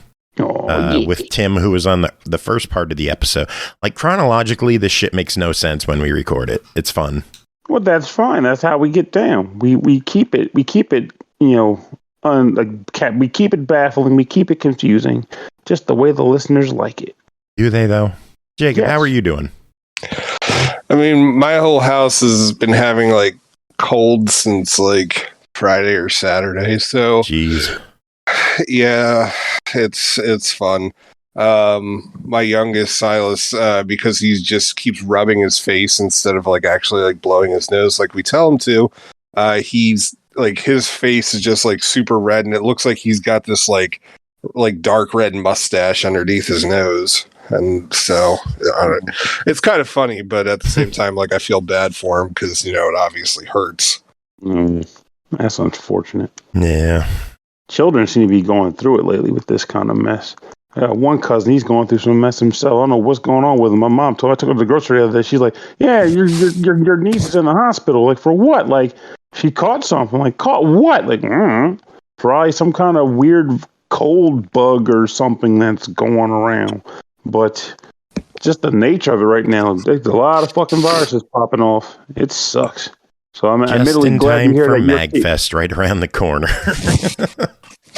Speaker 4: With Tim, who was on the first part of the episode. Like, chronologically, this shit makes no sense when we record it. It's fun.
Speaker 8: Well, that's fine. That's how we get down. We keep it, we keep it baffling. We keep it confusing, just the way the listeners like it.
Speaker 4: Do they, though? Jacob, yes. How are you doing?
Speaker 9: I mean, my whole house has been having, like, cold since, like, Friday or Saturday, so...
Speaker 4: Jeez.
Speaker 9: Yeah, it's fun. My youngest, Silas, because he just keeps rubbing his face instead of like actually like blowing his nose like we tell him to, he's like his face is just like super red and it looks like he's got this like dark red mustache underneath his nose. And so it's kind of funny, but at the same time, like I feel bad for him because, it obviously hurts.
Speaker 8: That's unfortunate.
Speaker 4: Yeah.
Speaker 8: Children seem to be going through it lately with this kind of mess. One cousin, he's going through some mess himself. I don't know what's going on with him. My mom I took her to the grocery the other day. She's like, yeah, your niece is in the hospital. Like, for what? Like, she caught something. Like, caught what? Like, probably some kind of weird cold bug or something that's going around. But just the nature of it right now, there's a lot of fucking viruses popping off. It sucks. So I'm admittedly glad to hear that
Speaker 4: MagFest right around the corner.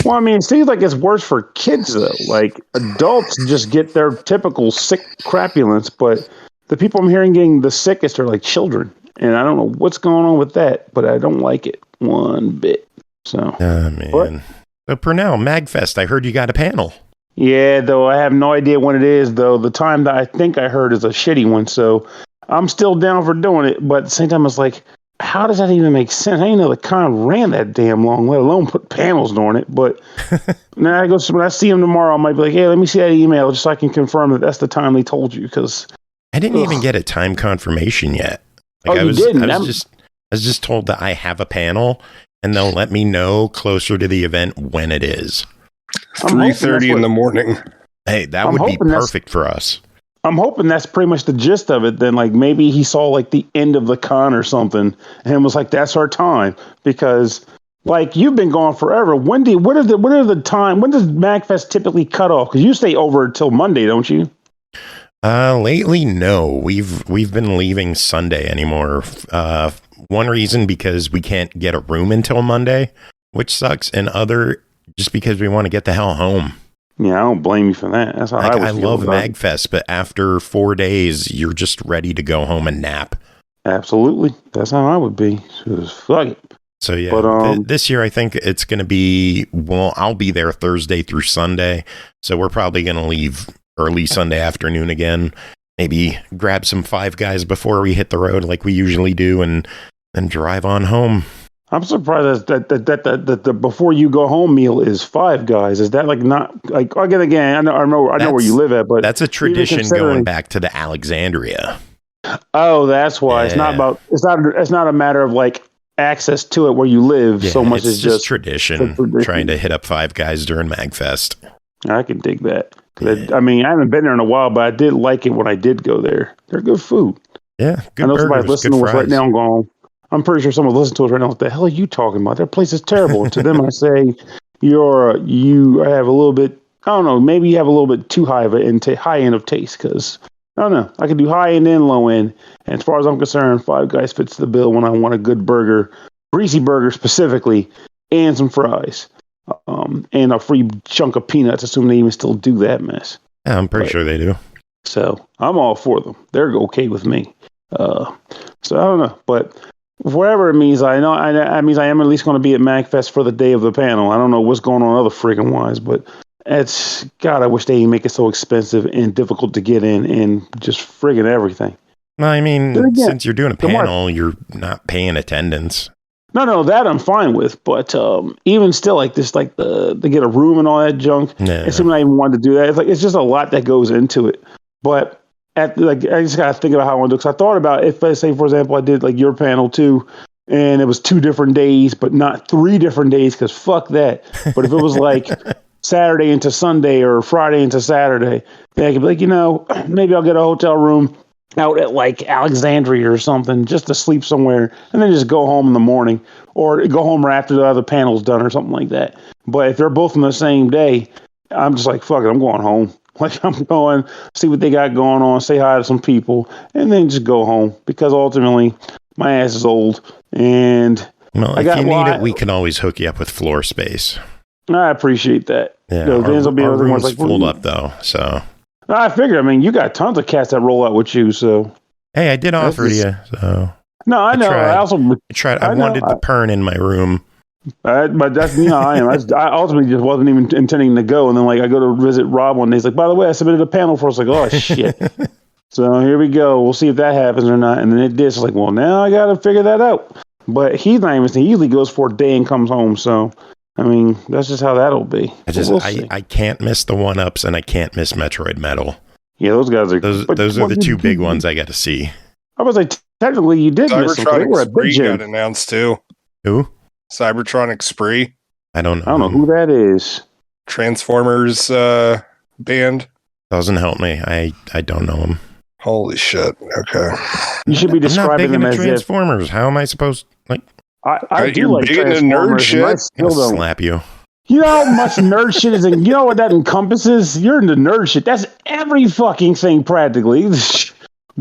Speaker 8: Well, I mean, it seems like it's worse for kids, though. Like, adults just get their typical sick crapulence, but the people I'm hearing getting the sickest are, like, children. And I don't know what's going on with that, but I don't like it one bit. So,
Speaker 4: man. So, Pernell, MagFest, I heard you got a panel.
Speaker 8: Yeah, though, I have no idea when it is, though. The time that I think I heard is a shitty one, so I'm still down for doing it. But at the same time, it's like, how does that even make sense? I didn't know the con ran that damn long, let alone put panels on it. But now when I see him tomorrow, I might be like, hey, let me see that email just so I can confirm that that's the time they told you. Because
Speaker 4: I didn't even get a time confirmation yet. Like, I was just told that I have a panel and they'll let me know closer to the event when it is.
Speaker 9: 3:30 in the morning.
Speaker 4: Hey, that would be perfect for us.
Speaker 8: I'm hoping that's pretty much the gist of it. Then, like, maybe he saw like the end of the con or something, and was like, "That's our time." Because, like, you've been gone forever. When does MagFest typically cut off? Because you stay over until Monday, don't you?
Speaker 4: Lately, no. We've been leaving Sunday anymore. One reason because we can't get a room until Monday, which sucks, and other just because we want to get the hell home. Yeah, I don't blame you for that. That's how I love MagFest, but after 4 days, you're just ready to go home and nap. Absolutely. That's how I would be. Fuck it. So, yeah, but, this year I think it's going to be, I'll be there Thursday through Sunday, so we're probably going to leave early Sunday afternoon again. Maybe grab some Five Guys before we hit the road like we usually do, and then drive on home. I'm surprised that the before you go home meal is Five Guys. Is that like not like again? I know where you live at, but that's a tradition going back to the Alexandria. Oh, that's why it's not about it's not a matter of like access to it where you live so much as just tradition. Trying to hit up Five Guys during MagFest. I can dig that. I mean, I haven't been there in a while, but I did like it when I did go there. They're good food. Yeah, good. I know somebody listening to us right now going, I'm pretty sure someone listening to us right now. What the hell are you talking about? Their place is terrible. And to them, I say, you have a little bit. I don't know. Maybe you have a little bit too high of high end of taste. Because I don't know. I can do high end and low end. And as far as I'm concerned, Five Guys fits the bill when I want a good burger, greasy burger specifically, and some fries, and a free chunk of peanuts. Assuming they even still do that mess. Yeah, I'm pretty sure they do. So I'm all for them. They're okay with me. So I don't know, but. Whatever it means, I know. I means I am at least going to be at MagFest for the day of the panel. I don't know what's going on other freaking wise, but it's God. I wish they didn't make it so expensive and difficult to get in, and just friggin' everything. Well, I mean, since you're doing a panel, you're not paying attendance.
Speaker 8: No, that I'm fine with. But even still, like this, like to get a room and all that junk.
Speaker 4: Yeah.
Speaker 8: It's something I even wanted to do that. It's like it's just a lot that goes into it. But I just gotta think about how I want to do. Because I thought about if I say, for example, I did like your panel too, and it was 2 different days, but not 3 different days. Because fuck that. But if it was like Saturday into Sunday or Friday into Saturday, then I could be like, maybe I'll get a hotel room out at like Alexandria or something just to sleep somewhere and then just go home in the morning or go home right after the other panel's done or something like that. But if they're both on the same day, I'm just like, fuck it, I'm going home. Like I'm going, see what they got going on, say hi to some people, and then just go home because ultimately my ass is old and
Speaker 4: well, if you need it, we can always hook you up with floor space. I
Speaker 8: appreciate that.
Speaker 4: Yeah, our room's like, full up though, so.
Speaker 8: I figure. I mean, you got tons of cats that roll out with you, so.
Speaker 4: Hey, I did offer to you, so.
Speaker 8: No, I know. I
Speaker 4: tried. I wanted the Pern in my room.
Speaker 8: But that's I am. I ultimately just wasn't even intending to go, and then like I go to visit Rob one day. He's like, "By the way, I submitted a panel for us." Like, oh shit. So here we go. We'll see if that happens or not. And then it did. So like, well, now I got to figure that out. But he's not even. He usually goes for a day and comes home. So. I mean, that's just how that'll be.
Speaker 4: I can't miss the OneUps and I can't miss Metroid Metal.
Speaker 8: Yeah, those guys are.
Speaker 4: Those are the 2 big ones I got to see.
Speaker 8: I was like, technically, you did miss them. They were at Big
Speaker 9: got announced too.
Speaker 4: Who?
Speaker 9: Cybertronic Spree.
Speaker 4: I don't know.
Speaker 8: I don't know who that is.
Speaker 9: Transformers band.
Speaker 4: Doesn't help me. I don't know him.
Speaker 9: Holy shit. Okay.
Speaker 8: You should be describing them as
Speaker 4: Transformers. How am I supposed like?
Speaker 8: I do like
Speaker 9: nerd shit.
Speaker 4: I'll slap you.
Speaker 8: You know how much nerd shit is, and you know what that encompasses? You're into nerd shit. That's every fucking thing practically.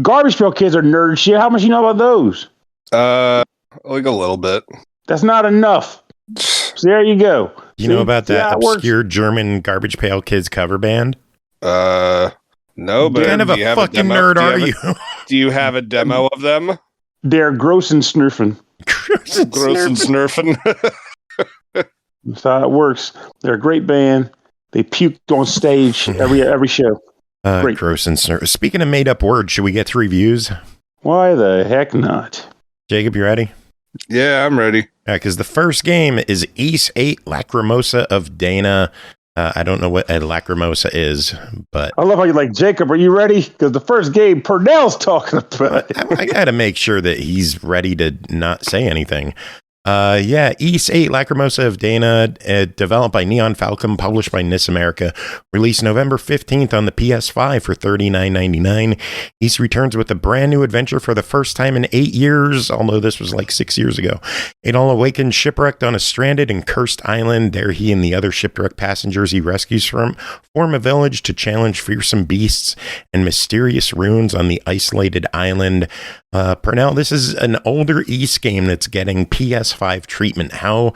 Speaker 8: Garbage Pail Kids are nerd shit. How much you know about those?
Speaker 9: Like a little bit.
Speaker 8: That's not enough. So there you go.
Speaker 4: You know about that obscure German Garbage Pail Kids cover band?
Speaker 9: No, but
Speaker 4: what kind of a fucking nerd are you?
Speaker 9: Do you have a demo of them?
Speaker 8: They're gross and snurfing.
Speaker 9: Gross and snurfing.
Speaker 8: That's how it works. They're a great band. They puked on stage every show.
Speaker 4: Gross and snurfing. Speaking of made up words, should we get to reviews?
Speaker 8: Why the heck not?
Speaker 4: Jacob, you ready?
Speaker 9: Yeah, I'm ready.
Speaker 4: Yeah, because the first game is Ys 8 Lacrimosa of Dana. I don't know what a Lacrimosa is, but...
Speaker 8: I love how you're like, Jacob, are you ready? Because the first game, Pernell's talking about it.
Speaker 4: I got to make sure that he's ready to not say anything. Ys 8 Lacrimosa of Dana, developed by Nihon Falcom, published by NIS America, released November 15th on the PS5 for $39.99. Ys returns with a brand new adventure for the first time in 8 years, although this was like 6 years ago. Adol awakens shipwrecked on a stranded and cursed island. There he and the other shipwrecked passengers he rescues from form a village to challenge fearsome beasts and mysterious ruins on the isolated island. Pernell, this is an older Ys game that's getting PS5 treatment. How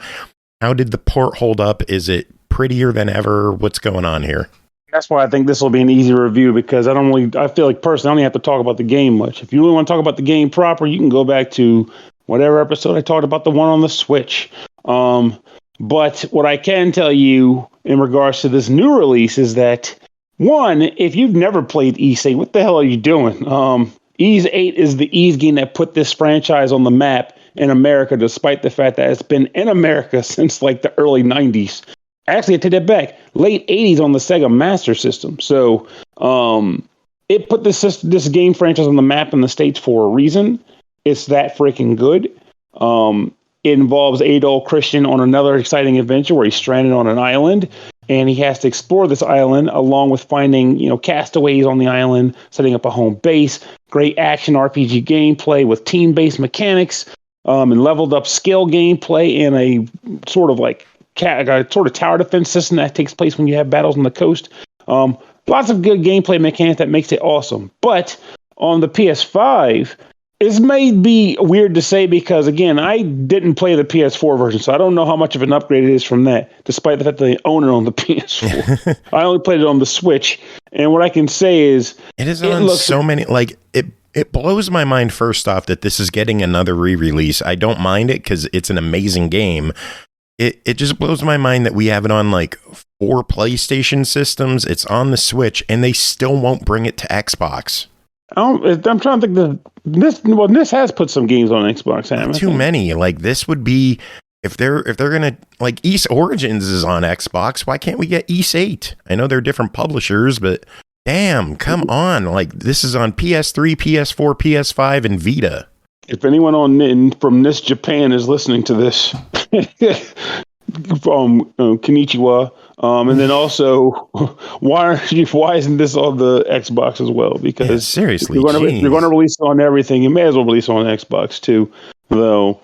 Speaker 4: did the port hold up? Is it prettier than ever? What's going on here?
Speaker 8: That's why I think this will be an easy review, because I feel like personally I don't have to talk about the game much. If you really want to talk about the game proper, you can go back to whatever episode I talked about the one on the Switch. But what I can tell you in regards to this new release is that, one, if you've never played Ys 8, what the hell are you doing? Ys 8 is the Ys game that put this franchise on the map in America, despite the fact that it's been in America since like the early 90s. Actually, I take that back. Late 80s on the Sega Master System. So it put this game franchise on the map in the States for a reason. It's that freaking good. It involves Adol Christian on another exciting adventure where he's stranded on an island, and he has to explore this island along with finding, castaways on the island, setting up a home base. Great action RPG gameplay with team-based mechanics, and leveled up skill gameplay, and a sort of like tower defense system that takes place when you have battles on the coast. Lots of good gameplay mechanics that makes it awesome. But on the PS5, this may be weird to say because, again, I didn't play the PS4 version, so I don't know how much of an upgrade it is from that, despite the fact that I own it on the PS4. I only played it on the Switch, and what I can say is...
Speaker 4: It blows my mind, first off, that this is getting another re-release. I don't mind it because it's an amazing game. It just blows my mind that we have it on like 4 PlayStation systems. It's on the Switch, and they still won't bring it to Xbox.
Speaker 8: I'm trying to think. This has put some games on Xbox.
Speaker 4: Not too many. Like this would be if they're gonna like East Origins is on Xbox. Why can't we get East 8? I know they're different publishers, but damn, come on! Like this is on PS3, PS4, PS5, and Vita.
Speaker 8: If anyone from this Japan is listening to this, from Konnichiwa, and then also, why isn't this on the Xbox as well? Because
Speaker 4: seriously,
Speaker 8: if you're going to release it on everything, you may as well release it on Xbox too. Though,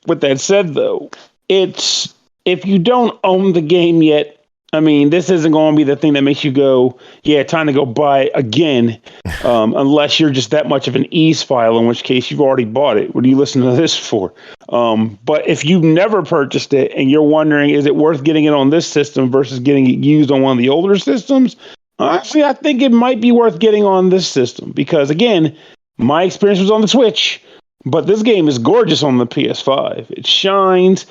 Speaker 8: with that said, though, it's if you don't own the game yet. I mean, this isn't going to be the thing that makes you go, yeah, time to go buy it again, unless you're just that much of an ease file, in which case you've already bought it. What are you listening to this for? But if you've never purchased it and you're wondering, is it worth getting it on this system versus getting it used on one of the older systems? Honestly, I think it might be worth getting on this system because, again, my experience was on the Switch, but this game is gorgeous on the PS5. It shines.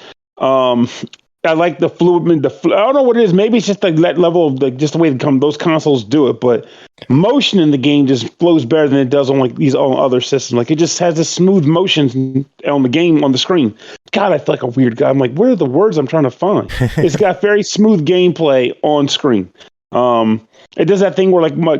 Speaker 8: I like the fluid. I don't know what it is. Maybe it's just like that level of like just the way those consoles do it. But motion in the game just flows better than it does on like these other systems. Like it just has this smooth motion on the game on the screen. God, I feel like a weird guy. I'm like, where are the words I'm trying to find? It's got very smooth gameplay on screen. It does that thing where like I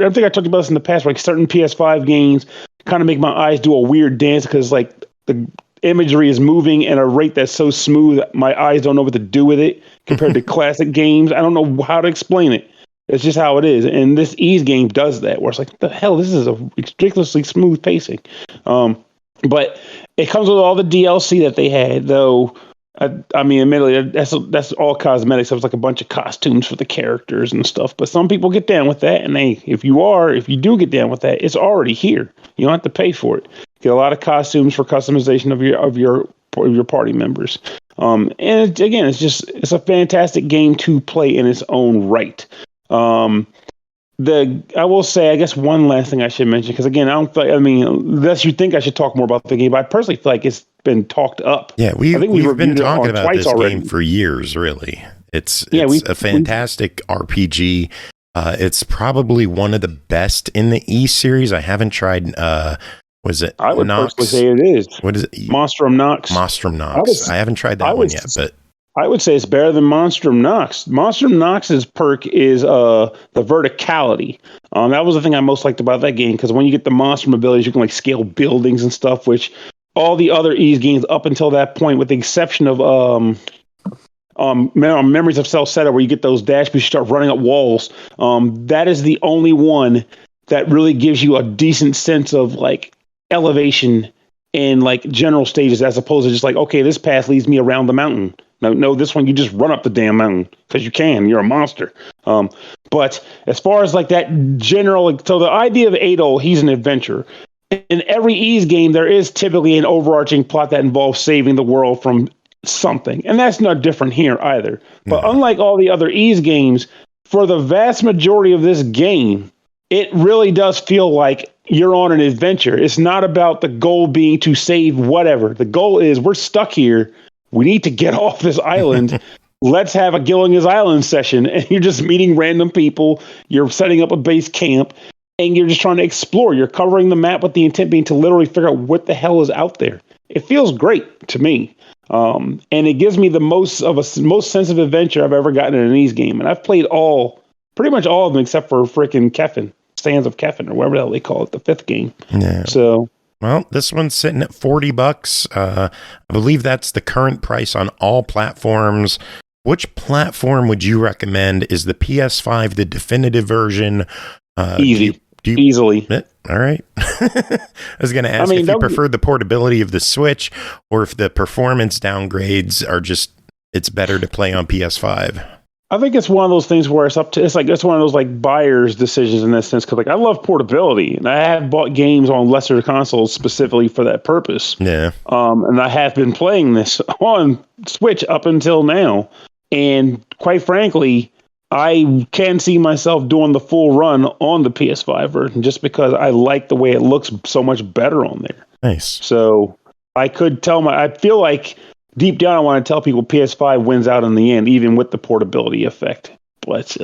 Speaker 8: think I talked about this in the past. Where, like certain PS5 games kind of make my eyes do a weird dance because like the imagery is moving at a rate that's so smooth my eyes don't know what to do with it compared to classic games. I don't know how to explain it. It's just how it is. And this Ease game does that where it's like, what the hell, this is a ridiculously smooth pacing. But it comes with all the DLC that they had, though. I mean, admittedly, that's all cosmetics. It was like a bunch of costumes for the characters and stuff. But some people get down with that, and if you do get down with that, it's already here. You don't have to pay for it. Get a lot of costumes for customization of your party members. And it's a fantastic game to play in its own right. I will say, I guess one last thing I should mention, because again, unless you think I should talk more about the game, but I personally feel like it's been talked up.
Speaker 4: Yeah, we've been talking about this game for years, really. It's a fantastic RPG. It's probably one of the best in the E series. I haven't tried, was it
Speaker 8: I would
Speaker 4: Nox?
Speaker 8: personally say it is.
Speaker 4: What is it?
Speaker 8: Monstrum Nox.
Speaker 4: Monstrum Nox. I haven't tried that one yet, but
Speaker 8: I would say it's better than Monstrum Nox. Monstrum Nox's perk is the verticality. That was the thing I most liked about that game, because when you get the Monstrum abilities, you can like scale buildings and stuff, which all the other Ease games up until that point, with the exception of Memories of Cell Setup, where you get those dash boosts, you start running up walls. That is the only one that really gives you a decent sense of like elevation in like general stages, as opposed to just like, okay, this path leads me around the mountain. No, this one you just run up the damn mountain because you can. You're a monster. But as far as like that general, so the idea of Adol, he's an adventurer. In every Ease game, there is typically an overarching plot that involves saving the world from something, and that's not different here either. But unlike all the other Ease games, for the vast majority of this game, it really does feel like you're on an adventure. It's not about the goal being to save whatever. The goal is we're stuck here. We need to get off this island. Let's have a Gilligan's Island session. And you're just meeting random people. You're setting up a base camp, and you're just trying to explore. You're covering the map with the intent being to literally figure out what the hell is out there. It feels great to me. And it gives me the most sense of adventure I've ever gotten in an Ease game. And I've played pretty much all of them except for freaking Kefin, Sands of Kefin, or whatever the hell they call it, the 5th game.
Speaker 4: Yeah.
Speaker 8: So,
Speaker 4: well, this one's sitting at $40. I believe that's the current price on all platforms. Which platform would you recommend? Is the PS5 the definitive version?
Speaker 8: Easy. Easily.
Speaker 4: All right. I was going to ask if you prefer the portability of the Switch, or if the performance downgrades are just, it's better to play on PS5.
Speaker 8: I think it's one of those things where it's one of those like buyer's decisions in that sense. Cause like I love portability, and I have bought games on lesser consoles specifically for that purpose.
Speaker 4: Yeah.
Speaker 8: And I have been playing this on Switch up until now. And quite frankly, I can see myself doing the full run on the PS5 version just because I like the way it looks so much better on there.
Speaker 4: Nice.
Speaker 8: So I feel like deep down I want to tell people PS5 wins out in the end, even with the portability effect. But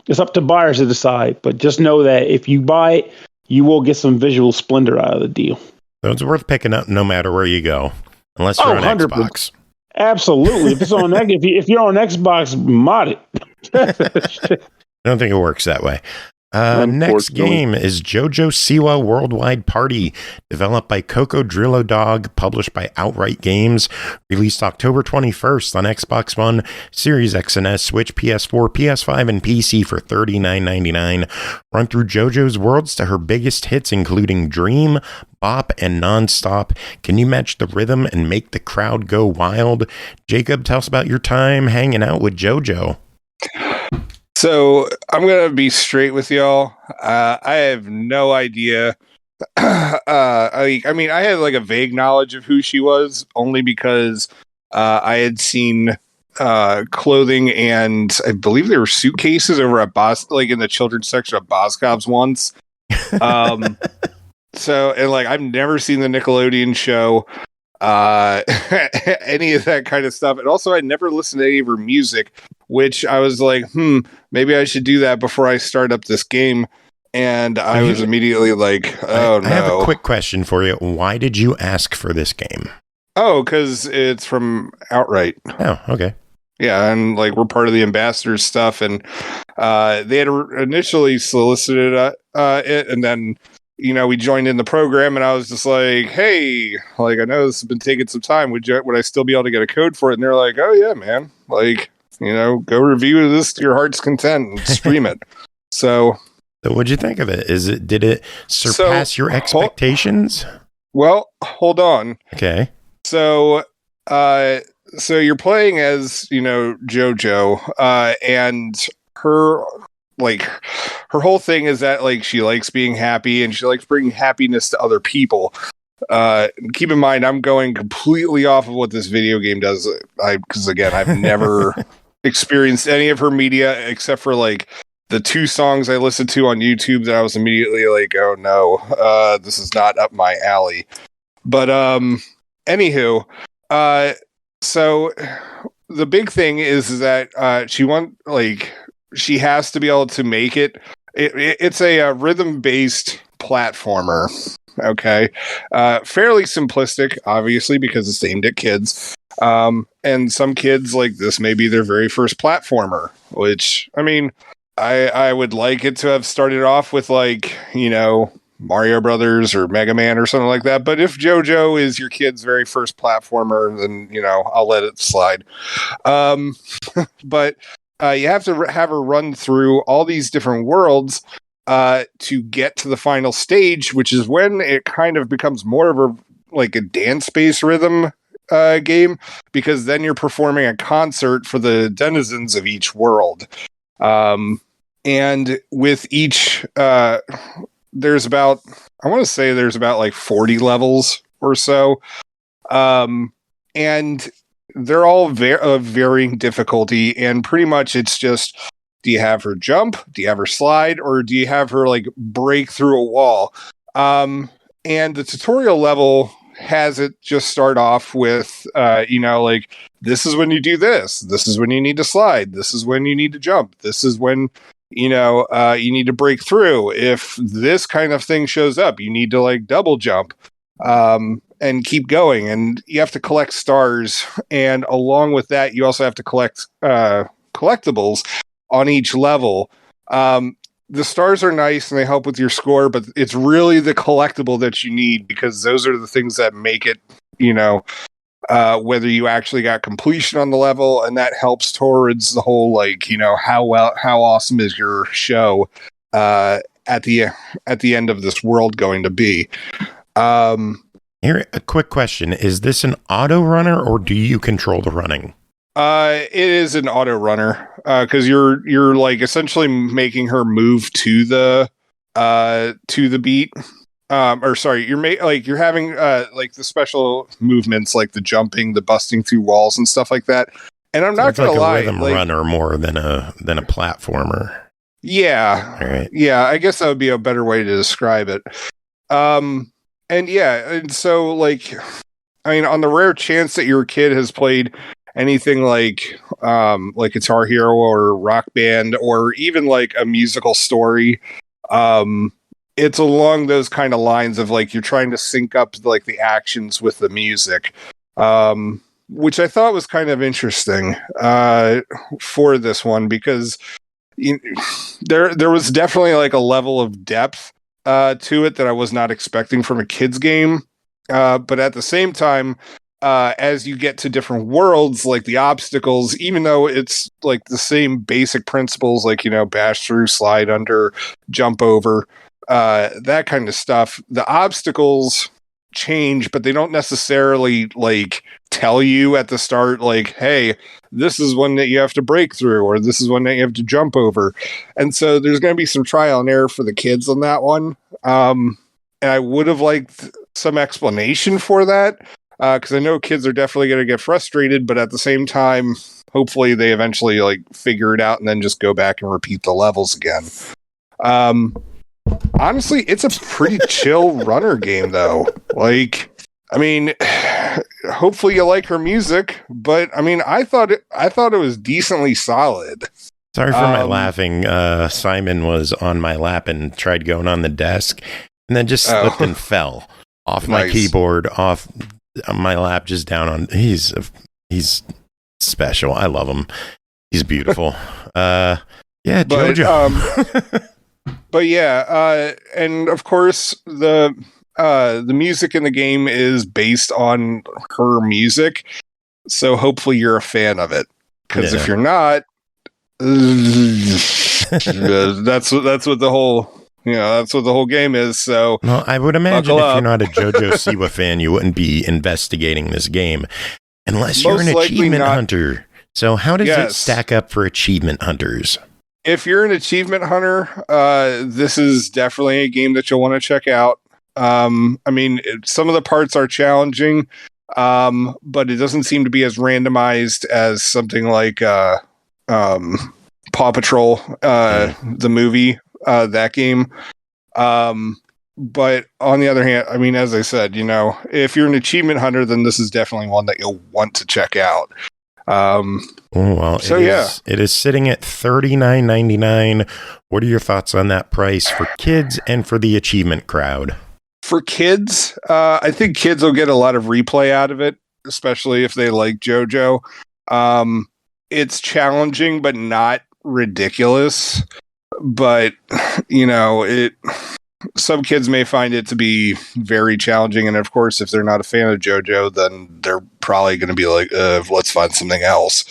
Speaker 8: it's up to buyers to decide. But just know that if you buy it, you will get some visual splendor out of the deal.
Speaker 4: So it's worth picking up no matter where you go, unless you're on 100%. Xbox.
Speaker 8: Absolutely. If it's on if you're on Xbox, mod it.
Speaker 4: I don't think it works that way. Next game is JoJo Siwa Worldwide Party, developed by Cocodrilo Dog, published by Outright Games, released October 21st on Xbox One, Series X and S, Switch, PS4, PS5, and PC for $39.99. Run through JoJo's worlds to her biggest hits, including Dream, Bop, and Nonstop. Can you match the rhythm and make the crowd go wild? Jacob, tell us about your time hanging out with JoJo.
Speaker 9: So I'm going to be straight with y'all. I have no idea. I had like a vague knowledge of who she was only because I had seen clothing and I believe there were suitcases over at in the children's section of Boscov's once. I've never seen the Nickelodeon show, any of that kind of stuff. And also I'd never listened to any of her music, which I was like, maybe I should do that before I start up this game. And I was immediately like, oh, no.
Speaker 4: I have a quick question for you. Why did you ask for this game?
Speaker 9: Oh, because it's from Outright.
Speaker 4: Oh, okay.
Speaker 9: Yeah, and like we're part of the ambassador stuff. And they had initially solicited it. And then, we joined in the program and I was just like, hey, like, I know this has been taking some time. Would I still be able to get a code for it? And they're like, oh, yeah, man. Like, go review this to your heart's content and stream it. So
Speaker 4: what'd you think of it? Did it surpass your expectations?
Speaker 9: Well, hold on.
Speaker 4: Okay.
Speaker 9: So you're playing as, JoJo, and her whole thing is that like she likes being happy and she likes bringing happiness to other people. Keep in mind, I'm going completely off of what this video game does. Because again, I've never experienced any of her media except for like the 2 songs I listened to on YouTube that I was immediately like, oh no, this is not up my alley. But anywho, so the big thing is that she has to be able to make it. It's a rhythm-based platformer. Okay. Fairly simplistic, obviously, because it's aimed at kids. And some kids, like, this may be their very first platformer, which, I mean, I would like it to have started off with, like, Mario Brothers or Mega Man or something like that. But if JoJo is your kid's very first platformer, then, I'll let it slide. But you have to have her run through all these different worlds to get to the final stage, which is when it kind of becomes more of a dance-based rhythm game, because then you're performing a concert for the denizens of each world. And with each, there's about 40 levels or so. And they're all of varying difficulty, and pretty much it's just, do you have her jump? Do you have her slide? Or do you have her break through a wall? And the tutorial level has it just start off with, this is when you do this. This is when you need to slide. This is when you need to jump. This is when, you need to break through. If this kind of thing shows up, you need to double jump. And keep going, and you have to collect stars, and along with that you also have to collect collectibles on each level. The stars are nice and they help with your score, but it's really the collectible that you need, because those are the things that make it, whether you actually got completion on the level, and that helps towards the whole how awesome is your show at the end of this world going to be.
Speaker 4: Here, a quick question. Is this an auto runner, or do you control the running?
Speaker 9: It is an auto runner, because you're essentially making her move to the beat. You're having the special movements, like the jumping, the busting through walls and stuff like that. And I'm not gonna lie,
Speaker 4: a rhythm runner more than a platformer.
Speaker 9: Yeah.
Speaker 4: All right.
Speaker 9: Yeah, I guess that would be a better way to describe it. And so on the rare chance that your kid has played anything like Guitar Hero or Rock Band, or even a musical story, it's along those kind of lines of like you're trying to sync up like the actions with the music, which I thought was kind of interesting for this one, because there was definitely like a level of depth to it that I was not expecting from a kid's game. But at the same time, as you get to different worlds, like the obstacles, even though it's like the same basic principles, like, bash through, slide under, jump over, that kind of stuff, the obstacles change, but they don't necessarily like tell you at the start, like, hey, this is one that you have to break through, or this is one that you have to jump over. And so there's going to be some trial and error for the kids on that one. And I would have liked some explanation for that, because I know kids are definitely going to get frustrated, but at the same time, hopefully they eventually like figure it out and then just go back and repeat the levels again. Honestly, it's a pretty chill runner game, though. Like, I mean, hopefully you like her music, but I mean, I thought it was decently solid.
Speaker 4: Sorry for my laughing. Simon was on my lap and tried going on the desk, and then just slipped and fell off my keyboard, off my lap, just down on. He's special. I love him. He's beautiful. Yeah, JoJo.
Speaker 9: But yeah, and of course the music in the game is based on her music, so hopefully you're a fan of it. Because if you're not, that's what the whole game is. So,
Speaker 4: well, I would imagine if you're not a JoJo Siwa fan, you wouldn't be investigating this game unless you're an achievement hunter. So, how does it stack up for achievement hunters?
Speaker 9: If you're an achievement hunter, this is definitely a game that you'll want to check out. I mean, some of the parts are challenging, but it doesn't seem to be as randomized as something like Paw Patrol, the movie, that game. But on the other hand, I mean, as I said, if you're an achievement hunter, then this is definitely one that you'll want to check out. It is sitting at
Speaker 4: $39.99. What are your thoughts on that price for kids and for the achievement crowd?
Speaker 9: For kids, I think kids will get a lot of replay out of it, especially if they like JoJo. It's challenging, but not ridiculous. But some kids may find it to be very challenging, and of course, if they're not a fan of JoJo, then they're probably going to be like, let's find something else.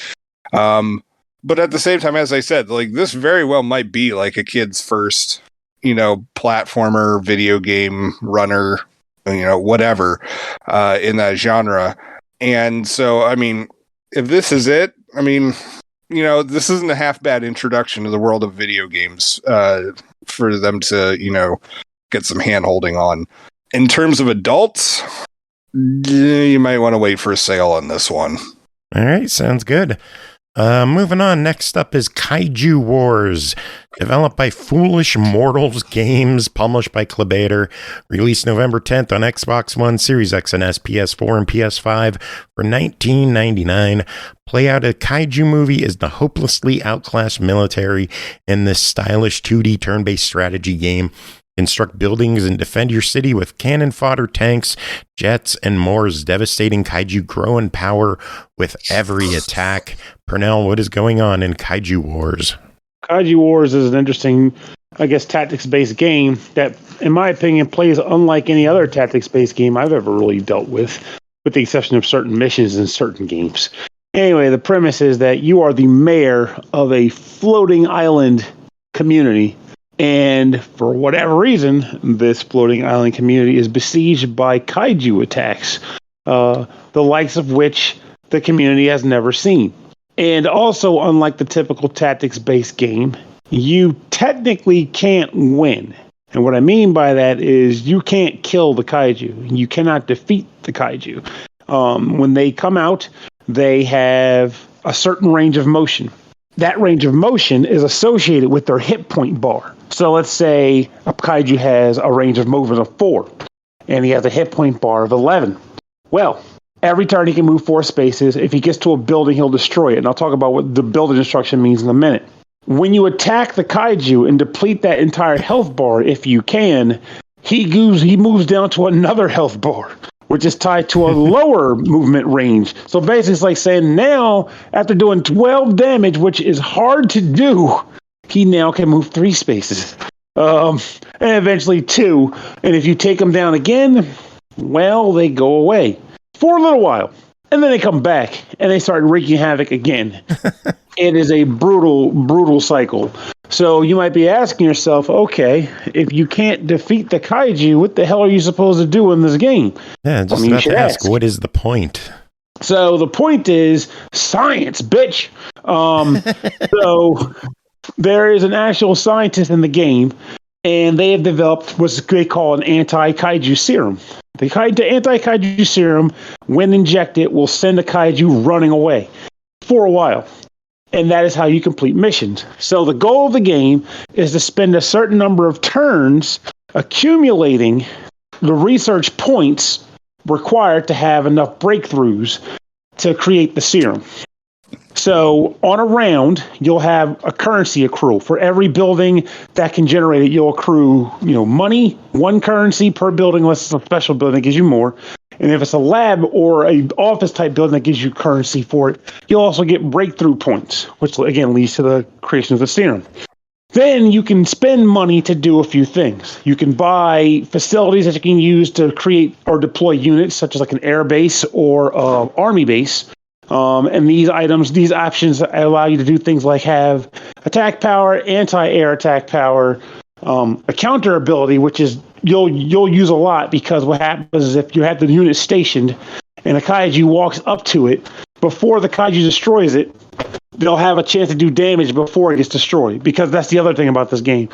Speaker 9: But at the same time, as I said, like, this very well might be like a kid's first, platformer, video game, runner, whatever, in that genre. And so, I mean, if this is it, I mean, this isn't a half bad introduction to the world of video games, for them to, get some hand holding on. In terms of adults, you might want to wait for a sale on this one.
Speaker 4: All right, sounds good. Moving on, next up is Kaiju Wars, developed by Foolish Mortals Games, published by Klabater, released November 10th on Xbox One, Series X and S, PS4, and PS5 for $19.99. Play out a kaiju movie as the hopelessly outclassed military in this stylish 2D turn-based strategy game. Construct buildings and defend your city with cannon fodder, tanks, jets, and more as devastating kaiju grow in power with every attack. Pernell, what is going on in Kaiju Wars?
Speaker 8: Kaiju Wars is an interesting, tactics-based game that, in my opinion, plays unlike any other tactics-based game I've ever really dealt with the exception of certain missions in certain games. Anyway, the premise is that you are the mayor of a floating island community. And for whatever reason, this floating island community is besieged by kaiju attacks, the likes of which the community has never seen. And also, unlike the typical tactics-based game, you technically can't win. And what I mean by that is you can't kill the kaiju. You cannot defeat the kaiju. When they come out, they have a certain range of motion. That range of motion is associated with their hit point bar. So let's say a kaiju has a range of movement of 4, and he has a hit point bar of 11. Well, every turn he can move 4 spaces. If he gets to a building, he'll destroy it. And I'll talk about what the building destruction means in a minute. when you attack the kaiju and deplete that entire health bar, if you can, he moves down to another health bar, which is tied to a lower movement range. So basically, it's like saying now, after doing 12 damage, which is hard to do, he now can move 3 spaces. And eventually 2. And if you take them down again, well, they go away for a little while. And then they come back and they start wreaking havoc again. It is a brutal cycle. So you might be asking yourself, okay, if you can't defeat the kaiju, what the hell are you supposed to do in this game?
Speaker 4: Yeah, just about to ask, what is the point?
Speaker 8: So the point is science, bitch. So there is an actual scientist in the game, and they have developed what they call an anti-kaiju serum. The anti-kaiju serum, when injected, will send the kaiju running away for a while. And that is how you complete missions. So the goal of the game is to spend a certain number of turns accumulating the research points required to have enough breakthroughs to create the serum. So on a round, you'll have a currency accrual. For every building that can generate it, you'll accrue, money, 1 currency per building, unless it's a special building that gives you more. And if it's a lab or a office type building that gives you currency for it, you'll also get breakthrough points, which again leads to the creation of the serum. Then you can spend money to do a few things. You can buy facilities that you can use to create or deploy units, such as like an air base or army base. And these options allow you to do things like have attack power, anti-air attack power, a counter ability, which is you'll use a lot, because what happens is if you have the unit stationed and a kaiju walks up to it, before the kaiju destroys it, they'll have a chance to do damage before it gets destroyed, because that's the other thing about this game.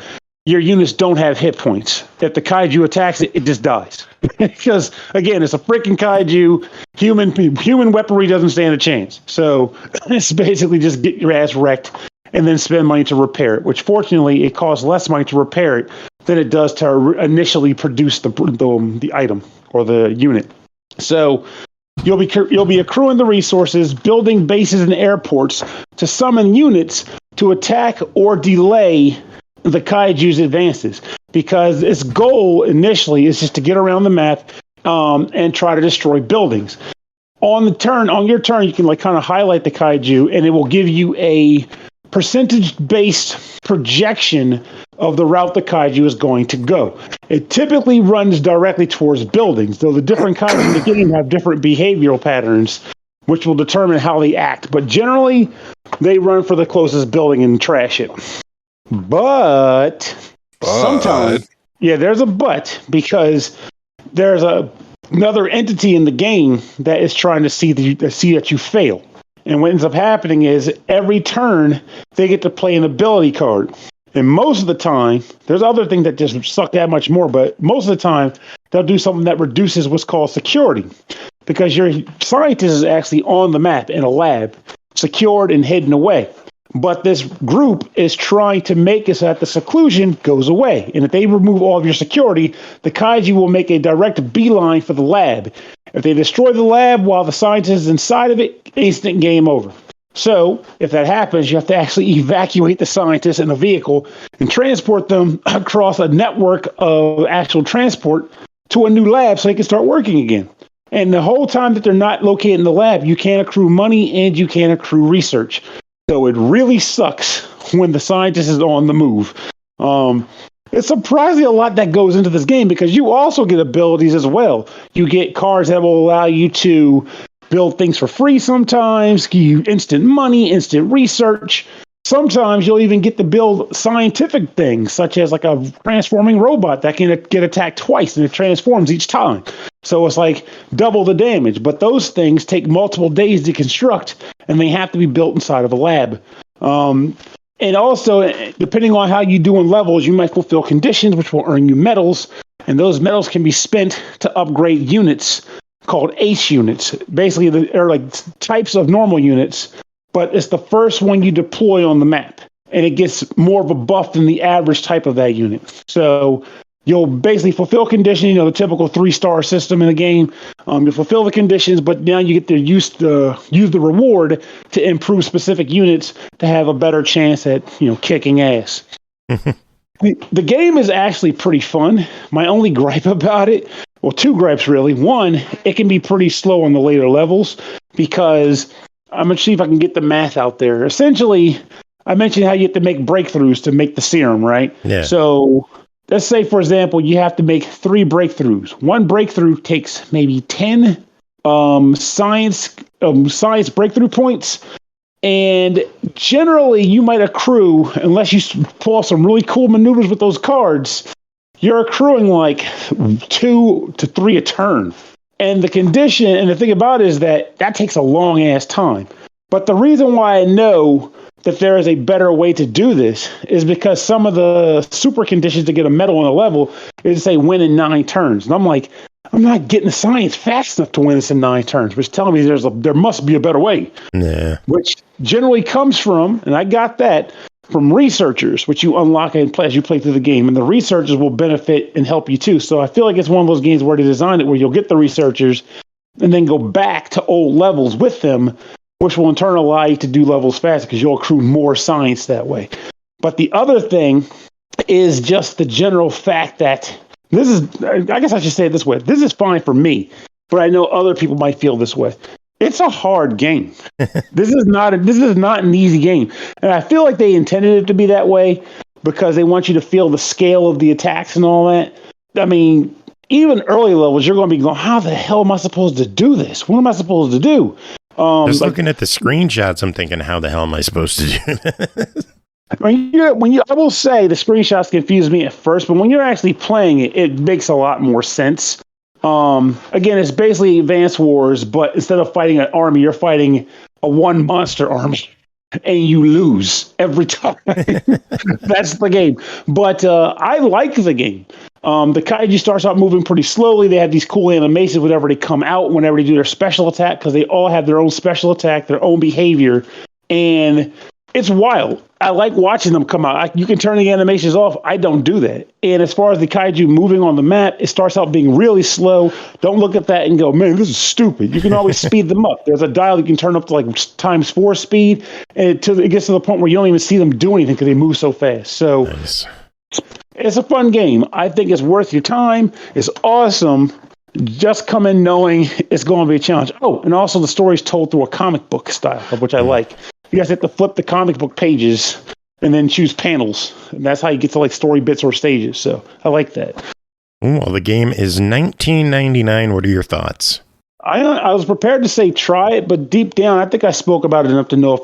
Speaker 8: Your units don't have hit points. If the kaiju attacks it, it just dies. Because, again, it's a freaking kaiju. Human weaponry doesn't stand a chance. So it's basically just get your ass wrecked and then spend money to repair it, which fortunately it costs less money to repair it than it does to initially produce the item or the unit. So you'll be accruing the resources, building bases and airports to summon units to attack or delay the kaiju's advances, because its goal initially is just to get around the map and try to destroy buildings. On your turn, you can kind of highlight the kaiju, and it will give you a percentage-based projection of the route the kaiju is going to go. It typically runs directly towards buildings, though the different kaiju in the game have different behavioral patterns, which will determine how they act. But generally, they run for the closest building and trash it. But sometimes, there's a but, because there's another entity in the game that is trying to see that you fail. And what ends up happening is every turn they get to play an ability card. And most of the time, there's other things that just suck that much more, but most of the time they'll do something that reduces what's called security, because your scientist is actually on the map in a lab, secured and hidden away. But this group is trying to make it so that the seclusion goes away. And if they remove all of your security, the kaiju will make a direct beeline for the lab. If they destroy the lab while the scientist is inside of it, instant game over. So if that happens, you have to actually evacuate the scientists in a vehicle and transport them across a network of actual transport to a new lab so they can start working again. And the whole time that they're not located in the lab, you can't accrue money and you can't accrue research. So it really sucks when the scientist is on the move. It's surprisingly a lot that goes into this game, because you also get abilities as well. You get cards that will allow you to build things for free sometimes, give you instant money, instant research. Sometimes you'll even get to build scientific things, such as like a transforming robot that can get attacked twice and it transforms each time. So it's like double the damage. But those things take multiple days to construct, and they have to be built inside of a lab. And also, depending on how you do in levels, you might fulfill conditions, which will earn you medals. And those medals can be spent to upgrade units called ace units. Basically, they're like types of normal units, but it's the first one you deploy on the map. And it gets more of a buff than the average type of that unit. So you'll basically fulfill conditions, the typical 3-star system in the game. You fulfill the conditions, but now you get to use the reward to improve specific units to have a better chance at, kicking ass. The game is actually pretty fun. My only gripe about it, well, 2 gripes really. One, it can be pretty slow on the later levels because I'm going to see if I can get the math out there. Essentially, I mentioned how you have to make breakthroughs to make the serum, right? Yeah. So let's say, for example, you have to make 3 breakthroughs. One breakthrough takes maybe 10 science breakthrough points. And generally, you might accrue, unless you pull off some really cool maneuvers with those cards, you're accruing like 2 to 3 a turn. And the thing about it is that takes a long ass time. But the reason why I know that there is a better way to do this is because some of the super conditions to get a medal on a level is, say, win in 9 turns. And I'm like, I'm not getting the science fast enough to win this in 9 turns, which telling me there must be a better way. Yeah. Which generally comes from, and I got that, from researchers, which you unlock and play as you play through the game. And the researchers will benefit and help you too. So I feel like it's one of those games where they designed it where you'll get the researchers and then go back to old levels with them, which will in turn allow you to do levels faster because you'll accrue more science that way. But the other thing is just the general fact that I guess I should say it this way. This is fine for me, but I know other people might feel this way. It's a hard game. This is not an easy game. And I feel like they intended it to be that way because they want you to feel the scale of the attacks and all that. I mean, even early levels, you're going to be going, how the hell am I supposed to do this? What am I supposed to do?
Speaker 4: Just looking at the screenshots, I'm thinking, how the hell am I supposed to do this?
Speaker 8: I will say the screenshots confuse me at first, but when you're actually playing it, it makes a lot more sense. Again, it's basically Advance Wars, but instead of fighting an army, you're fighting a 1 monster army, and you lose every time. That's the game. But I like the game. The Kaiju starts out moving pretty slowly. They have these cool animations whenever they come out, whenever they do their special attack, because they all have their own special attack, their own behavior, and it's wild. I like watching them come out. You can turn the animations off. I don't do that. And as far as the Kaiju moving on the map, it starts out being really slow. Don't look at that and go, man, this is stupid. You can always speed them up. There's a dial you can turn up to like ×4 speed, and it gets to the point where you don't even see them do anything because they move so fast. So nice. It's a fun game. I think it's worth your time. It's awesome. Just come in knowing it's going to be a challenge. Oh, and also the story's told through a comic book style, which I like. You guys have to flip the comic book pages and then choose panels. And that's how you get to like story bits or stages. So I like that.
Speaker 4: Well, the game is $19.99. What are your thoughts?
Speaker 8: I was prepared to say try it, but deep down, I think I spoke about it enough to know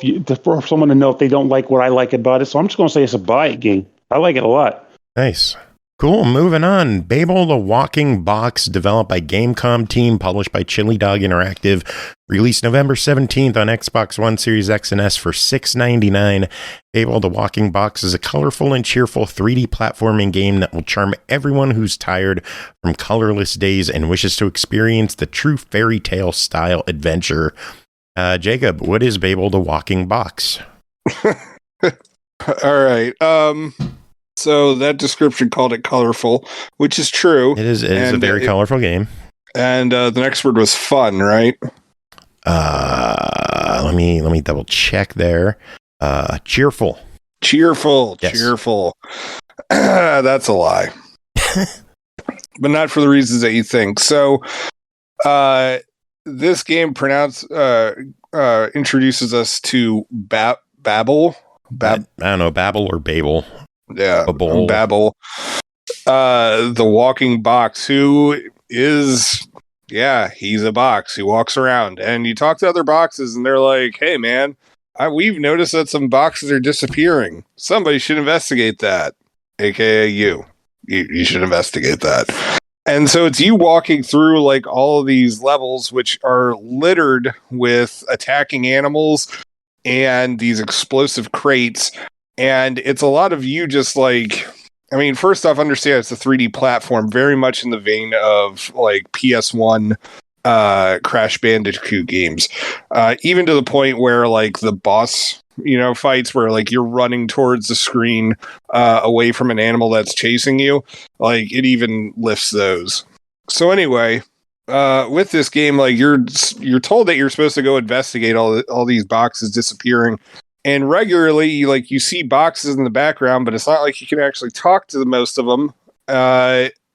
Speaker 8: for someone to know if they don't like what I like about it. So I'm just going to say it's a buy it game. I like it a lot.
Speaker 4: Nice. Cool. Moving on. Babel the Walking Box, developed by Gamecom team, published by ChiliDog Interactive, released November 17th on Xbox One, Series X and S for $6.99. Babel the Walking Box is a colorful and cheerful 3D platforming game that will charm everyone who's tired from colorless days and wishes to experience the true fairy tale style adventure. Jacob, what is Babel the Walking Box?
Speaker 9: All right. So that description called it colorful, which is true.
Speaker 4: It is a very colorful game.
Speaker 9: And the next word was fun, right?
Speaker 4: Let me double check there. Cheerful.
Speaker 9: Cheerful.
Speaker 4: Yes.
Speaker 9: Cheerful. That's a lie. But not for the reasons that you think. So this game introduces us to Babol.
Speaker 4: I don't know, Babel or Babel.
Speaker 9: Yeah, Babol. The walking box, who is, he's a box. He walks around, and you talk to other boxes, and they're like, hey, man, we've noticed that some boxes are disappearing. Somebody should investigate that, aka you. You should investigate that. And so it's you walking through like all of these levels, which are littered with attacking animals and these explosive crates. And it's a lot of you just like, I mean, first off, understand it's a 3D platform, very much in the vein of like PS1 Crash Bandicoot games. Even to the point where like the boss fights where like you're running towards the screen away from an animal that's chasing you. Like it even lifts those. So anyway, with this game, like you're told that you're supposed to go investigate all these boxes disappearing, and regularly you see boxes in the background, but it's not like you can actually talk to most of them.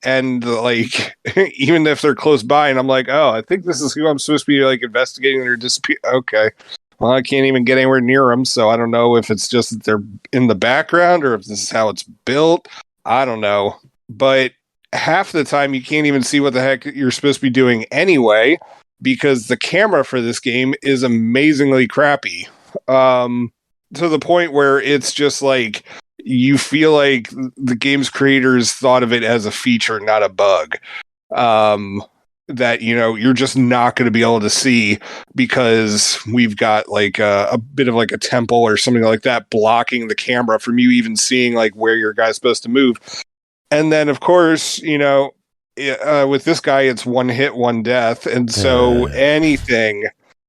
Speaker 9: And like even if they're close by, and I'm like, oh, I think this is who I'm supposed to be like investigating their disappear. Okay. Well, I can't even get anywhere near them, so I don't know if it's just that they're in the background or if this is how it's built. I don't know. But half the time you can't even see what the heck you're supposed to be doing anyway, because the camera for this game is amazingly crappy. To the point where it's just like you feel like the game's creators thought of it as a feature, not a bug. That you're just not going to be able to see because we've got like a bit of like a temple or something like that blocking the camera from you even seeing like where your guy's supposed to move. And then of course, with this guy, it's one hit, one death. And so anything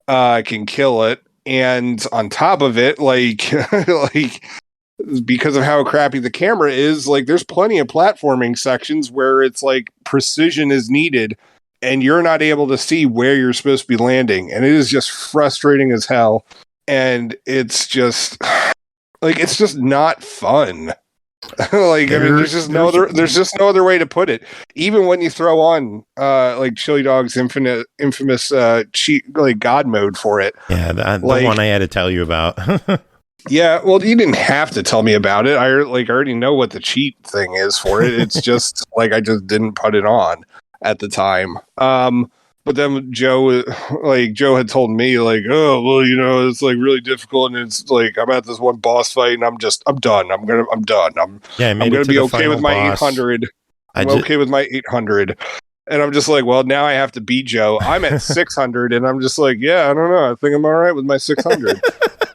Speaker 9: can kill it. And on top of it, like, like because of how crappy the camera is, like there's plenty of platforming sections where it's like precision is needed and you're not able to see where you're supposed to be landing. And it is just frustrating as hell. And it's just like, it's just not fun. Like, there's just no other way to put it. Even when you throw on, like ChiliDog's infamous cheat, like God mode for it.
Speaker 4: Yeah. The one I had to tell you about.
Speaker 9: Yeah. Well, you didn't have to tell me about it. I already know what the cheat thing is for it. It's just like, I just didn't put it on at the time. But then Joe had told me like, oh, well, it's like really difficult. And it's like, I'm at this one boss fight and I'm done. I'm done. I'm going to be okay with my 800. I'm okay with my 800. And I'm just like, well, now I have to beat Joe. I'm at 600 and I'm just like, yeah, I don't know. I think I'm all right with my 600.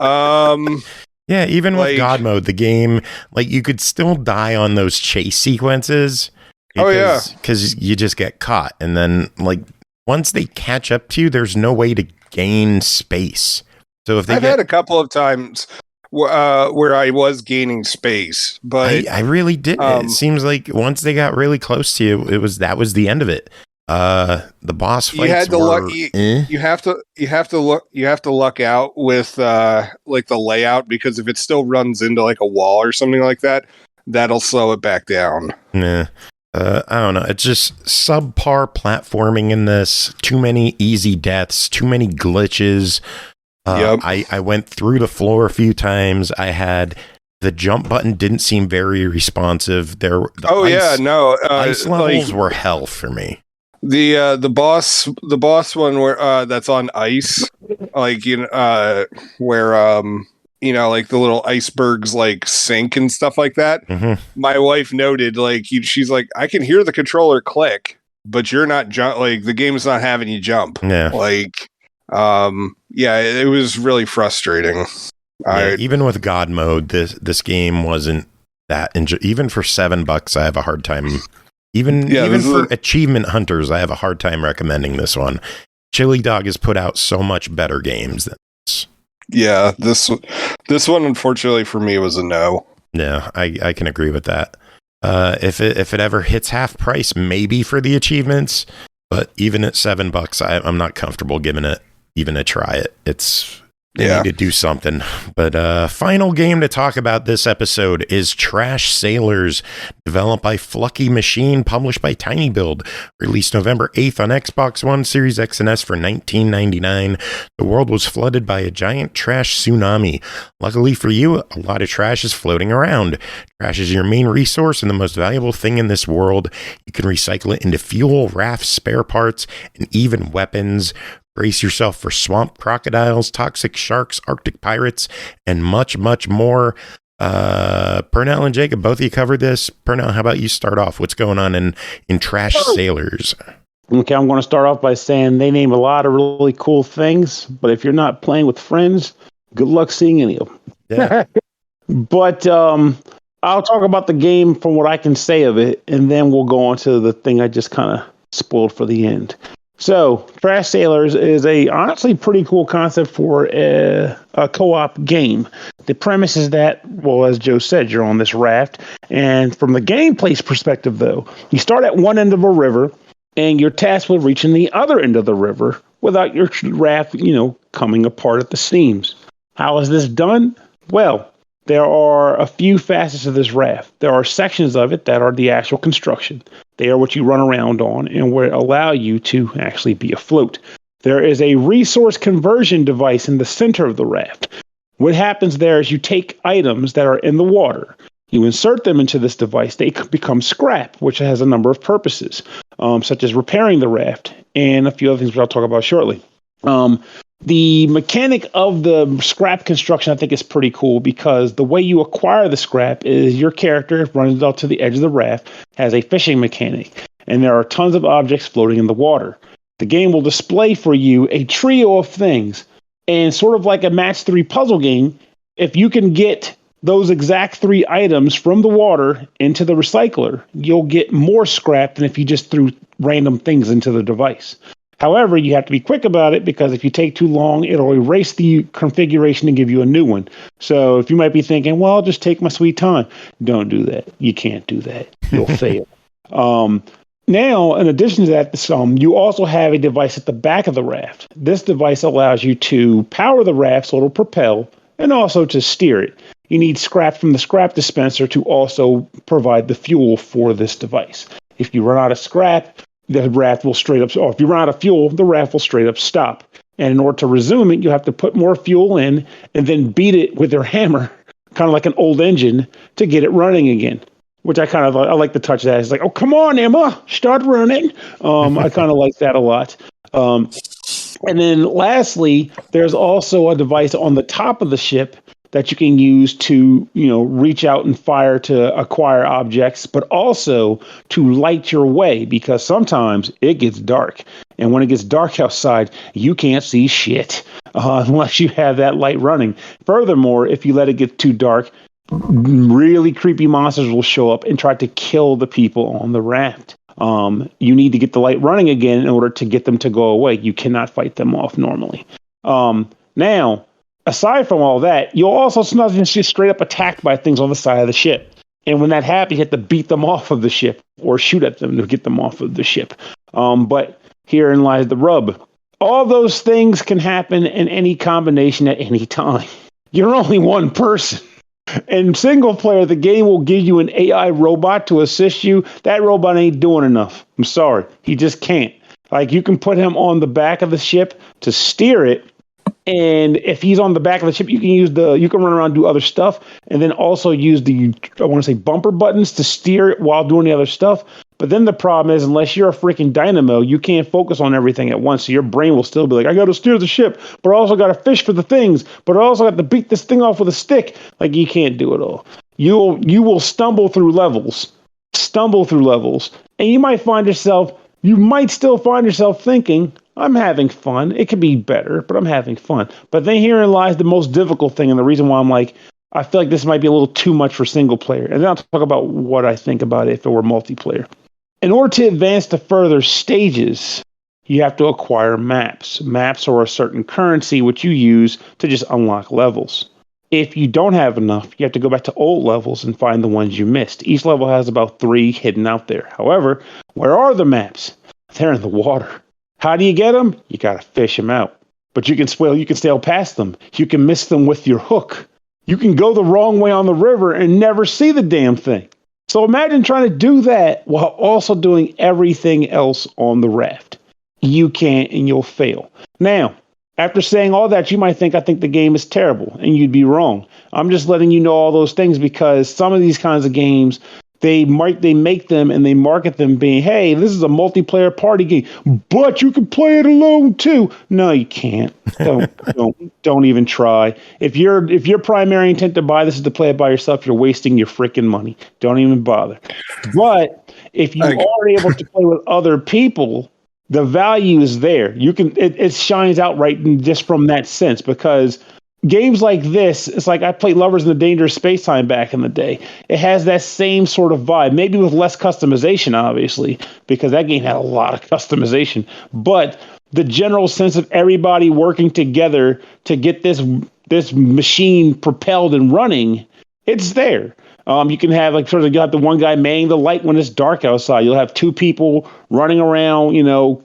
Speaker 4: Yeah. Even with God mode, the game, like you could still die on those chase sequences. Because you just get caught. And then, like, once they catch up to you, there's no way to gain space. So if I've
Speaker 9: had a couple of times where I was gaining space, but
Speaker 4: I really didn't. It seems like once they got really close to you, that was the end of it. The boss fights.
Speaker 9: You have to luck out with like the layout, because if it still runs into like a wall or something like that, that'll slow it back down.
Speaker 4: Nah. I don't know. It's just subpar platforming in this. Too many easy deaths. Too many glitches. Yep. I went through the floor a few times. I had the jump button didn't seem very responsive.
Speaker 9: Ice
Speaker 4: levels were hell for me.
Speaker 9: The boss one where that's on ice, like where like the little icebergs like sink and stuff like that.
Speaker 4: Mm-hmm.
Speaker 9: My wife noted, like, she's like, I can hear the controller click, but you're not like the game's not having you jump.
Speaker 4: Yeah.
Speaker 9: Like, it was really frustrating.
Speaker 4: Even with God mode, this game wasn't that. Even for $7, I have a hard time. Even for achievement hunters, I have a hard time recommending this one. ChiliDog has put out so much better games than this.
Speaker 9: Yeah, this one, unfortunately for me, was a no.
Speaker 4: Yeah, I can agree with that. If it ever hits half price, maybe for the achievements, but even at $7, I'm not comfortable giving it even a try. They need to do something. But final game to talk about this episode is Trash Sailors, developed by fluckyMachine, published by tinyBuild, released November 8th on Xbox One, Series X and S for $19.99. The world was flooded by a giant trash tsunami. Luckily for you, a lot of trash is floating around. Trash is your main resource and the most valuable thing in this world. You can recycle it into fuel, rafts, spare parts, and even weapons. Brace yourself for swamp crocodiles, toxic sharks, Arctic pirates, and much, much more. Pernell and Jacob, both of you covered this. Pernell, how about you start off? What's going on in Trash Sailors?
Speaker 8: Okay, I'm going to start off by saying they name a lot of really cool things, but if you're not playing with friends, good luck seeing any of them.
Speaker 4: Yeah.
Speaker 8: But I'll talk about the game from what I can say of it, and then we'll go on to the thing I just kind of spoiled for the end. So, Trash Sailors is a honestly pretty cool concept for a co-op game. The premise is that, well, as Joe said, you're on this raft, and from the gameplay's perspective, though, you start at one end of a river, and you're tasked with reaching the other end of the river without your raft, coming apart at the seams. How is this done? Well, there are a few facets of this raft. There are sections of it that are the actual construction. They are what you run around on and will allow you to actually be afloat. There is a resource conversion device in the center of the raft. What happens there is you take items that are in the water, you insert them into this device, they become scrap, which has a number of purposes, such as repairing the raft and a few other things which I'll talk about shortly. The mechanic of the scrap construction, I think, is pretty cool because the way you acquire the scrap is your character runs out to the edge of the raft, has a fishing mechanic, and there are tons of objects floating in the water. The game will display for you a trio of things, and sort of like a match 3 puzzle game, if you can get those exact 3 items from the water into the recycler, you'll get more scrap than if you just threw random things into the device. However, you have to be quick about it because if you take too long, it'll erase the configuration and give you a new one. So if you might be thinking, well, I'll just take my sweet time. Don't do that. You can't do that. You'll fail. Now, in addition to that, you also have a device at the back of the raft. This device allows you to power the raft so it'll propel and also to steer it. You need scrap from the scrap dispenser to also provide the fuel for this device. If you run out of scrap, the raft will straight up, or if you run out of fuel, the raft will straight up stop. And in order to resume it, you have to put more fuel in and then beat it with your hammer, kind of like an old engine, to get it running again. Which I like to touch that. It's like, oh, come on, Emma, start running. I kind of like that a lot. And then lastly, there's also a device on the top of the ship that you can use to, reach out and fire to acquire objects, but also to light your way because sometimes it gets dark. And when it gets dark outside, you can't see shit unless you have that light running. Furthermore, if you let it get too dark, really creepy monsters will show up and try to kill the people on the raft. You need to get the light running again in order to get them to go away. You cannot fight them off normally. Now, aside from all that, you'll also sometimes just straight up attacked by things on the side of the ship. And when that happens, you have to beat them off of the ship or shoot at them to get them off of the ship. But herein lies the rub. All those things can happen in any combination at any time. You're only one person. In single player, the game will give you an AI robot to assist you. That robot ain't doing enough. I'm sorry. He just can't. Like, you can put him on the back of the ship to steer it. And if he's on the back of the ship, you can run around and do other stuff, and then also use bumper buttons to steer it while doing the other stuff. But then the problem is, unless you're a freaking dynamo, you can't focus on everything at once. So your brain will still be like, I got to steer the ship, but I also got to fish for the things, but I also got to beat this thing off with a stick. Like, you can't do it all. You will stumble through levels, and you might still find yourself thinking, I'm having fun. It could be better, but I'm having fun. But then herein lies the most difficult thing, and the reason why I'm like, I feel like this might be a little too much for single player. And then I'll talk about what I think about it if it were multiplayer. In order to advance to further stages, you have to acquire maps. Maps are a certain currency which you use to just unlock levels. If you don't have enough, you have to go back to old levels and find the ones you missed. Each level has about 3 hidden out there. However, where are the maps? They're in the water. How do you get them? You got to fish them out. But you can sail past them. You can miss them with your hook. You can go the wrong way on the river and never see the damn thing. So imagine trying to do that while also doing everything else on the raft. You can't, and you'll fail. Now, after saying all that, you might think I think the game is terrible, and you'd be wrong. I'm just letting you know all those things because some of these kinds of games, they make them and they market them being, hey, this is a multiplayer party game, but you can play it alone too. No, you can't. Don't even try. If your primary intent to buy this is to play it by yourself, you're wasting your freaking money. Don't even bother. But if you are able to play with other people, the value is there. It shines out right just from that sense because games like this, it's like I played Lovers in the Dangerous Space Time back in the day. It has that same sort of vibe, maybe with less customization, obviously, because that game had a lot of customization. But the general sense of everybody working together to get this machine propelled and running, it's there. You can have like sort of, you have the one guy manning the light when it's dark outside. You'll have two people running around,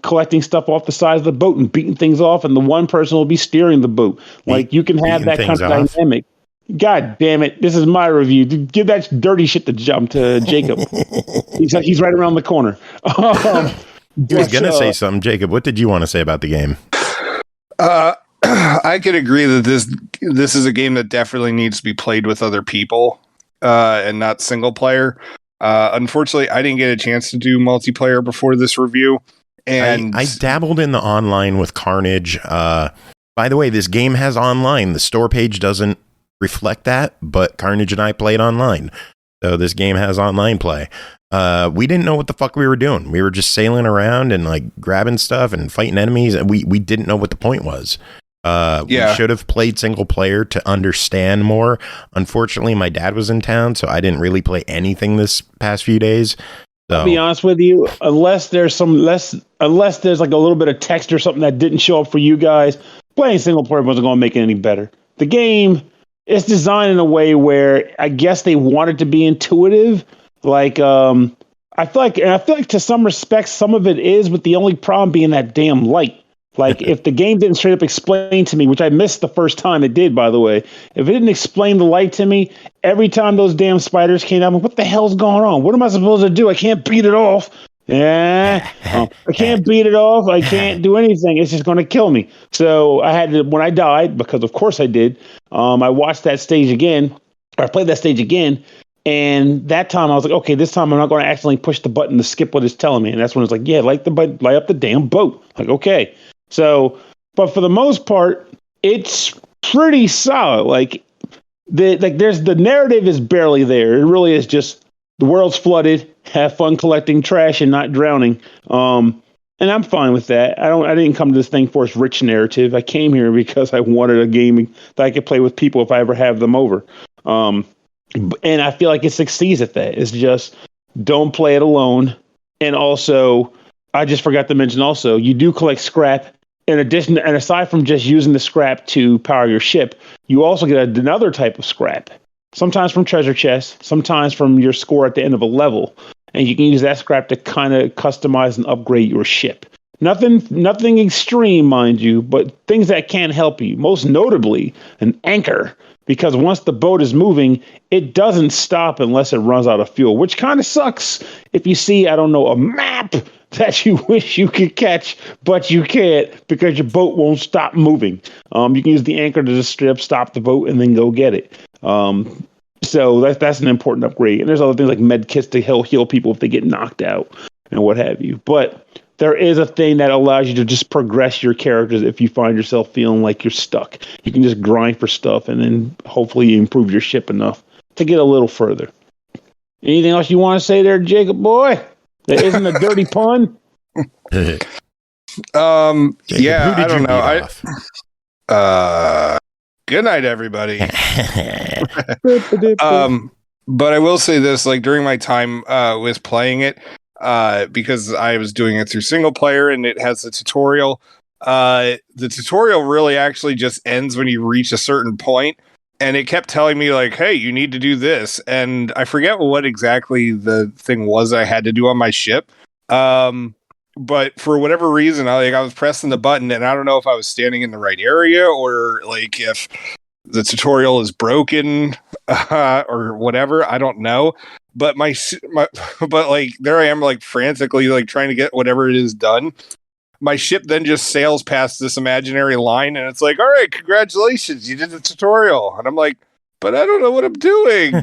Speaker 8: collecting stuff off the sides of the boat and beating things off, and the one person will be steering the boat. Like you can have that kind of dynamic. God damn it! This is my review. Give that dirty shit to Jacob. he's right around the corner.
Speaker 4: He was gonna say something, Jacob. What did you want to say about the game?
Speaker 9: I could agree that this is a game that definitely needs to be played with other people. And not single player. Unfortunately, I didn't get a chance to do multiplayer before this review. And
Speaker 4: I dabbled in the online with Carnage. By the way, this game has online. The store page doesn't reflect that, but Carnage and I played online. So this game has online play. We didn't know what the fuck we were doing. We were just sailing around and like grabbing stuff and fighting enemies. And we didn't know what the point was. We should have played single player to understand more. Unfortunately, my dad was in town, so I didn't really play anything this past few days. So.
Speaker 8: I'll be honest with you, unless there's like a little bit of text or something that didn't show up for you guys, playing single player wasn't going to make it any better. The game is designed in a way where I guess they wanted to be intuitive. Like I feel like to some respects some of it is, but the only problem being that damn light. Like, if the game didn't straight up explain to me, which I missed the first time it did, by the way, if it didn't explain the light to me, every time those damn spiders came out, what the hell's going on? What am I supposed to do? I can't beat it off. I can't beat it off. I can't do anything. It's just going to kill me. So I had to, when I died, because of course I did, I watched that stage again, or I played that stage again, and that time I was like, okay, this time I'm not going to accidentally push the button to skip what it's telling me. And that's when it's like, yeah, light up the damn boat. Like, okay. So, but for the most part, it's pretty solid. Like the narrative is barely there. It really is just the world's flooded. Have fun collecting trash and not drowning. And I'm fine with that. I didn't come to this thing for its rich narrative. I came here because I wanted a game that I could play with people if I ever have them over. And I feel like it succeeds at that. It's just don't play it alone. And also, I just forgot to mention also, you do collect scrap. In addition, and aside from just using the scrap to power your ship, you also get another type of scrap. Sometimes from treasure chests, sometimes from your score at the end of a level. And you can use that scrap to kind of customize and upgrade your ship. Nothing extreme, mind you, but things that can help you. Most notably, an anchor. Because once the boat is moving, it doesn't stop unless it runs out of fuel, which kind of sucks if you see, I don't know, a map that you wish you could catch, but you can't because your boat won't stop moving. You can use the anchor to just strip, stop the boat, and then go get it. So that's an important upgrade. And there's other things like med kits to heal people if they get knocked out and what have you. But there is a thing that allows you to just progress your characters if you find yourself feeling like you're stuck. You can just grind for stuff and then hopefully improve your ship enough to get a little further. Anything else you want to say there, Jacob boy? That isn't a dirty pun?
Speaker 9: Jacob,
Speaker 4: I don't
Speaker 9: know. Good night, everybody. But I will say this, like during my time with playing it, because I was doing it through single player and it has a tutorial. The tutorial really actually just ends when you reach a certain point, and it kept telling me like, hey, you need to do this. And I forget what exactly the thing was I had to do on my ship. But for whatever reason, I was pressing the button and I don't know if I was standing in the right area or like if the tutorial is broken or whatever. I don't know. But but like there I am like frantically like trying to get whatever it is done. My ship then just sails past this imaginary line and it's like, all right, congratulations, you did the tutorial. And I'm like, but I don't know what I'm doing.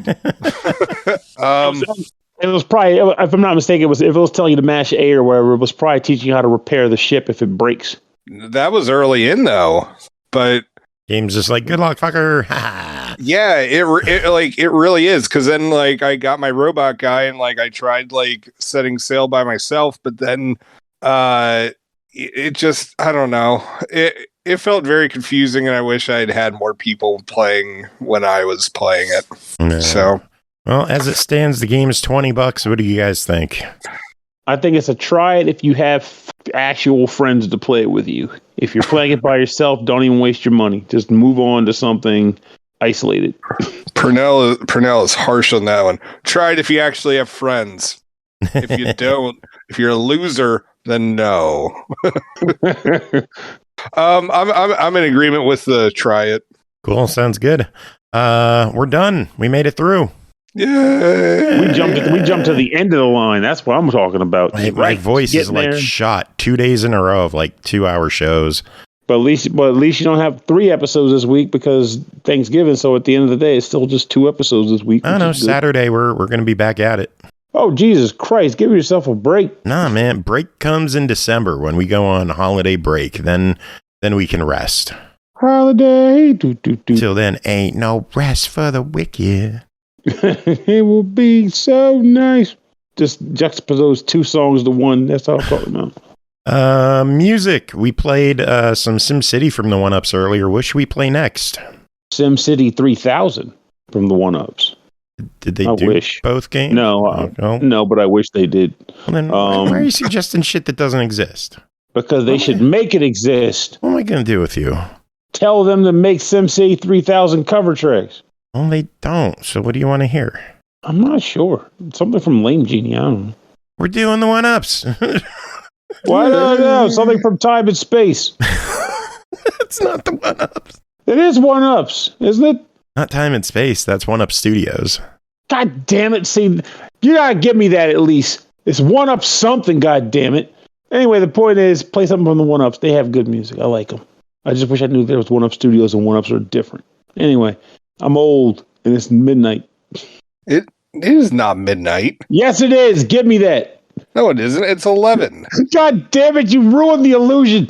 Speaker 8: It was probably, if I'm not mistaken, if it was telling you to mash A or whatever, it was probably teaching you how to repair the ship if it breaks.
Speaker 9: That was early in though, but
Speaker 4: game's just like, good luck, fucker.
Speaker 9: Yeah, it really is. Cause then like I got my robot guy and like I tried like setting sail by myself, but then it just, I don't know. it felt very confusing, and I wish I'd had more people playing when I was playing it.
Speaker 4: Yeah.
Speaker 9: So,
Speaker 4: well, as it stands, the game is $20. What do you guys think?
Speaker 8: I think it's a try it if you have actual friends to play it with you. If you're playing it by yourself, don't even waste your money. Just move on to something isolated.
Speaker 9: Pernell is harsh on that one. Try it if you actually have friends. If you don't, if you're a loser, then no. I'm in agreement with the try it.
Speaker 4: Cool, sounds good. We're done. We made it through.
Speaker 9: Yeah,
Speaker 8: we jumped to the end of the line. That's what I'm talking about.
Speaker 4: My voice is like shot 2 days in a row of like 2-hour shows.
Speaker 8: But at least you don't have 3 episodes this week because Thanksgiving. So at the end of the day, it's still just 2 episodes this week.
Speaker 4: I don't know. Saturday we're going to be back at it.
Speaker 8: Oh, Jesus Christ. Give yourself a break.
Speaker 4: Nah, man. Break comes in December when we go on holiday break. Then we can rest.
Speaker 8: Holiday.
Speaker 4: Till then, ain't no rest for the wicked.
Speaker 8: It will be so nice. Just juxtapose 2 songs to one. That's all I'm talking about.
Speaker 4: Music. We played some SimCity from the OneUps earlier. What should we play next?
Speaker 8: SimCity 3000 from the OneUps.
Speaker 4: Did they do both games?
Speaker 8: No, no, but I wish they did.
Speaker 4: Well, then why are you suggesting shit that doesn't exist?
Speaker 8: Because they should make it exist.
Speaker 4: What am I going to do with you?
Speaker 8: Tell them to make SimCity 3000 cover tracks.
Speaker 4: Well, they don't. So what do you want to hear?
Speaker 8: I'm not sure. Something from Lame Genie. I don't know.
Speaker 4: We're doing the OneUps.
Speaker 8: Why no? Something from Time and Space.
Speaker 4: It's not the OneUps.
Speaker 8: It is OneUps, isn't it?
Speaker 4: Not Time and Space. That's OneUp Studios.
Speaker 8: God damn it. See, you gotta give me that at least. It's OneUp something, god damn it. Anyway, the point is, play something from the OneUps. They have good music. I like them. I just wish I knew there was OneUp Studios and OneUps are different. Anyway, I'm old and it's midnight.
Speaker 9: It is not midnight.
Speaker 8: Yes, it is. Give me that.
Speaker 9: No, it isn't. It's 11.
Speaker 8: God damn it. You ruined the illusion.